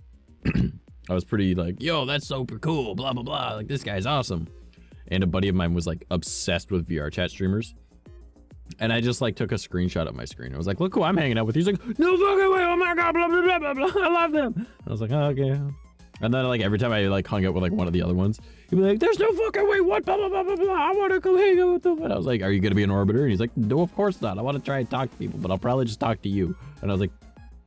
I was pretty like, yo, that's super cool, blah, blah, blah. Like, this guy's awesome. And a buddy of mine was like obsessed with VR chat streamers. And I just like took a screenshot of my screen. I was like, look who I'm hanging out with. He's like, no fucking way, oh my god, blah, blah, blah, blah, blah. I love them. And I was like, oh, okay. And then like every time I like hung out with like one of the other ones, he'd be like, there's no fucking way, what, blah, blah, blah, blah, blah. I want to come hang out with them. And I was like, are you going to be an orbiter? And he's like, no, of course not. I want to try and talk to people, but I'll probably just talk to you. And I was like,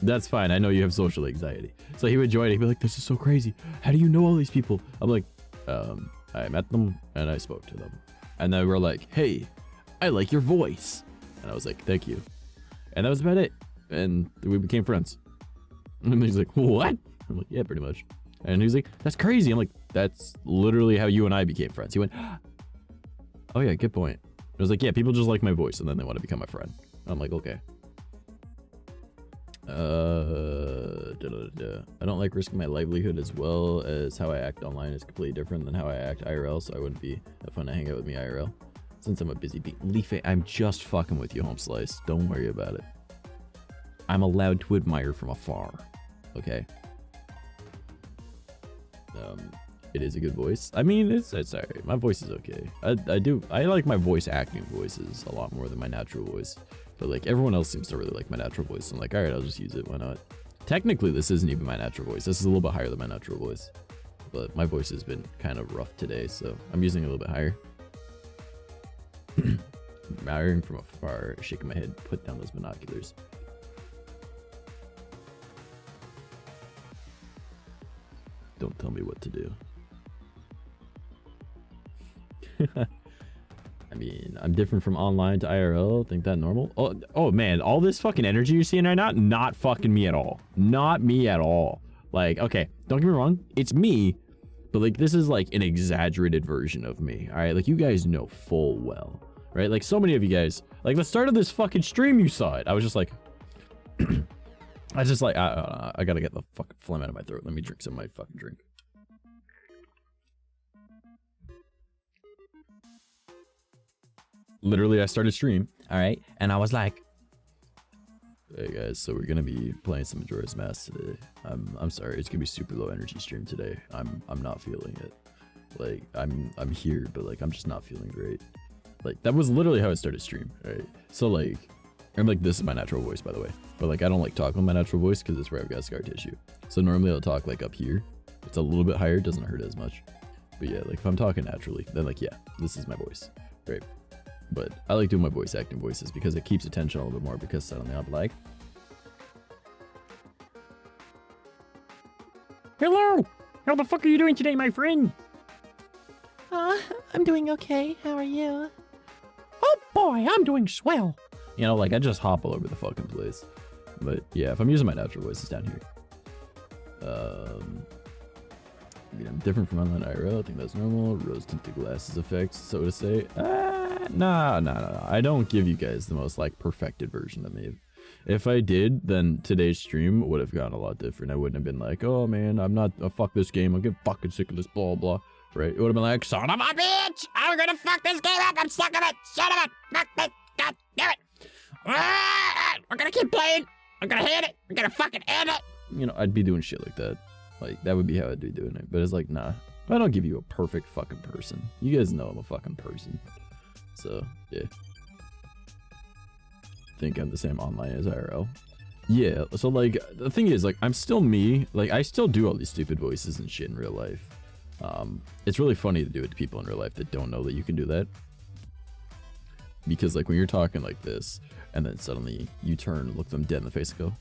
that's fine. I know you have social anxiety. So he would join it. He'd be like, this is so crazy. How do you know all these people? I'm like, I met them and I spoke to them. And they were like, hey, I like your voice. And I was like, thank you. And that was about it. And we became friends. And he's like, what? I'm like, yeah, pretty much. And he's like, that's crazy. I'm like, that's literally how you and I became friends. He went, oh yeah, good point. I was like, yeah, people just like my voice and then they want to become my friend. I'm like, okay. I don't like risking my livelihood as well as how I act online is completely different than how I act IRL, so I wouldn't be fun to hang out with me IRL. Since I'm a busy bee. Leafy, I'm just fucking with you, Home Slice. Don't worry about it. I'm allowed to admire from afar. Okay? It is a good voice. I mean, it's alright. My voice is okay. I like my voice acting voices a lot more than my natural voice. But like everyone else seems to really like my natural voice. So I'm like, alright, I'll just use it. Why not? Technically, this isn't even my natural voice. This is a little bit higher than my natural voice. But my voice has been kind of rough today, so I'm using it a little bit higher. Admiring from afar, shaking my head, put down those binoculars. Don't tell me what to do. I mean, I'm different from online to IRL. Think that normal? Oh man, all this fucking energy you're seeing right now, not fucking me at all. Not me at all. Like, okay, don't get me wrong, it's me, but like this is like an exaggerated version of me. All right, like you guys know full well, right? Like so many of you guys, like the start of this fucking stream, you saw it. I was just like, I gotta get the fucking phlegm out of my throat. Let me drink some of my fucking drink. Literally, I started stream, all right, and I was like, hey guys, so we're gonna be playing some Majora's Mask today. I'm sorry, it's gonna be super low energy stream today. I'm not feeling it. Like I'm here, but like I'm just not feeling great. Like that was literally how I started stream, right? So like, I'm like, this is my natural voice, by the way, but like I don't like talking with my natural voice because it's where I've got scar tissue. So normally I'll talk like up here. It's a little bit higher, doesn't hurt as much. But yeah, like if I'm talking naturally, then like yeah, this is my voice, right? But I like doing my voice acting voices because it keeps attention a little bit more, because suddenly I'll be like, hello! How the fuck are you doing today, my friend? I'm doing okay. How are you? Oh boy, I'm doing swell. You know, like I just hop all over the fucking place. But yeah, if I'm using my natural voice, it's down here. I'm different from online IRL. I think that's normal. Rose tinted glasses effects, so to say. Nah. I don't give you guys the most like perfected version of me. If I did, then today's stream would have gone a lot different. I wouldn't have been like, oh man, I'm not, fuck this game. I'm getting fucking sick of this, blah, blah. Right? It would have been like, son of a bitch! I'm gonna fuck this game up! I'm sick of it! Son of a, fuck this, god damn it! We're gonna keep playing! I'm gonna hit it! I'm gonna fucking end it! You know, I'd be doing shit like that. Like, that would be how I'd be doing it. But it's like, nah. I don't give you a perfect fucking person. You guys know I'm a fucking person. So, yeah. Think I'm the same online as IRL. Yeah, so like, the thing is, like, I'm still me. Like, I still do all these stupid voices and shit in real life. It's really funny to do it to people in real life that don't know that you can do that. Because, like, when you're talking like this, and then suddenly you turn, look them dead in the face and go,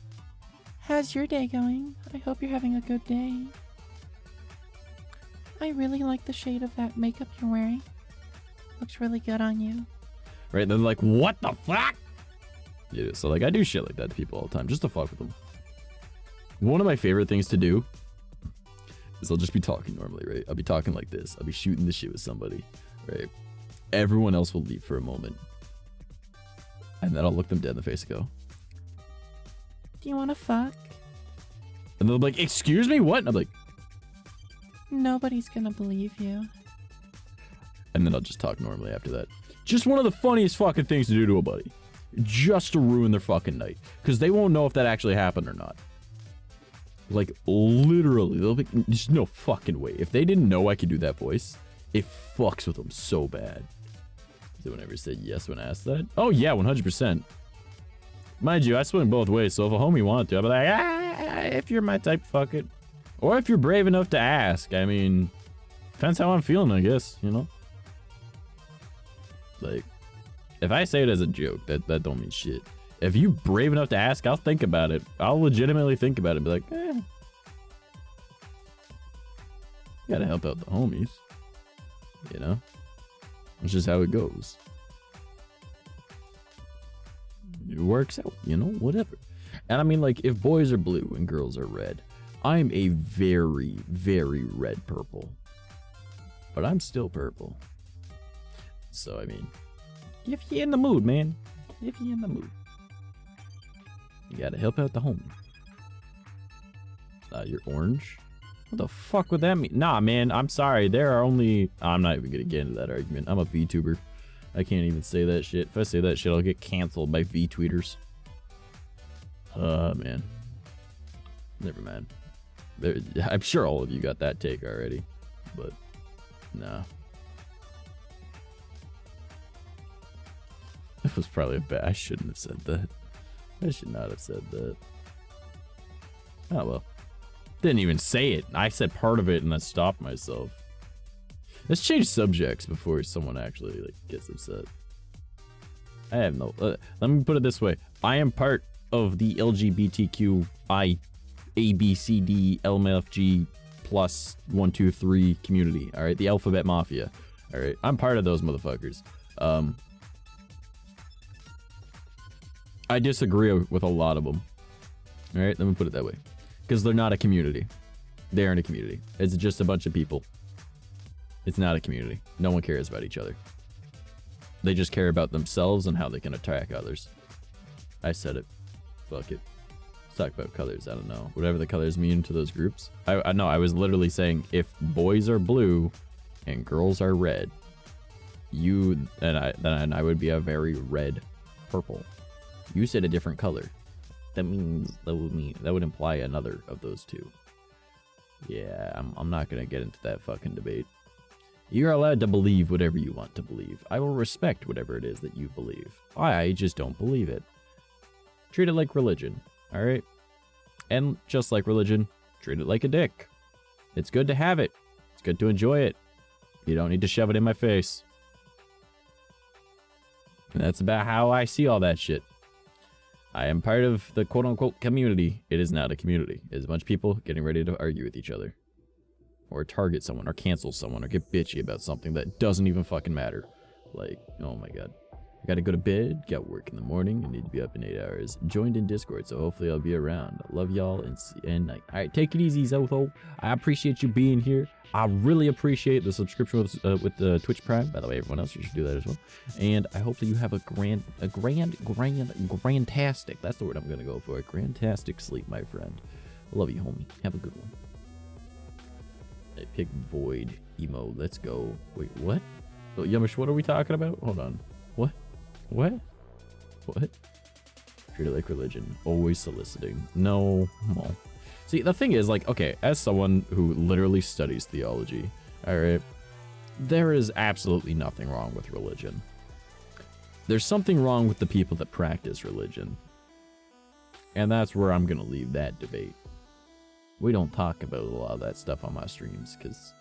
how's your day going? I hope you're having a good day. I really like the shade of that makeup you're wearing. Looks really good on you. Right? And they're like, what the fuck? Yeah, so like I do shit like that to people all the time just to fuck with them. One of my favorite things to do is I'll just be talking normally, right? I'll be talking like this. I'll be shooting the shit with somebody, right? Everyone else will leave for a moment. And then I'll look them dead in the face and go, do you want to fuck? and they'll be like, excuse me, what? And I'm like, nobody's gonna believe you. and then I'll just talk normally after that. Just one of the funniest fucking things to do to a buddy. Just to ruin their fucking night. Because they won't know if that actually happened or not. Like, literally, they'll be, there's no fucking way. If they didn't know I could do that voice, it fucks with them so bad. Does anyone ever say yes when asked that? Oh yeah, 100%. Mind you, I swing both ways, so if a homie wanted to, I'd be like, if you're my type, fuck it. Or if you're brave enough to ask. I mean, depends how I'm feeling, I guess, you know? Like, if I say it as a joke, that don't mean shit. If you brave enough to ask, I'll think about it. I'll legitimately think about it and be like, gotta help out the homies. You know? That's just how it goes. It works out, you know? Whatever. And I mean, like, if boys are blue and girls are red, I'm a very, very red purple. But I'm still purple. So, I mean, if you're in the mood, man. If you're in the mood. You gotta help out the homie. You're orange? What the fuck would that mean? Nah, man, I'm sorry. There are only... I'm not even gonna get into that argument. I'm a VTuber. I can't even say that shit. If I say that shit, I'll get canceled by VTweeters. Man. Never mind. I'm sure all of you got that take already. But, nah. That was probably a bad... I shouldn't have said that. I should not have said that. Oh, well. Didn't even say it. I said part of it and I stopped myself. Let's change subjects before someone actually like gets upset. I have no... let me put it this way. I am part of the LGBTQI ABCD LMFG plus 1, 2, 3 community. All right, the alphabet mafia. All right, I'm part of those motherfuckers. I disagree with a lot of them. All right, let me put it that way. Because they're not a community. They aren't a community. It's just a bunch of people. It's not a community. No one cares about each other. They just care about themselves and how they can attack others. I said it. Fuck it. Let's talk about colors. I don't know. Whatever the colors mean to those groups. I know. I was literally saying if boys are blue and girls are red, then I would be a very red purple. You said a different color. That would imply another of those two. Yeah, I'm not gonna get into that fucking debate. You're allowed to believe whatever you want to believe. I will respect whatever it is that you believe. I just don't believe it. Treat it like religion, alright? And just like religion, treat it like a dick. It's good to have it. It's good to enjoy it. You don't need to shove it in my face. And that's about how I see all that shit. I am part of the quote-unquote community. It is not a community. It is a bunch of people getting ready to argue with each other. Or target someone, or cancel someone, or get bitchy about something that doesn't even fucking matter. Like, oh my god. I gotta go to bed, got work in the morning, I need to be up in 8 hours. Joined in Discord, so hopefully I'll be around. Love y'all, and night. Alright, take it easy, Zoho. I appreciate you being here. I really appreciate the subscription with the Twitch Prime. By the way, everyone else, you should do that as well. And I hope that you have a grandtastic, that's the word I'm gonna go for. A grandtastic sleep, my friend. Love you, homie. Have a good one. I pick Void Emo. Let's go. Wait, what? Oh, Yumish, what are we talking about? Hold on. What? What? What? Treat it like religion. Always soliciting. No. Well. See, the thing is, like, okay, as someone who literally studies theology, alright, there is absolutely nothing wrong with religion. There's something wrong with the people that practice religion. And that's where I'm gonna leave that debate. We don't talk about a lot of that stuff on my streams, because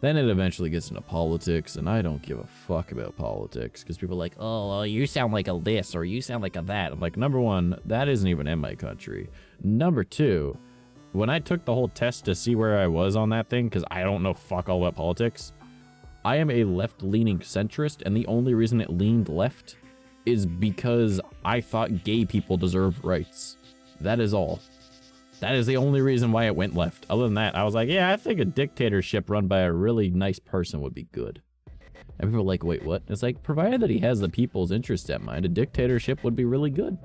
then it eventually gets into politics, and I don't give a fuck about politics, because people are like, oh, well, you sound like a this, or you sound like a that. I'm like, number one, that isn't even in my country. Number two, when I took the whole test to see where I was on that thing, because I don't know fuck all about politics, I am a left-leaning centrist, and the only reason it leaned left is because I thought gay people deserve rights. That is all. That is the only reason why it went left. Other than that, I was like, yeah, I think a dictatorship run by a really nice person would be good. And people are like, wait, what? It's like, provided that he has the people's interest at mind, a dictatorship would be really good.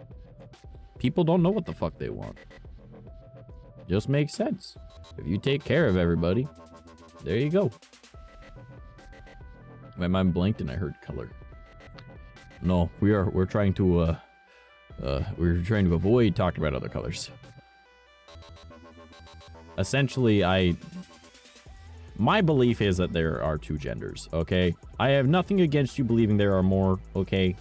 People don't know what the fuck they want. Just makes sense. If you take care of everybody, there you go. My mind blinked and I heard color. No, we're trying to avoid talking about other colors. Essentially, my belief is that there are two genders, okay? I have nothing against you believing there are more, okay?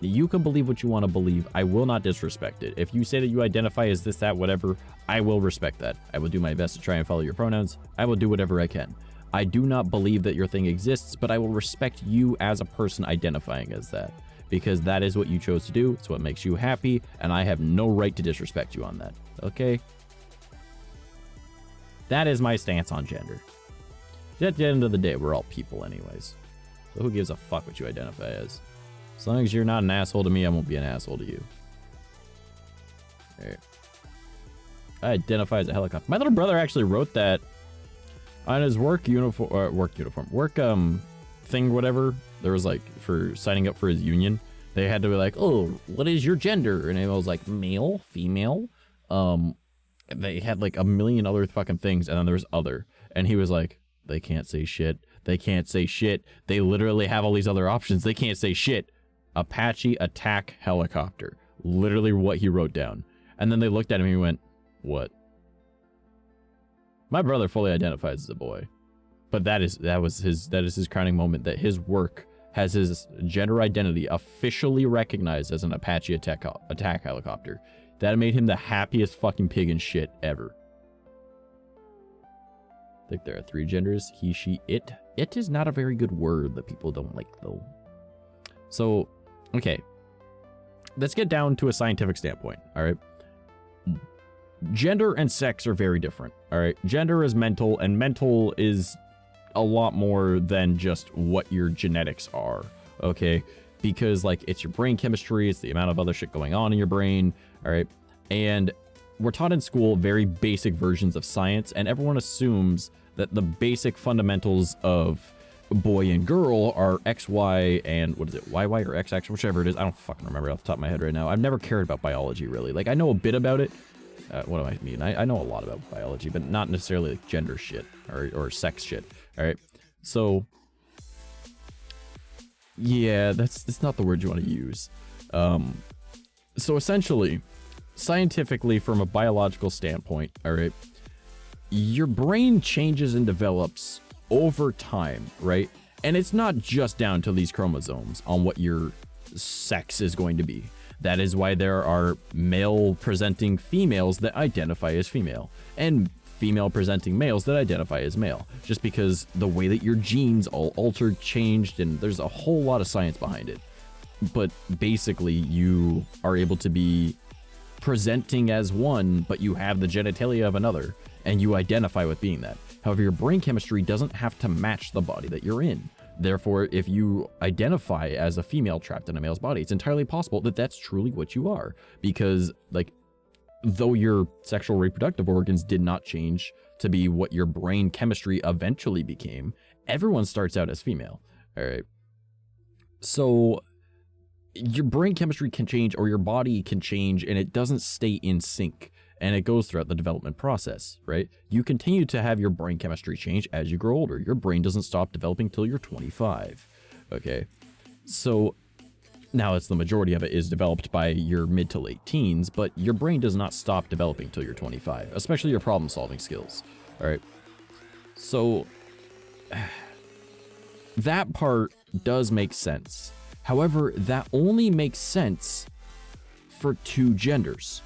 You can believe what you want to believe. I will not disrespect it. If you say that you identify as this, that, whatever, I will respect that. I will do my best to try and follow your pronouns. I will do whatever I can. I do not believe that your thing exists, but I will respect you as a person identifying as that. Because that is what you chose to do. It's what makes you happy, and I have no right to disrespect you on that, okay? That is my stance on gender. At the end of the day, we're all people anyways. So who gives a fuck what you identify as? As long as you're not an asshole to me, I won't be an asshole to you. Alright. I identify as a helicopter. My little brother actually wrote that on his work thing, whatever. There was like, for signing up for his union, They had to be like, oh, what is your gender? And it was like male, female. They had like a million other fucking things, and then there's other. And he was like, they can't say shit. They can't say shit. They literally have all these other options. They can't say shit. Apache attack helicopter. Literally what he wrote down. And then they looked at him and he went, what? My brother fully identifies as a boy. But that is his crowning moment, that his work has his gender identity officially recognized as an Apache attack helicopter. That made him the happiest fucking pig in shit ever. I think there are 3 genders, he, she, it. It is not a very good word that people don't like, though. So, okay. Let's get down to a scientific standpoint, all right? Gender and sex are very different, all right? Gender is mental, and mental is a lot more than just what your genetics are, okay? Because, like, it's your brain chemistry, it's the amount of other shit going on in your brain, all right? And we're taught in school very basic versions of science, and everyone assumes that the basic fundamentals of boy and girl are X, Y, and what is it, Y, or X, whichever it is. I don't fucking remember off the top of my head right now. I've never cared about biology, really. Like, I know a bit about it. What do I mean? I know a lot about biology, but not necessarily like gender shit or sex shit, all right? So, yeah, that's not the word you want to use. So essentially, scientifically, from a biological standpoint, all right, your brain changes and develops over time, right? And it's not just down to these chromosomes on what your sex is going to be. That is why there are male-presenting females that identify as female, and female-presenting males that identify as male, just because the way that your genes all altered, changed, and there's a whole lot of science behind it. But basically, you are able to be presenting as one, but you have the genitalia of another, and you identify with being that. However, your brain chemistry doesn't have to match the body that you're in. Therefore, if you identify as a female trapped in a male's body, it's entirely possible that that's truly what you are. Because, like, though your sexual reproductive organs did not change to be what your brain chemistry eventually became, everyone starts out as female. All right. So your brain chemistry can change, or your body can change, and it doesn't stay in sync. And it goes throughout the development process, right? You continue to have your brain chemistry change as you grow older. Your brain doesn't stop developing till you're 25, okay? So now it's the majority of it is developed by your mid to late teens, but your brain does not stop developing till you're 25, especially your problem solving skills, all right? So that part does make sense. However, that only makes sense for 2 genders.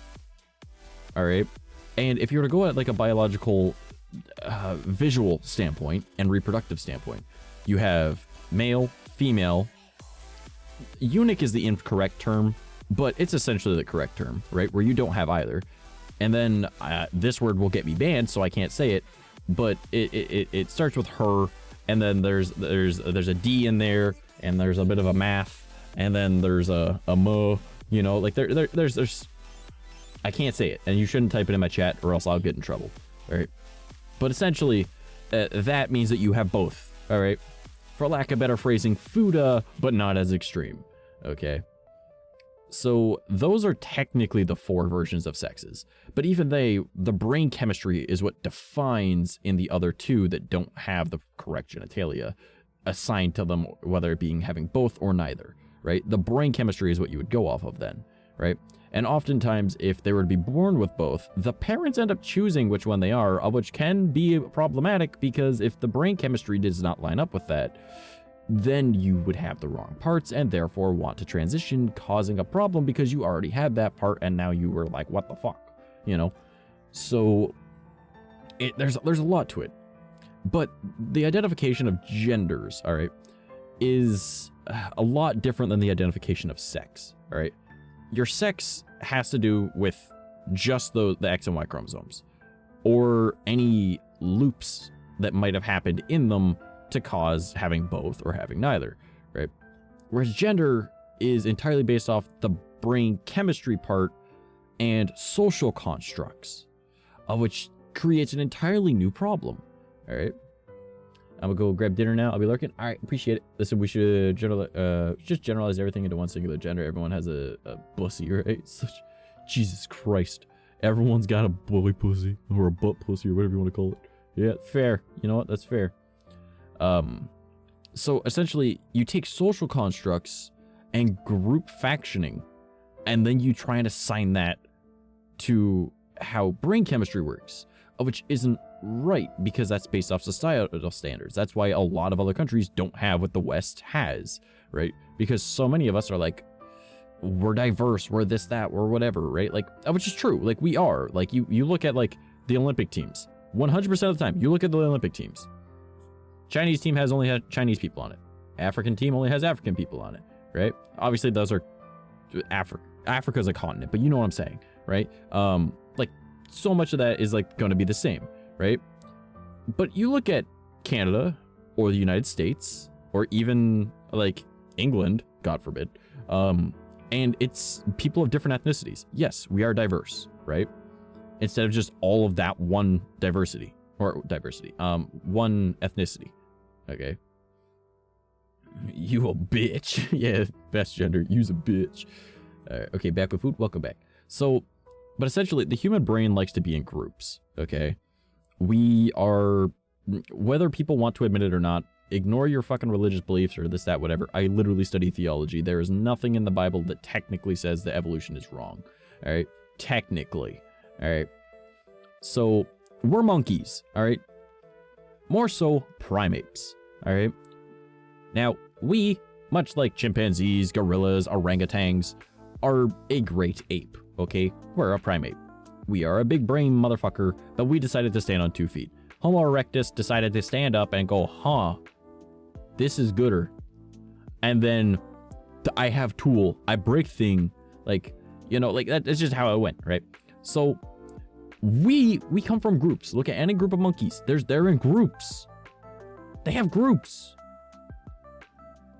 All right. And if you were to go at like a biological visual standpoint and reproductive standpoint, you have male, female. Eunuch is the incorrect term, but it's essentially the correct term, right? Where you don't have either. And then this word will get me banned, so I can't say it, but it starts with her, and then there's a D in there, and there's a bit of a math, and then there's a mo, you know, like there's I can't say it, and you shouldn't type it in my chat or else I'll get in trouble, all right? But essentially, that means that you have both, all right? For lack of better phrasing, fuda, but not as extreme, okay? So those are technically the 4 versions of sexes, but even the brain chemistry is what defines in the other 2 that don't have the correct genitalia assigned to them, whether it being having both or neither, right? The brain chemistry is what you would go off of then, right? And oftentimes, if they were to be born with both, the parents end up choosing which one they are, which can be problematic, because if the brain chemistry does not line up with that, then you would have the wrong parts and therefore want to transition, causing a problem because you already had that part and now you were like, what the fuck, you know? So there's a lot to it. But the identification of genders, all right, is a lot different than the identification of sex, all right? Your sex has to do with just the X and Y chromosomes, or any loops that might have happened in them to cause having both or having neither, right? Whereas gender is entirely based off the brain chemistry part and social constructs, of which creates an entirely new problem, all right? I'm gonna go grab dinner now. I'll be lurking. All right, appreciate it. Listen, we should just generalize everything into one singular gender. Everyone has a pussy, right? Jesus Christ. Everyone's got a boy pussy or a butt pussy or whatever you want to call it. Yeah, fair. You know what? That's fair. So essentially, you take social constructs and group factioning, and then you try and assign that to how brain chemistry works, which isn't right, because that's based off societal standards. That's why a lot of other countries don't have what the West has, right? Because so many of us are like, we're diverse, we're this, that, or whatever, right? Like, which is true. Like, we are. Like, you look at like the Olympic teams. 100% of the time, you look at the Olympic teams. Chinese team has only had Chinese people on it. African team only has African people on it, right? Obviously, those are Africa's a continent, but you know what I'm saying, right? Like, so much of that is like going to be the same, right? But you look at Canada or the United States or even like England, God forbid, and it's people of different ethnicities. Yes, we are diverse, right? Instead of just all of that one one ethnicity. Okay. You a bitch. Yeah, best gender. You's a bitch. Okay, back with food. Welcome back. So, but essentially, the human brain likes to be in groups. Okay. We are, whether people want to admit it or not, ignore your fucking religious beliefs or this, that, whatever. I literally study theology. There is nothing in the Bible that technically says that evolution is wrong. All right. Technically. All right. So we're monkeys. All right. More so primates. All right. Now, we, much like chimpanzees, gorillas, orangutans, are a great ape. Okay. We're a primate. We are a big brain motherfucker, but we decided to stand on 2 feet. Homo erectus decided to stand up and go, huh, this is gooder. And then I have tool, I break thing, like, you know, like that's just how it went, right? So we come from groups. Look at any group of monkeys. They're in groups. They have groups.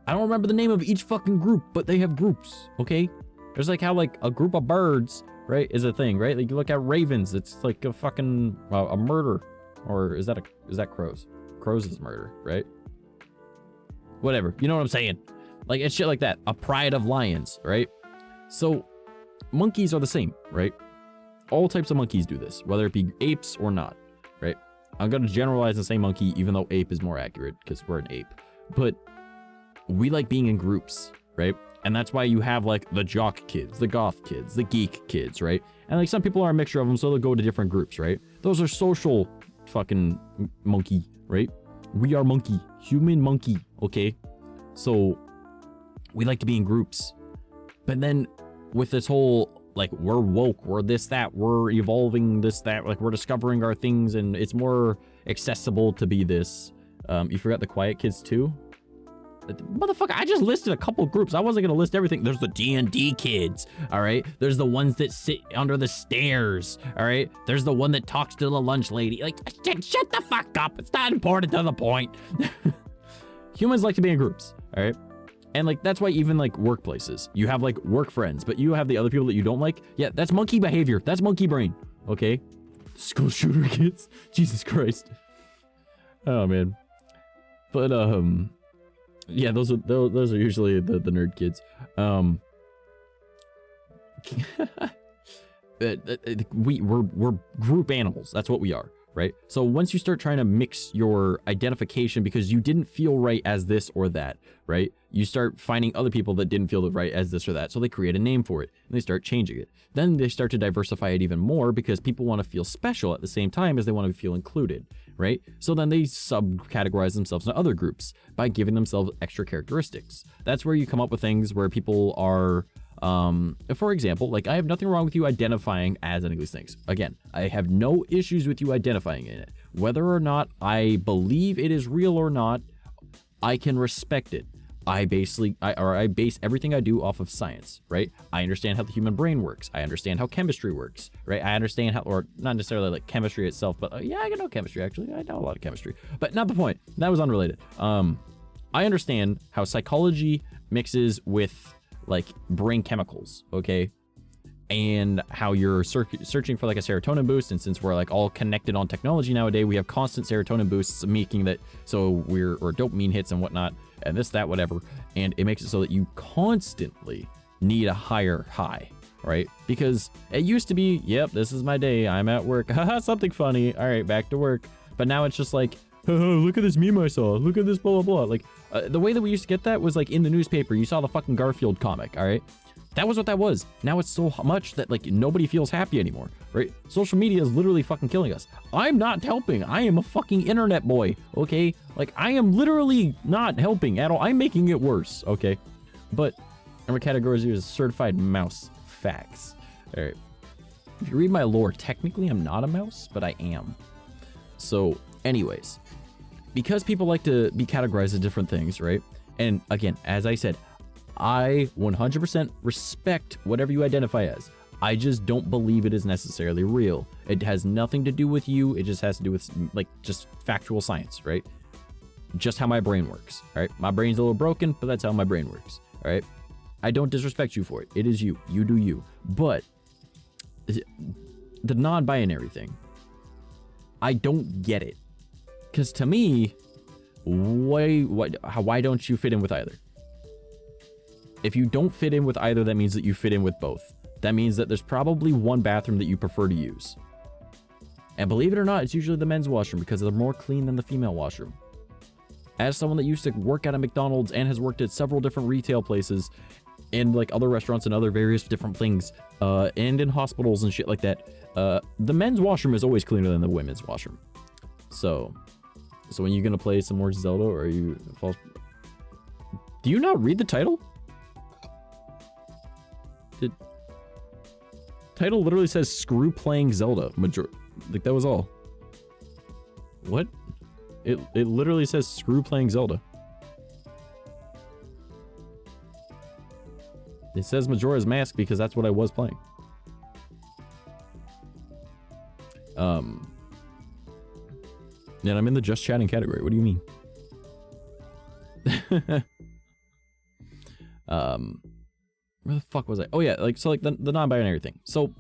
I don't remember the name of each fucking group, but they have groups, okay? There's like how like a group of birds, right, is a thing, right? Like you look at ravens, it's like a fucking a murder. Or is that crows? Crows is murder, right? Whatever. You know what I'm saying? Like, it's shit like that. A pride of lions, right? So, monkeys are the same, right? All types of monkeys do this, whether it be apes or not, right? I'm going to generalize and say monkey, even though ape is more accurate, because we're an ape. But we like being in groups, right? And that's why you have, like, the jock kids, the goth kids, the geek kids, right? And, like, some people are a mixture of them, so they'll go to different groups, right? Those are social fucking monkey, right? We are monkey, human monkey, okay? So we like to be in groups. But then with this whole, like, we're woke, we're this, that, we're evolving this, that, like, we're discovering our things and it's more accessible to be this. You forgot the quiet kids too? Motherfucker, I just listed a couple groups. I wasn't gonna list everything. There's the D&D kids, all right? There's the ones that sit under the stairs, all right? There's the one that talks to the lunch lady. Like, shut the fuck up. It's not important to the point. Humans like to be in groups, all right? And like, that's why even like workplaces, you have like work friends, but you have the other people that you don't like. Yeah, that's monkey behavior. That's monkey brain, okay? School shooter kids. Jesus Christ. Oh, man. But, yeah, those are usually the nerd kids. We're group animals. That's what we are, right? So once you start trying to mix your identification because you didn't feel right as this or that, right? You start finding other people that didn't feel right as this or that. So they create a name for it and they start changing it. Then they start to diversify it even more because people want to feel special at the same time as they want to feel included, right? So then they subcategorize themselves into other groups by giving themselves extra characteristics. That's where you come up with things where people are, for example, like I have nothing wrong with you identifying as any of these things. Again, I have no issues with you identifying in it. Whether or not I believe it is real or not, I can respect it. I base everything I do off of science, right? I understand how the human brain works. I understand how chemistry works, right? I understand how, or not necessarily like chemistry itself, but yeah, I know chemistry actually. I know a lot of chemistry, but not the point. That was unrelated. I understand how psychology mixes with like brain chemicals, okay? and how you're searching for like a serotonin boost. And since we're like all connected on technology nowadays, we have constant serotonin boosts, making that so or dopamine hits and whatnot, and this, that, whatever. And it makes it so that you constantly need a higher high, right? Because it used to be, yep, this is my day, I'm at work, haha, something funny, all right, back to work. But now it's just like, look at this meme I saw, look at this blah, blah, blah. Like the way that we used to get that was like in the newspaper, you saw the fucking Garfield comic, all right? That was what that was. Now it's so much that like nobody feels happy anymore, right? Social media is literally fucking killing us. I'm not helping. I am a fucking internet boy, okay? Like I am literally not helping at all. I'm making it worse, okay? But number categories here is certified mouse facts. All right. If you read my lore, technically I'm not a mouse, but I am. So anyways, because people like to be categorized as different things, right? And again, as I said, I 100% respect whatever you identify as. I just don't believe it is necessarily real. It has nothing to do with you. It just has to do with like just factual science, right? Just how my brain works, all right? My brain's a little broken, but that's how my brain works, all right? I don't disrespect you for it. It is you. You do you. But the non-binary thing, I don't get it. Because to me, why don't you fit in with either? If you don't fit in with either, that means that you fit in with both. That means that there's probably one bathroom that you prefer to use. And believe it or not, it's usually the men's washroom because they're more clean than the female washroom. As someone that used to work at a McDonald's and has worked at several different retail places and like other restaurants and other various different things, and in hospitals and shit like that, the men's washroom is always cleaner than the women's washroom. So when you're gonna play some more Zelda, or are you false? Do you not read the title? The title literally says "Screw playing Zelda." Like that was all. What? It literally says "Screw playing Zelda." It says Majora's Mask because that's what I was playing. And I'm in the just chatting category. What do you mean? Where the fuck was I? Oh yeah, like so like the non-binary thing. So,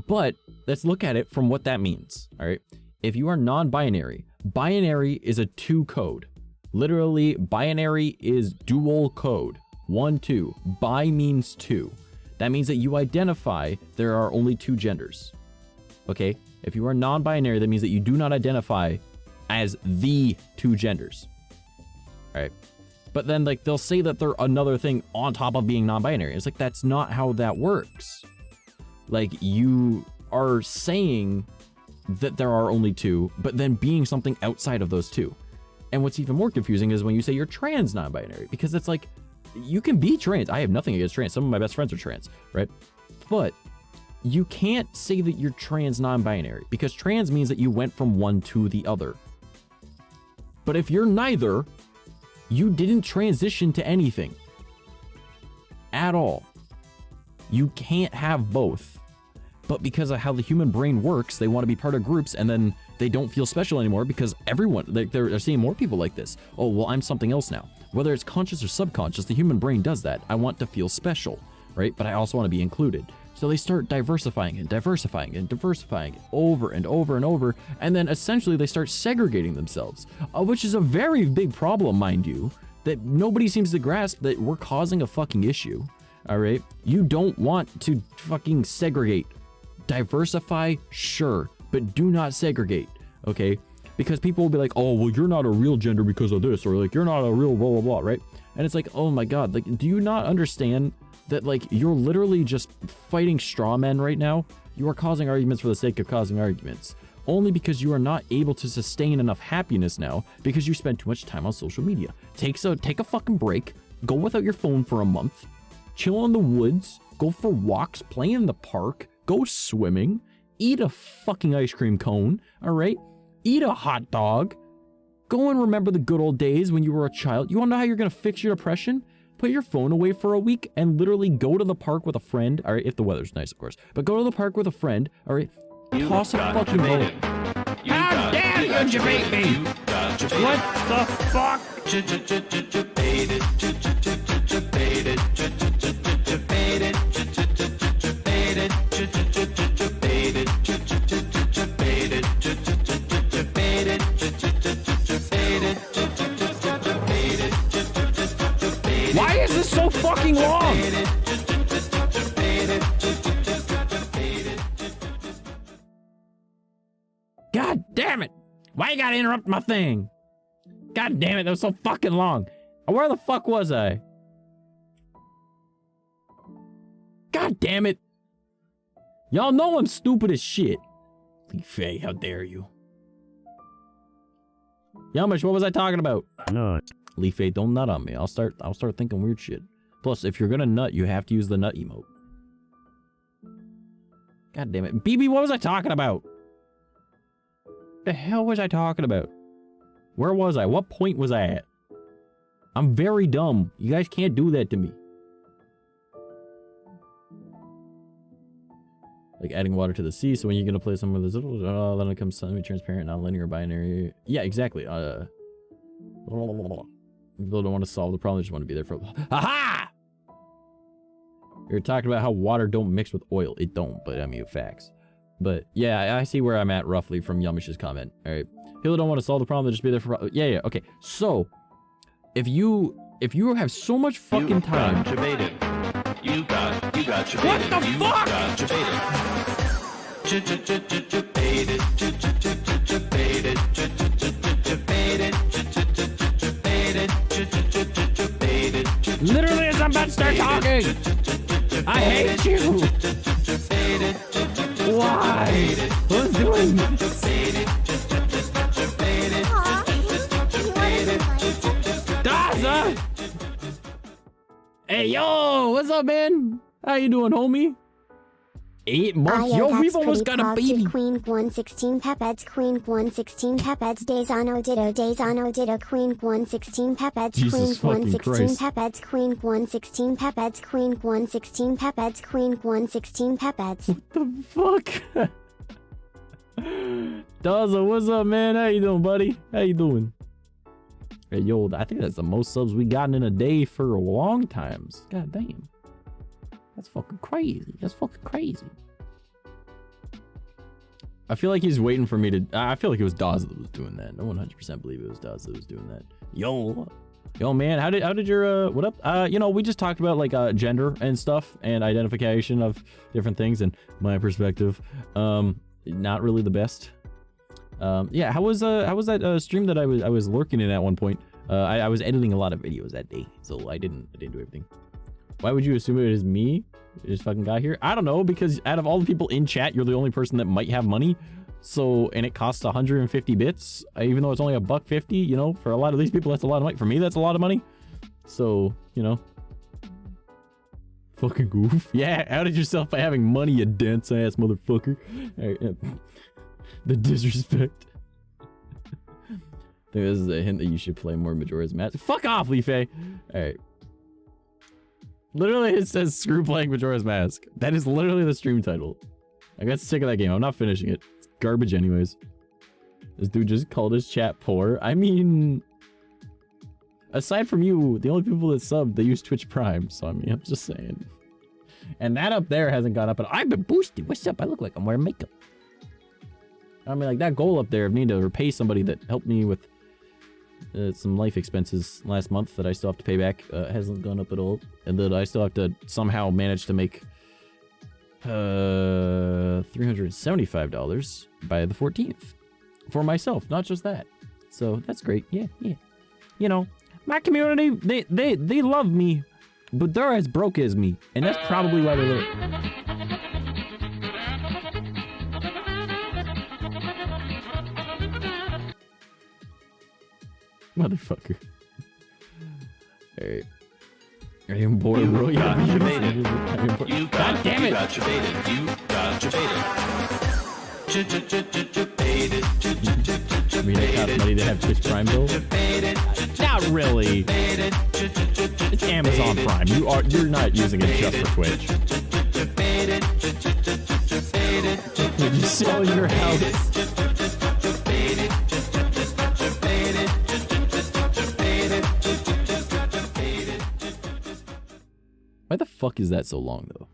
but let's look at it from what that means. All right. If you are non-binary, binary is a 2 code. Literally, binary is dual code. 1, 2. Bi means 2. That means that you identify there are only 2 genders. Okay? If you are non-binary, that means that you do not identify as the 2 genders. All right? But then, like, they'll say that they're another thing on top of being non-binary. It's like, that's not how that works. Like, you are saying that there are only 2, but then being something outside of those 2. And what's even more confusing is when you say you're trans non-binary, because it's like, you can be trans. I have nothing against trans. Some of my best friends are trans, right? But you can't say that you're trans non-binary, because trans means that you went from one to the other. But if you're neither, you didn't transition to anything at all. You can't have both. But because of how the human brain works, they want to be part of groups, and then they don't feel special anymore because everyone, they're seeing more people like this. Oh, well, I'm something else now. Whether it's conscious or subconscious, the human brain does that. I want to feel special, right? But I also want to be included. So they start diversifying and diversifying and diversifying over and over and over. And then essentially they start segregating themselves, which is a very big problem, mind you, that nobody seems to grasp that we're causing a fucking issue. All right. You don't want to fucking segregate. Diversify, sure, but do not segregate. Okay. Because people will be like, oh, well, you're not a real gender because of this, or like, you're not a real blah, blah, blah, right? And it's like, oh my God, like, do you not understand that, like, you're literally just fighting straw men right now? You are causing arguments for the sake of causing arguments, only because you are not able to sustain enough happiness now because you spend too much time on social media. Take a fucking break, go without your phone for a month, chill in the woods, go for walks, play in the park, go swimming, eat a fucking ice cream cone, all right? Eat a hot dog. Go and remember the good old days when you were a child. You want to know how you're going to fix your depression? Put your phone away for a week and literally go to the park with a friend. All right, if the weather's nice, of course. But go to the park with a friend, all right? Toss a fucking ball. How dare you debate me? What the fuck? damn it! Why you gotta interrupt my thing? God damn it, that was so fucking long. Where the fuck was I? God damn it. Y'all know I'm stupid as shit. Faye, how dare you? Yamish, what was I talking about? Nut. Leafay, don't nut on me. I'll start thinking weird shit. Plus, if you're gonna nut, you have to use the nut emote. God damn it. BB, what was I talking about? The hell was I talking about? Where was I? What point was I at? I'm very dumb. You guys can't do that to me. Like adding water to the sea, so when you're gonna play some of this, then it becomes semi-transparent, non-linear, binary. Yeah, exactly. People don't want to solve the problem; they just want to be there for. Aha! You're talking about how water don't mix with oil. It don't, but I mean facts. But yeah, I see where I'm at roughly from Yamish's comment. All right, people don't want to solve the problem; they just be there for. Yeah. Okay. So, if you have so much fucking time. You got debated. What the you fuck? Got debated. Literally, as I'm about to start talking, I hate you. Why? Who's doing this? Daza! Hey, yo, what's up, man? How you doing, homie? 8 months? Yo, we've almost got a baby. 𝐶𝐴𝐴16 pepeds, 𝐶𝐴𝐴16 pepeds, 𝐷𝐻𝐢𝐤𝐷𝐻 𝐷𝐻𝐢𝐤16 pepeds, Jesus fucking 𝐶𝐴𝐴16 Christ. pepeds, 𝐶𝐴𝐴16 pepeds, 𝐶𝐴𝐴16 pepeds, 𝐶𝐴𝐴16 pepeds. The fuck? Daza, what's up, man? How you doing, buddy? How you doing? Hey, yo, I think that's the most subs we gotten in a day for a long times. God damn. That's fucking crazy. That's fucking crazy. I feel like he's waiting for me to... I feel like it was Daza that was doing that. No 100% believe it was Daza that was doing that. Yo, man, how did your... what up? You know, we just talked about, like, gender and stuff and identification of different things and my perspective. Not really the best. Yeah, how was that stream that I was lurking in at one point? I was editing a lot of videos that day, so I didn't do everything. Why would you assume it is me? You just fucking got here? I don't know, because out of all the people in chat, you're the only person that might have money. So, and it costs 150 bits, even though it's only $1.50, you know, for a lot of these people, that's a lot of money. For me, that's a lot of money. So, you know. Fucking goof. Yeah, outed yourself by having money, you dense ass motherfucker. All right, the disrespect. I think this is a hint that you should play more Majora's Mask. Fuck off, Leafay. All right. Literally, it says screw playing Majora's Mask. That is literally the stream title. I got sick of that game. I'm not finishing it. It's garbage anyways. This dude just called his chat poor. I mean, aside from you, the only people that sub, they use Twitch Prime. So, I mean, I'm just saying. And that up there hasn't gone up. But I've been boosted. What's up? I look like I'm wearing makeup. I mean, like, that goal up there of needing to repay somebody that helped me with some life expenses last month that I still have to pay back hasn't gone up at all, and that I still have to somehow manage to make $375 by the 14th for myself, not just that. So that's great. Yeah. You know, my community, they love me, but they're as broke as me, and that's probably why they love it. Motherfucker. Alright. I am bored, bro. Yeah, got debated. God damn it! You got debated. You got debated. I mean, it costs money to have Twitch Prime though. Not really. It's Amazon Prime. You're not using it just for Twitch. Did you sell your house? Why the fuck is that so long though?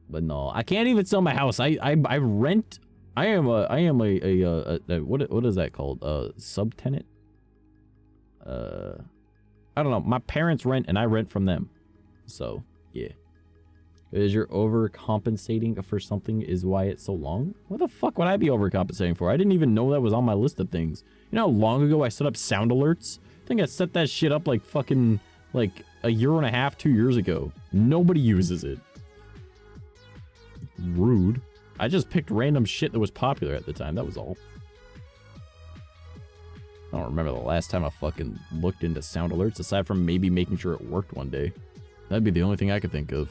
But no, I can't even sell my house. I rent. I am a what is that called? Subtenant. I don't know. My parents rent and I rent from them. So yeah. Is you're overcompensating for something is why it's so long? What the fuck would I be overcompensating for? I didn't even know that was on my list of things. You know how long ago I set up sound alerts? I think I set that shit up like fucking like a year and a half, 2 years ago. Nobody uses it. Rude. I just picked random shit that was popular at the time. That was all. I don't remember the last time I fucking looked into sound alerts aside from maybe making sure it worked one day. That'd be the only thing I could think of.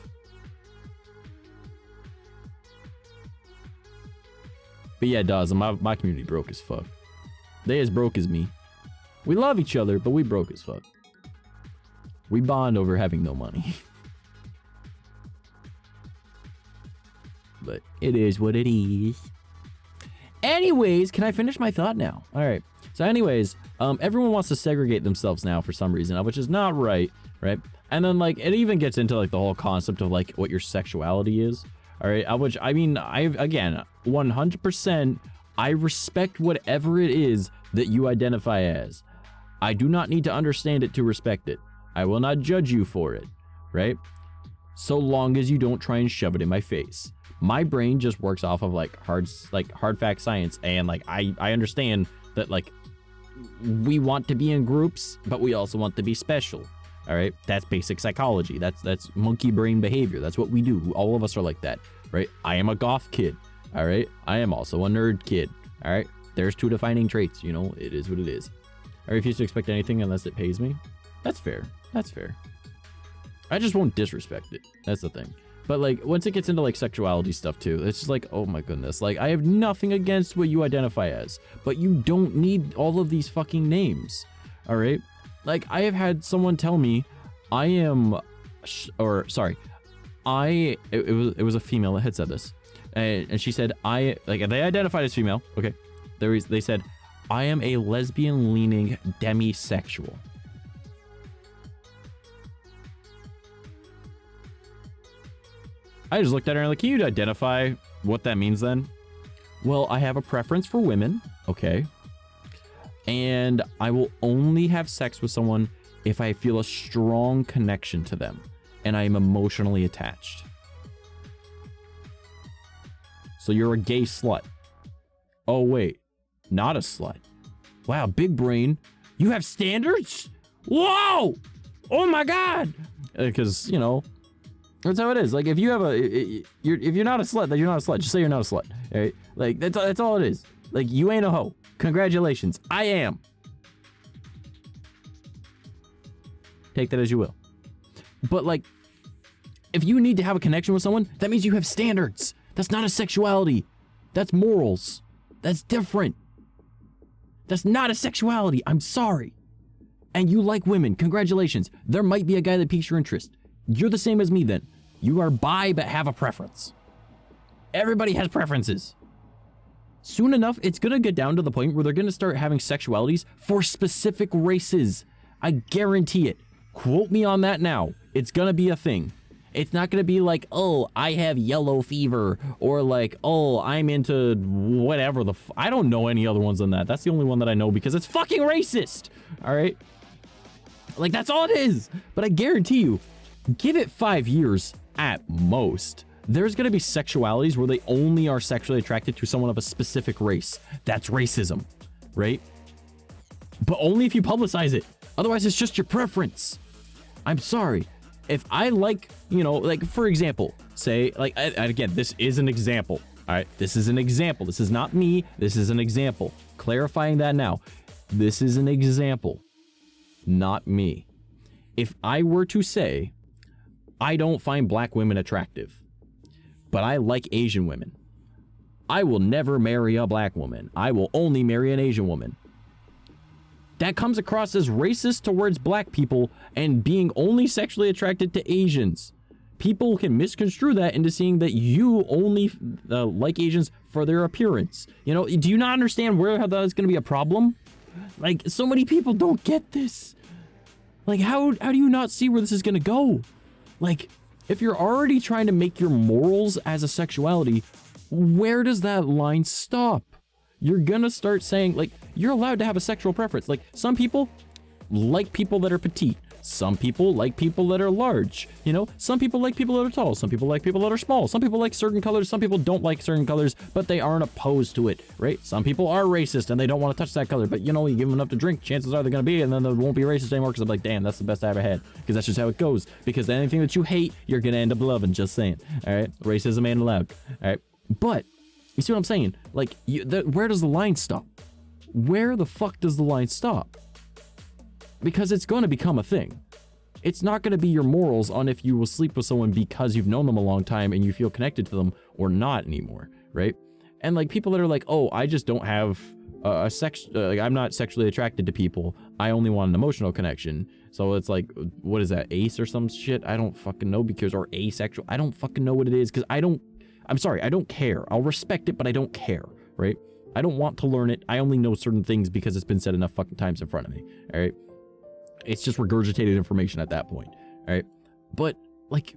But yeah, Dawes, my community broke as fuck. They as broke as me. We love each other, but we broke as fuck. We bond over having no money. But it is what it is. Anyways, can I finish my thought now? All right. So anyways, everyone wants to segregate themselves now for some reason, which is not right, right? And then like it even gets into like the whole concept of like what your sexuality is. All right, which I mean, again, 100%, I respect whatever it is that you identify as. I do not need to understand it to respect it. I will not judge you for it, right? So long as you don't try and shove it in my face. My brain just works off of like hard fact science, and like I understand that like we want to be in groups, but we also want to be special. All right, that's basic psychology. That's monkey brain behavior. That's what we do. All of us are like that, right? I am a goth kid. All right, I am also a nerd kid. All right, there's two defining traits. You know, it is what it is. I refuse to expect anything unless it pays me. That's fair. That's fair. I just won't disrespect it. That's the thing. But like once it gets into like sexuality stuff too, it's just like, oh my goodness. Like I have nothing against what you identify as, but you don't need all of these fucking names. All right. Like I have had someone tell me I am, it was a female that had said this, and she said they identified as female. Okay. They said, I am a lesbian leaning demisexual. I just looked at her and like, can you identify what that means then? Well, I have a preference for women. Okay. And I will only have sex with someone if I feel a strong connection to them and I am emotionally attached. So you're a gay slut. Oh, wait. Not a slut. Wow, big brain. You have standards? Whoa! Oh my God! Because, you know, that's how it is. Like, if you have if you're not a slut, then you're not a slut. Just say you're not a slut. All right? Like, that's all it is. Like, you ain't a hoe. Congratulations. I am. Take that as you will. But, like, if you need to have a connection with someone, that means you have standards. That's not a sexuality. That's morals. That's different. That's not a sexuality. I'm sorry. And you like women. Congratulations. There might be a guy that piques your interest. You're the same as me then. You are bi but have a preference. Everybody has preferences. Soon enough, it's going to get down to the point where they're going to start having sexualities for specific races. I guarantee it. Quote me on that now. It's going to be a thing. It's not going to be like, oh, I have yellow fever, or like, oh, I'm into whatever I don't know any other ones than that. That's the only one that I know because it's fucking racist. All right. Like, that's all it is. But I guarantee you, give it 5 years at most. There's going to be sexualities where they only are sexually attracted to someone of a specific race. That's racism, right? But only if you publicize it. Otherwise, it's just your preference. I'm sorry. If I like, you know, like, for example, say, like, again, this is an example. All right, this is an example. This is not me. This is an example. Clarifying that now. This is an example, not me. If I were to say, I don't find black women attractive, but I like Asian women, I will never marry a black woman. I will only marry an Asian woman. That comes across as racist towards black people and being only sexually attracted to Asians. People can misconstrue that into seeing that you only like Asians for their appearance. You know, do you not understand how that is going to be a problem? Like, so many people don't get this. Like, how do you not see where this is going to go? Like, if you're already trying to make your morals as a sexuality, where does that line stop? You're gonna start saying, like, you're allowed to have a sexual preference. Like, some people like people that are petite. Some people like people that are large, you know? Some people like people that are tall. Some people like people that are small. Some people like certain colors. Some people don't like certain colors, but they aren't opposed to it, right? Some people are racist and they don't want to touch that color, but you know, you give them enough to drink, chances are they're going to be, and then they won't be racist anymore because I'm like, damn, that's the best I ever had. Because that's just how it goes. Because anything that you hate, you're going to end up loving, just saying. All right? Racism ain't allowed. All right? But you see what I'm saying? Like, where does the line stop? Where the fuck does the line stop? Because it's going to become a thing. It's not going to be your morals on if you will sleep with someone because you've known them a long time and you feel connected to them or not anymore, right? And like people that are like, oh, I just don't have a sex, like I'm not sexually attracted to people. I only want an emotional connection. So it's like, what is that, ace or some shit? I don't fucking know, because, or asexual. I don't fucking know what it is, because I'm sorry, I don't care. I'll respect it, but I don't care, right? I don't want to learn it. I only know certain things because it's been said enough fucking times in front of me, all right? It's just regurgitated information at that point, all right? But, like,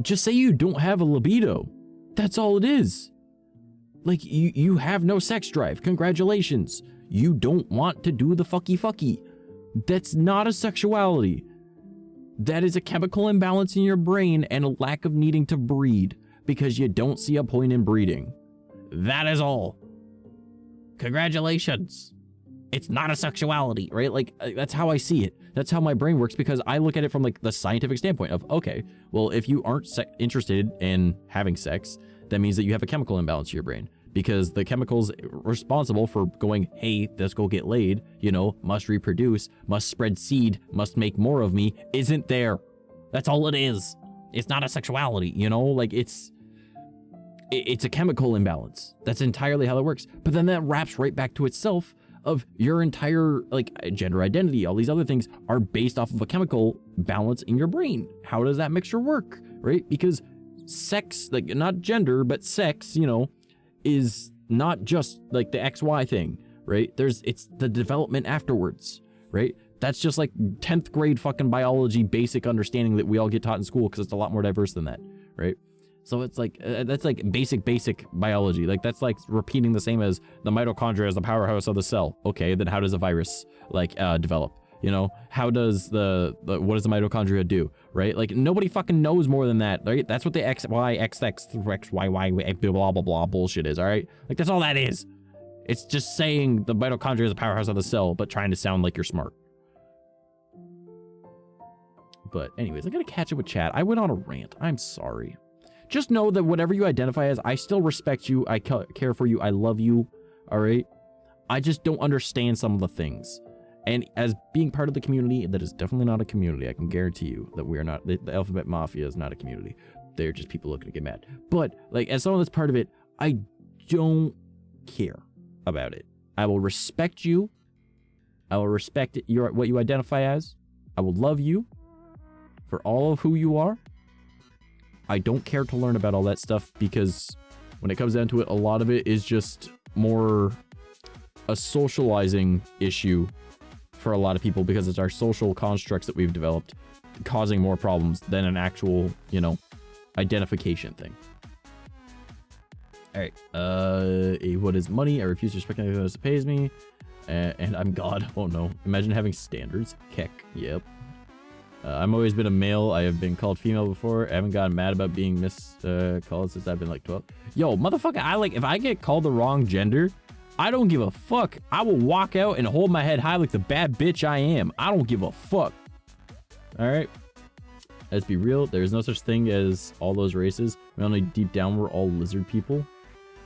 just say you don't have a libido. That's all it is. Like, you have no sex drive. Congratulations. You don't want to do the fucky. That's not a sexuality. That is a chemical imbalance in your brain and a lack of needing to breed because you don't see a point in breeding. That is all. Congratulations. It's not a sexuality, right? Like, that's how I see it. That's how my brain works, because I look at it from like the scientific standpoint of, okay, well, if you aren't interested in having sex, that means that you have a chemical imbalance in your brain, because the chemicals responsible for going, hey, let's go get laid, you know, must reproduce, must spread seed, must make more of me, isn't there. That's all it is. It's not a sexuality, you know, like it's a chemical imbalance. That's entirely how it works. But then that wraps right back to itself of your entire like gender identity. All these other things are based off of a chemical balance in your brain. How does that mixture work, right? Because sex, like not gender, but sex, you know, is not just like the XY thing, right? It's the development afterwards, right? That's just like 10th grade fucking biology basic understanding that we all get taught in school, because it's a lot more diverse than that, right? So it's like, that's like basic biology. Like that's like repeating the same as the mitochondria as the powerhouse of the cell. Okay, then how does a virus like develop? You know, how does what does the mitochondria do, right? Like nobody fucking knows more than that, right? That's what the XY, XY, blah, blah, blah bullshit is, all right? Like that's all that is. It's just saying the mitochondria is the powerhouse of the cell, but trying to sound like you're smart. But anyways, I gotta catch up with chat. I went on a rant. I'm sorry. Just know that whatever you identify as, I still respect you. I care for you. I love you. All right. I just don't understand some of the things. And as being part of the community, that is definitely not a community. I can guarantee you that we are not. The Alphabet Mafia is not a community. They're just people looking to get mad. But like, as someone that's part of it, I don't care about it. I will respect you. I will respect what you identify as. I will love you for all of who you are. I don't care to learn about all that stuff, because when it comes down to it, a lot of it is just more a socializing issue for a lot of people, because it's our social constructs that we've developed causing more problems than an actual, you know, identification thing. All right. What is money? I refuse to respect anyone else that pays me. And I'm God. Oh no. Imagine having standards. Heck. Yep. I've always been a male. I have been called female before. I haven't gotten mad about being called since I've been like 12. Yo, motherfucker, if I get called the wrong gender, I don't give a fuck. I will walk out and hold my head high like the bad bitch I am. I don't give a fuck. All right. Let's be real. There is no such thing as all those races. We only deep down we're all lizard people.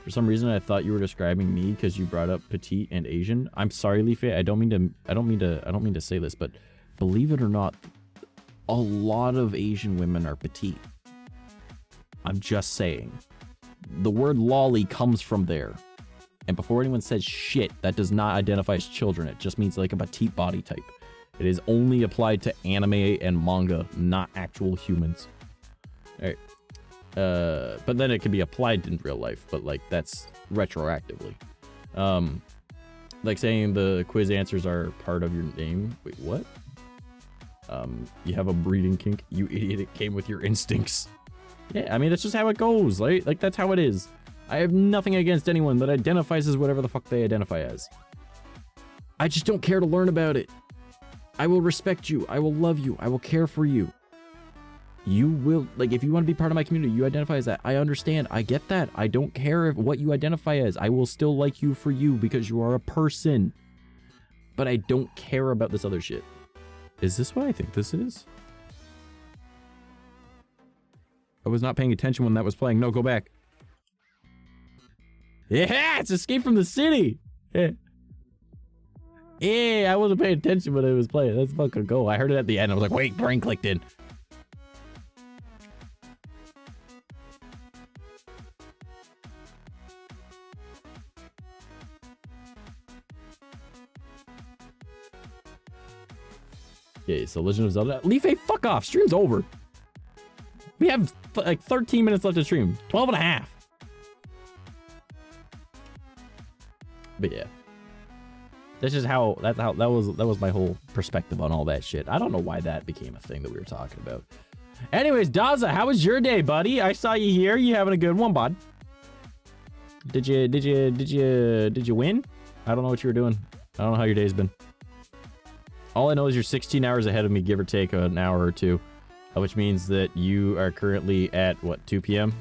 For some reason, I thought you were describing me because you brought up petite and Asian. I'm sorry, Leafy. I don't mean to say this, but believe it or not, a lot of Asian women are petite. I'm just saying. The word lolly comes from there. And before anyone says shit, that does not identify as children. It just means like a petite body type. It is only applied to anime and manga, not actual humans. All right. But then it can be applied in real life, but like that's retroactively. Like saying the quiz answers are part of your name. Wait, what? You have a breeding kink, you idiot. It came with your instincts. Yeah, I mean, that's just how it goes, right? Like, that's how it is. I have nothing against anyone that identifies as whatever the fuck they identify as. I just don't care to learn about it. I will respect you. I will love you. I will care for you. You will, like, if you want to be part of my community, you identify as that. I understand. I get that. I don't care what you identify as. I will still like you for you because you are a person. But I don't care about this other shit. Is this what I think this is? I was not paying attention when that was playing. No, go back. Yeah, it's Escape from the City. Yeah. Yeah, I wasn't paying attention when it was playing. Let's fucking go. I heard it at the end. I was like, wait, brain clicked in. Okay, so Legend of Zelda. Leaf A, fuck off. Stream's over. We have like 13 minutes left to stream. 12 and a half. But yeah. This is how that was my whole perspective on all that shit. I don't know why that became a thing that we were talking about. Anyways, Daza, how was your day, buddy? I saw you here. You having a good one, bud? Did you win? I don't know what you were doing. I don't know how your day's been. All I know is you're 16 hours ahead of me, give or take an hour or two, which means that you are currently at what, 2 p.m.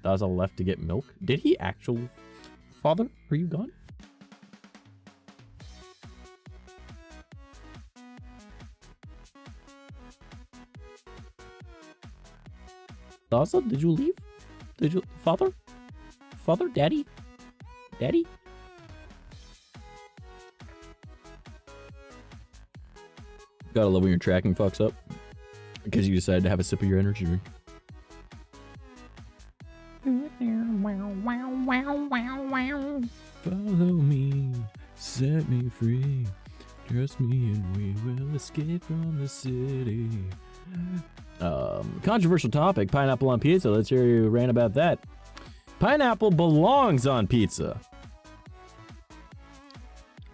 Daza left to get milk. Did he actually? Father, are you gone? Daza, did you leave? Did you, father? Father, daddy? Daddy? Gotta love when your tracking fucks up because you decided to have a sip of your energy drink. Follow me, set me free, trust me and we will escape from the city. Controversial topic, pineapple on pizza. Let's hear you rant about that. Pineapple belongs on pizza.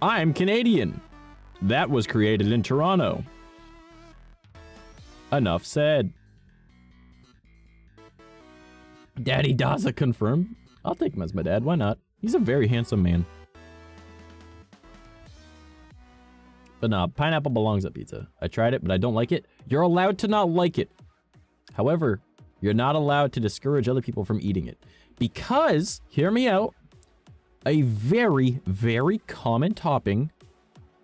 I'm Canadian. That was created in Toronto. Enough said. Daddy Daza confirmed. I'll take him as my dad. Why not? He's a very handsome man. But nah, pineapple belongs on pizza. I tried it, but I don't like it. You're allowed to not like it. However, you're not allowed to discourage other people from eating it. Because, hear me out, a very, very common topping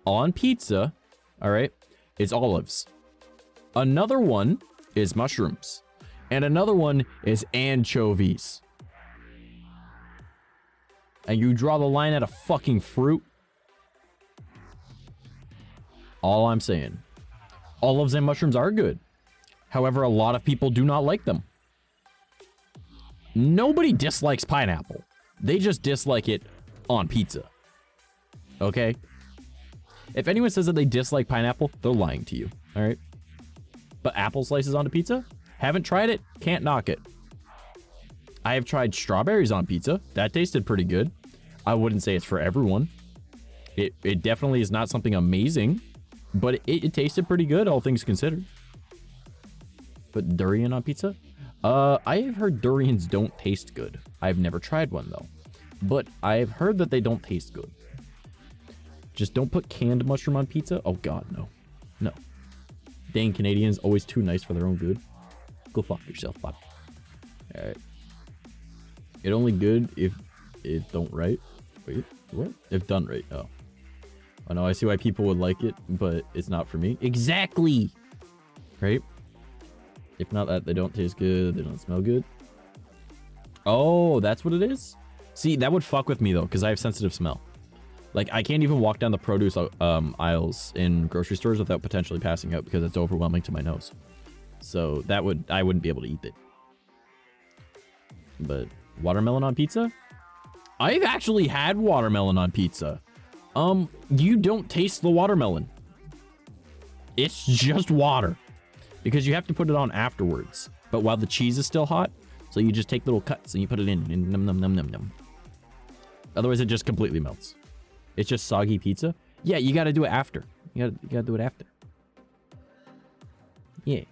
on pizza, all right, is olives. Another one is mushrooms. And another one is anchovies. And you draw the line at a fucking fruit. All I'm saying. Olives and mushrooms are good. However, a lot of people do not like them. Nobody dislikes pineapple. They just dislike it on pizza. Okay? If anyone says that they dislike pineapple, they're lying to you. All right? But apple slices onto pizza? Haven't tried it. Can't knock it. I have tried strawberries on pizza. That tasted pretty good. I wouldn't say it's for everyone. It definitely is not something amazing. But it tasted pretty good, all things considered. But durian on pizza? I have heard durians don't taste good. I've never tried one, though. But I've heard that they don't taste good. Just don't put canned mushroom on pizza? Oh, God, no. No. Dang Canadians, always too nice for their own good. Go fuck yourself, bud. Alright. It only good if it don't right. Wait, what? If done right. Oh. I know, I see why people would like it, but it's not for me. Exactly! Right? If not that, they don't taste good, they don't smell good. Oh, that's what it is? See, that would fuck with me, though, because I have sensitive smell. Like, I can't even walk down the produce aisles in grocery stores without potentially passing out because it's overwhelming to my nose. So I wouldn't be able to eat it. But watermelon on pizza? I've actually had watermelon on pizza. You don't taste the watermelon. It's just water. Because you have to put it on afterwards. But while the cheese is still hot, so you just take little cuts and you put it in and num num num num num. Otherwise it just completely melts. It's just soggy pizza. Yeah, you gotta do it after. You gotta do it after. Yeah.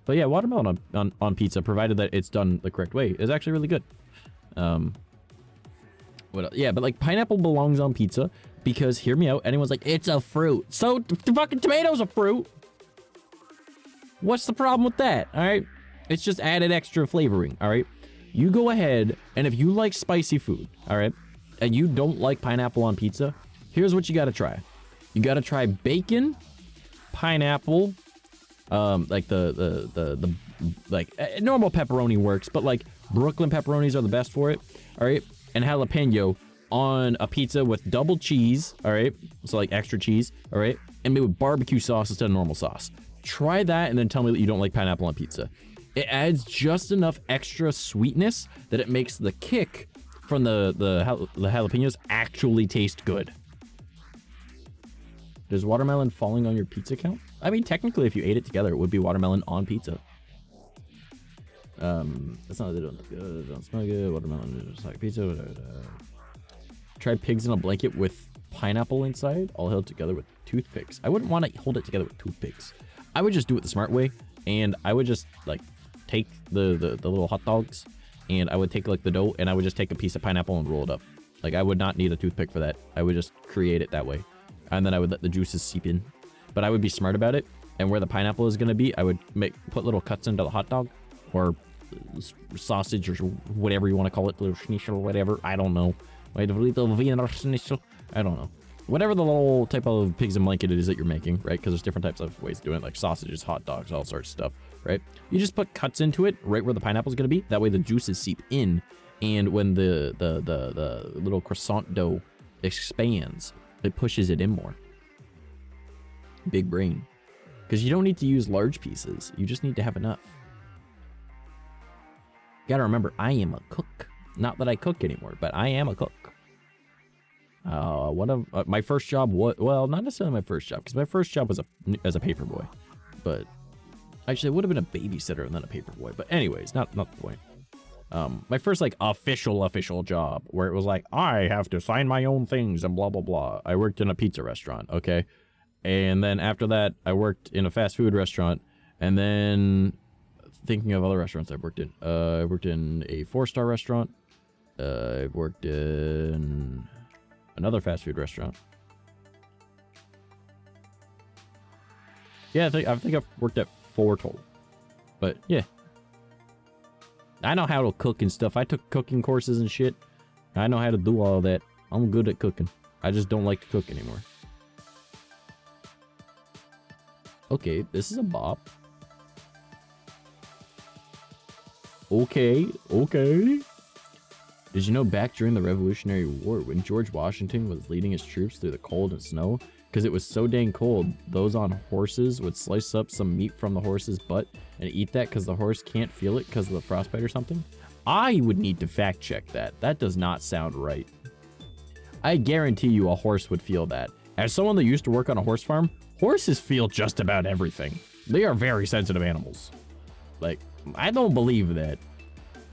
But yeah, watermelon on pizza, provided that it's done the correct way, is actually really good. What else? Yeah, but like pineapple belongs on pizza Because, hear me out, anyone's like, it's a fruit. So, the fucking tomato's a fruit. What's the problem with that, all right? It's just added extra flavoring, all right? You go ahead, and if you like spicy food, all right, and you don't like pineapple on pizza, here's what you gotta try. You gotta try bacon, pineapple, like normal pepperoni works, but like Brooklyn pepperonis are the best for it, all right? And jalapeno on a pizza with double cheese, all right? So like extra cheese, all right? And maybe with barbecue sauce instead of normal sauce. Try that and then tell me that you don't like pineapple on pizza. It adds just enough extra sweetness that it makes the kick from the jalapenos actually taste good. Does watermelon falling on your pizza count? I mean, technically, if you ate it together, it would be watermelon on pizza. That's not, they don't look good, they don't smell good, watermelon is like pizza, Try pigs in a blanket with pineapple inside, all held together with toothpicks. I wouldn't want to hold it together with toothpicks. I would just do it the smart way, and I would just, like, take the little hot dogs, and I would take, like, the dough, and I would just take a piece of pineapple and roll it up. Like, I would not need a toothpick for that. I would just create it that way. And then I would let the juices seep in. But I would be smart about it, and where the pineapple is going to be, I would put little cuts into the hot dog, or sausage, or whatever you want to call it, little schnitzel, or whatever, I don't know. I don't know. Whatever the little type of pigs in blanket it is that you're making, right? Because there's different types of ways of doing it, like sausages, hot dogs, all sorts of stuff, right? You just put cuts into it right where the pineapple is going to be. That way the juices seep in, and when the little croissant dough expands, it pushes it in more. Big brain. Because you don't need to use large pieces. You just need to have enough. You gotta remember, I am a cook. Not that I cook anymore, but I am a cook. My first job was, well, not necessarily my first job, because my first job was as a paper boy. But actually, it would have been a babysitter and then a paper boy. But anyways, not the point. My first like official job, where it was like, I have to sign my own things and blah blah blah. I worked in a pizza restaurant, okay, and then after that, I worked in a fast food restaurant, and then thinking of other restaurants I've worked in. I worked in a 4-star restaurant. I've worked in another fast food restaurant. Yeah, I think I've worked at 4 total. But yeah, I know how to cook and stuff. I took cooking courses and shit. I know how to do all that. I'm good at cooking. I just don't like to cook anymore. Okay, this is a bop. Okay. Did you know back during the Revolutionary War, when George Washington was leading his troops through the cold and snow, because it was so dang cold, those on horses would slice up some meat from the horse's butt and eat that because the horse can't feel it because of the frostbite or something? I would need to fact check that. That does not sound right. I guarantee you a horse would feel that. As someone that used to work on a horse farm, horses feel just about everything. They are very sensitive animals. Like, I don't believe that.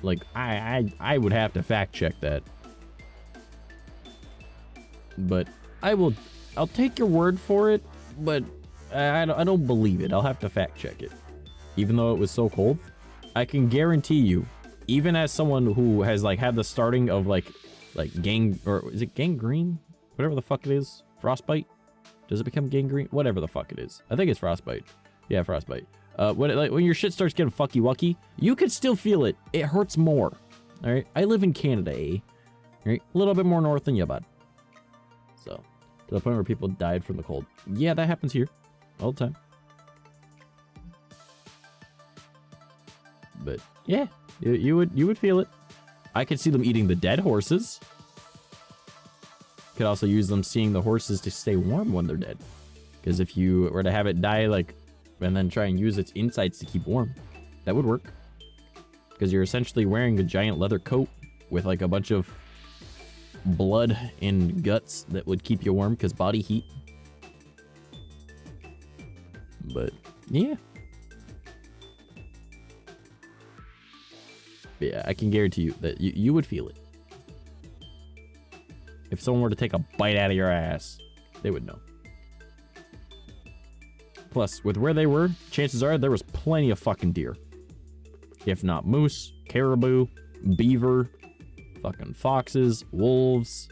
Like, I would have to fact check that. But I'll take your word for it, but I don't believe it. I'll have to fact check it. Even though it was so cold, I can guarantee you, even as someone who has like had the starting of like is it gangrene? Whatever the fuck it is. Frostbite? Does it become gangrene? Whatever the fuck it is. I think it's frostbite. Yeah, frostbite. When your shit starts getting fucky wucky, you can still feel it. It hurts more. All right. I live in Canada, eh? All right, a little bit more north than you, bud. So, to the point where people died from the cold. Yeah, that happens here all the time. But yeah, you would feel it. I could see them eating the dead horses. Could also use them seeing the horses to stay warm when they're dead. Because if you were to have it die like, and then try and use its insides to keep warm, that would work. Because you're essentially wearing a giant leather coat with like a bunch of blood and guts that would keep you warm because body heat. But yeah. Yeah, I can guarantee you that you would feel it. If someone were to take a bite out of your ass, they would know. Plus, with where they were, chances are there was plenty of fucking deer. If not moose, caribou, beaver, fucking foxes, wolves,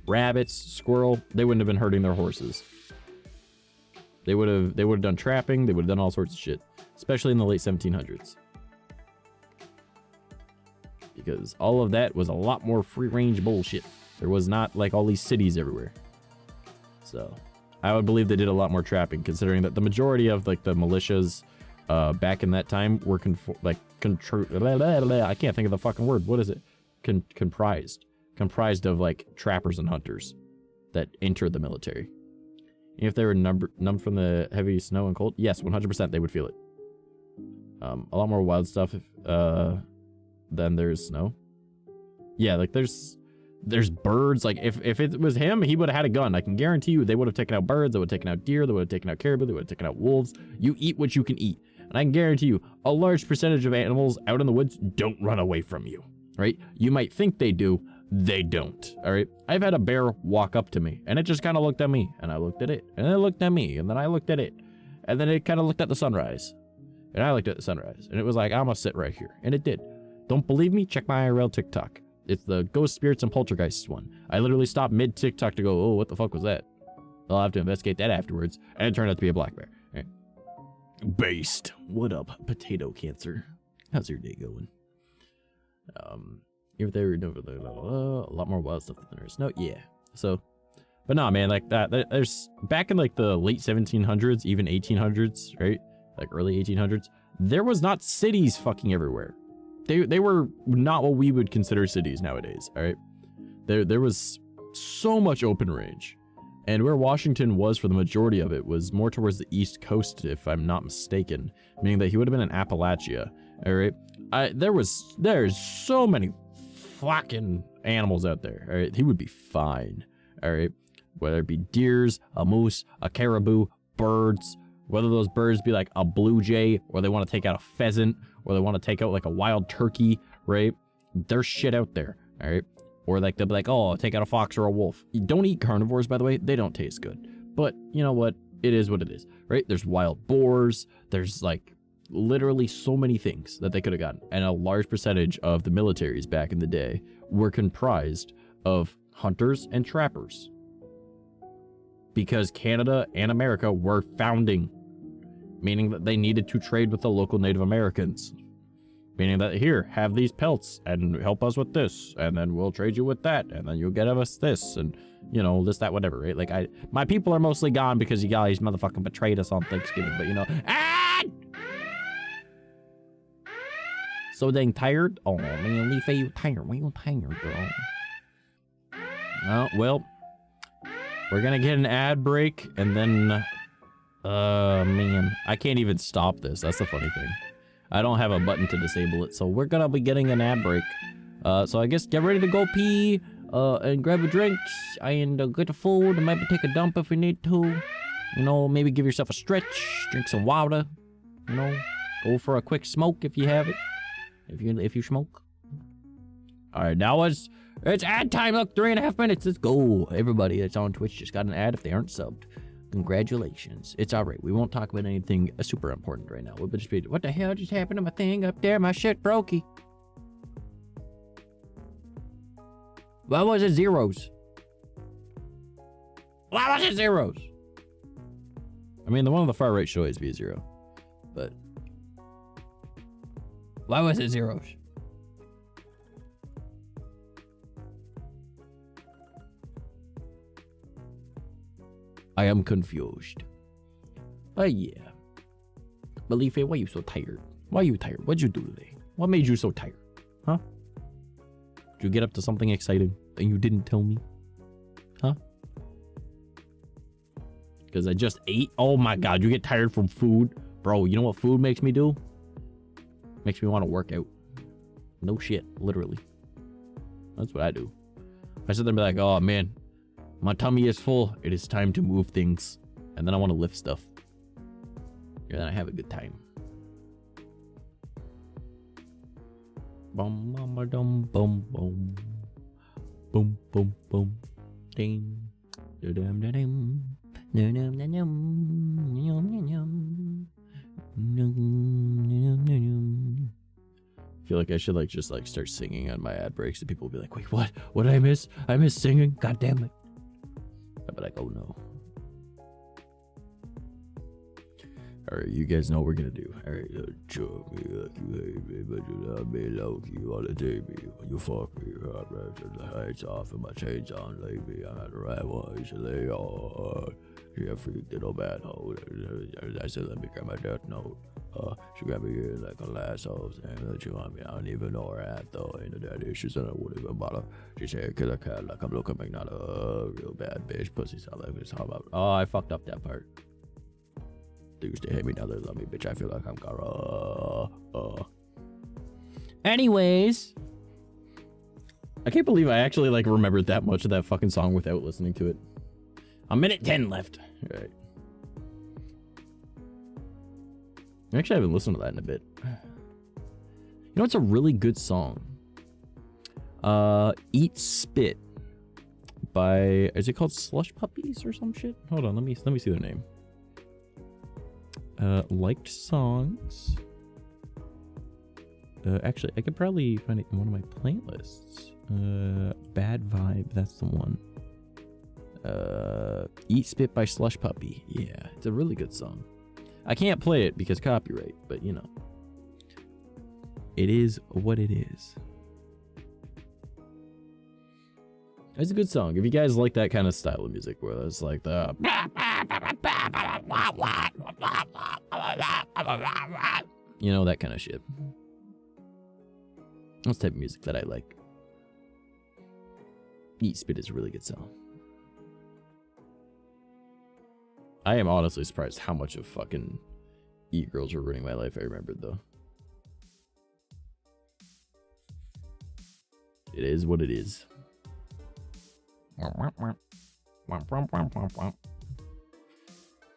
rabbits, squirrel, they wouldn't have been hurting their horses. They would have done trapping, they would have done all sorts of shit, especially in the late 1700s. Because all of that was a lot more free-range bullshit. There was not like all these cities everywhere. So, I would believe they did a lot more trapping, considering that the majority of like the militias back in that time were I can't think of the fucking word. What is it? Comprised of like trappers and hunters that entered the military. If they were numbed from the heavy snow and cold, yes, 100% they would feel it. A lot more wild stuff than there's snow. Yeah, like there's birds. Like if it was him, he would have had a gun. I can guarantee you they would have taken out birds, they would have taken out deer, they would have taken out caribou, they would have taken out wolves. You eat what you can eat. And I can guarantee you a large percentage of animals out in the woods don't run away from you, right? You might think they do, they don't, all right? I've had a bear walk up to me and it just kind of looked at me and I looked at it and it looked at me and then I looked at it and then it kind of looked at the sunrise and I looked at the sunrise and it was like, I'm gonna sit right here. And it did. Don't believe me? Check my IRL TikTok. It's the Ghost, Spirits, and Poltergeists one. I literally stopped mid-TikTok to go, oh, what the fuck was that? I'll have to investigate that afterwards. And it turned out to be a black bear. Right. Based. What up, potato cancer? How's your day going? If they were a lot more wild stuff than there's no, yeah. So, but no, man, like that. There's back in like the late 1700s, even 1800s, right? Like early 1800s, there was not cities fucking everywhere. They were not what we would consider cities nowadays, all right? There was so much open range. And where Washington was for the majority of it was more towards the East Coast, if I'm not mistaken. Meaning that he would have been in Appalachia, all right? There's so many fucking animals out there, all right? He would be fine, all right? Whether it be deers, a moose, a caribou, birds, whether those birds be like a blue jay, or they want to take out a pheasant, or they want to take out like a wild turkey, right? There's shit out there, all right? Or like they'll be like, oh, take out a fox or a wolf. You don't eat carnivores, by the way. They don't taste good. But you know what? It is what it is, right? There's wild boars. There's like literally so many things that they could have gotten. And a large percentage of the militaries back in the day were comprised of hunters and trappers. Because Canada and America were founding, meaning that they needed to trade with the local Native Americans. Meaning that, here, have these pelts and help us with this, and then we'll trade you with that, and then you'll get us this, and, you know, this, that, whatever, right? Like, my people are mostly gone because you guys motherfucking betrayed us on Thanksgiving, but, you know, so dang tired? Oh, man, Leaf, you tired? Why you tired, bro? Oh, well, we're gonna get an ad break, and then, man, I can't even stop this. That's the funny thing. I don't have a button to disable it, so we're gonna be getting an ad break. So I guess get ready to go pee, and grab a drink, and get the food, and maybe take a dump if we need to. You know, maybe give yourself a stretch, drink some water, you know, go for a quick smoke if you have it, if you smoke. All right, now it's ad time. Look, 3.5 minutes. Let's go. Everybody that's on Twitch just got an ad if they aren't subbed. Congratulations. It's all right. We won't talk about anything super important right now. We'll just be, what the hell just happened to my thing up there? My shit brokey. Why was it zeros? Why was it zeros? I mean, the one on the far right should always be a zero. But why was it zeros? I am confused. Oh yeah. Believe it, why you so tired? Why are you tired? What'd you do today? What made you so tired? Huh? Did you get up to something exciting and you didn't tell me? Huh? Because I just ate? Oh my god, you get tired from food? Bro, you know what food makes me do? Makes me want to work out. No shit, literally. That's what I do. I sit there and be like, oh man, my tummy is full. It is time to move things. And then I want to lift stuff. And then I have a good time. Bum bum ba dum bum bum. Boom boom boom. Ding. Da-dum da-dum. Da-dum da-dum. Yum yum yum. I feel like I should like just like start singing on my ad breaks, and people will be like, "Wait, what? What did I miss? I missed singing. God damn it!" I'll be like, "Oh no." All right, you guys know what we're gonna do. All right, show me like you hate me, but you love me, low key, wanna take me. When you fuck me, hard right, turn the lights off and my chains on, leave me. I'm at the right one, you should lay on. Yeah, freak did no bad hole. I said, let me grab my death note. She grabbed me here like a lasso, saying that you want me. I don't even know her at though. Ain't no daddy issues, and I wouldn't even bother. She said, kill a cat like I'm looking like not a real bad bitch. Pussy sound like it's all about. Oh, I fucked up that part. They used to hate me, now they love me, bitch. I feel like I'm gonna. Anyways, I can't believe I actually like remembered that much of that fucking song without listening to it. A minute 10 left. All right. Actually, I haven't listened to that in a bit. You know, it's a really good song. Eat Spit by, is it called Slush Puppies or some shit? Hold on, let me see their name. Liked songs. Actually, I could probably find it in one of my playlists. Bad Vibe, that's the one. Eat Spit by Slush Puppy. Yeah, it's a really good song. I can't play it because copyright, but you know. It is what it is. It's a good song. If you guys like that kind of style of music where it's like the you know, that kind of shit. That's the type of music that I like. Eat Spit is a really good song. I am honestly surprised how much of fucking e-girls were ruining my life I remembered though. It is what it is.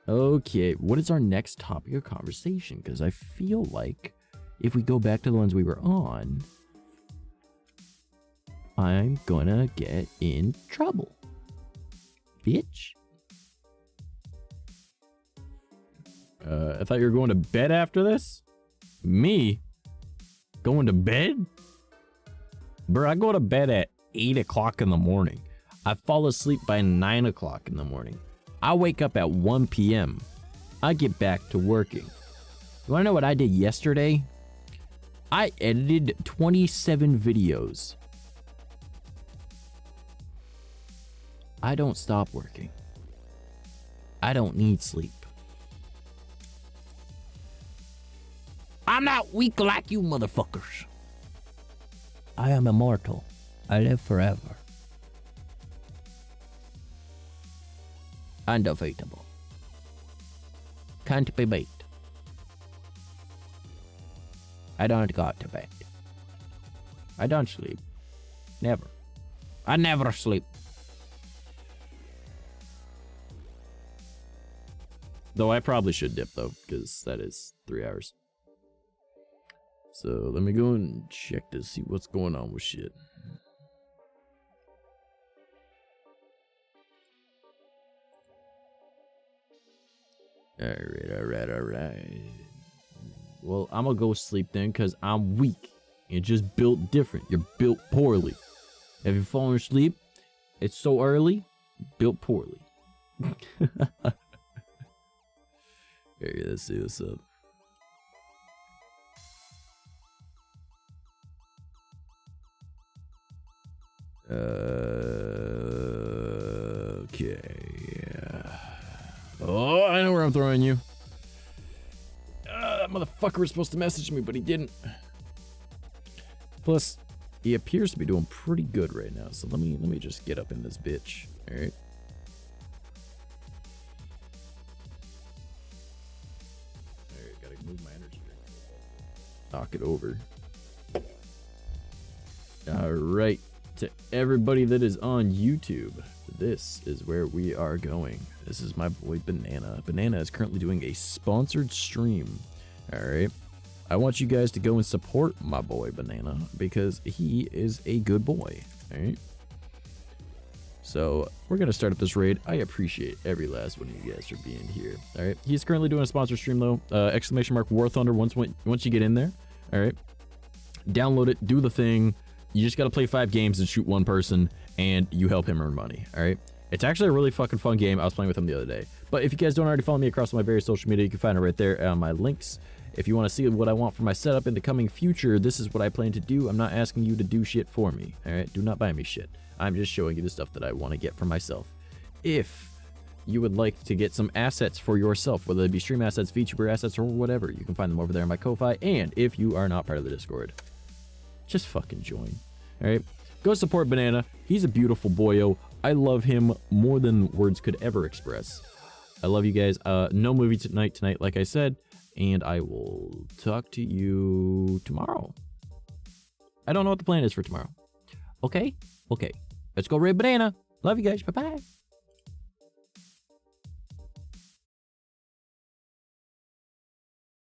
Okay, what is our next topic of conversation? Because I feel like if we go back to the ones we were on, I'm gonna get in trouble. Bitch. I thought you were going to bed after this? Me? Going to bed? Bro, I go to bed at 8 o'clock in the morning. I fall asleep by 9 o'clock in the morning. I wake up at 1 p.m. I get back to working. You wanna know what I did yesterday? I edited 27 videos. I don't stop working. I don't need sleep. I'm not weak like you motherfuckers. I am immortal. I live forever. Undefeatable. Can't be beat. I don't go to bed. I don't sleep. Never. I never sleep. Though I probably should dip though, because that is 3 hours. So let me go and check to see what's going on with shit. Alright. Well, I'm gonna go sleep then because I'm weak. You're just built different. You're built poorly. If you're falling asleep, it's so early, built poorly. Hey, let's see what's up. Okay. Oh, I know where I'm throwing you. That motherfucker was supposed to message me, but he didn't. Plus, he appears to be doing pretty good right now. So let me just get up in this bitch. All right. All right, gotta move my energy drink. Knock it over. All right. To everybody that is on YouTube, this is where we are going. This is my boy Banana. Banana is currently doing a sponsored stream. All right. I want you guys to go and support my boy Banana because he is a good boy. All right. So we're going to start up this raid. I appreciate every last one of you guys for being here. All right. He's currently doing a sponsored stream though. ! War Thunder once you get in there. All right. Download it, do the thing. You just got to play 5 games and shoot one person, and you help him earn money, all right? It's actually a really fucking fun game. I was playing with him the other day. But if you guys don't already follow me across my various social media, you can find it right there on my links. If you want to see what I want for my setup in the coming future, this is what I plan to do. I'm not asking you to do shit for me, all right? Do not buy me shit. I'm just showing you the stuff that I want to get for myself. If you would like to get some assets for yourself, whether it be stream assets, VTuber assets, or whatever, you can find them over there on my Ko-Fi. And if you are not part of the Discord, just fucking join, all right? Go support Banana. He's a beautiful boyo. I love him more than words could ever express. I love you guys. No movie tonight, like I said, and I will talk to you tomorrow. I don't know what the plan is for tomorrow. Okay? Okay. Let's go raid Banana. Love you guys. Bye-bye.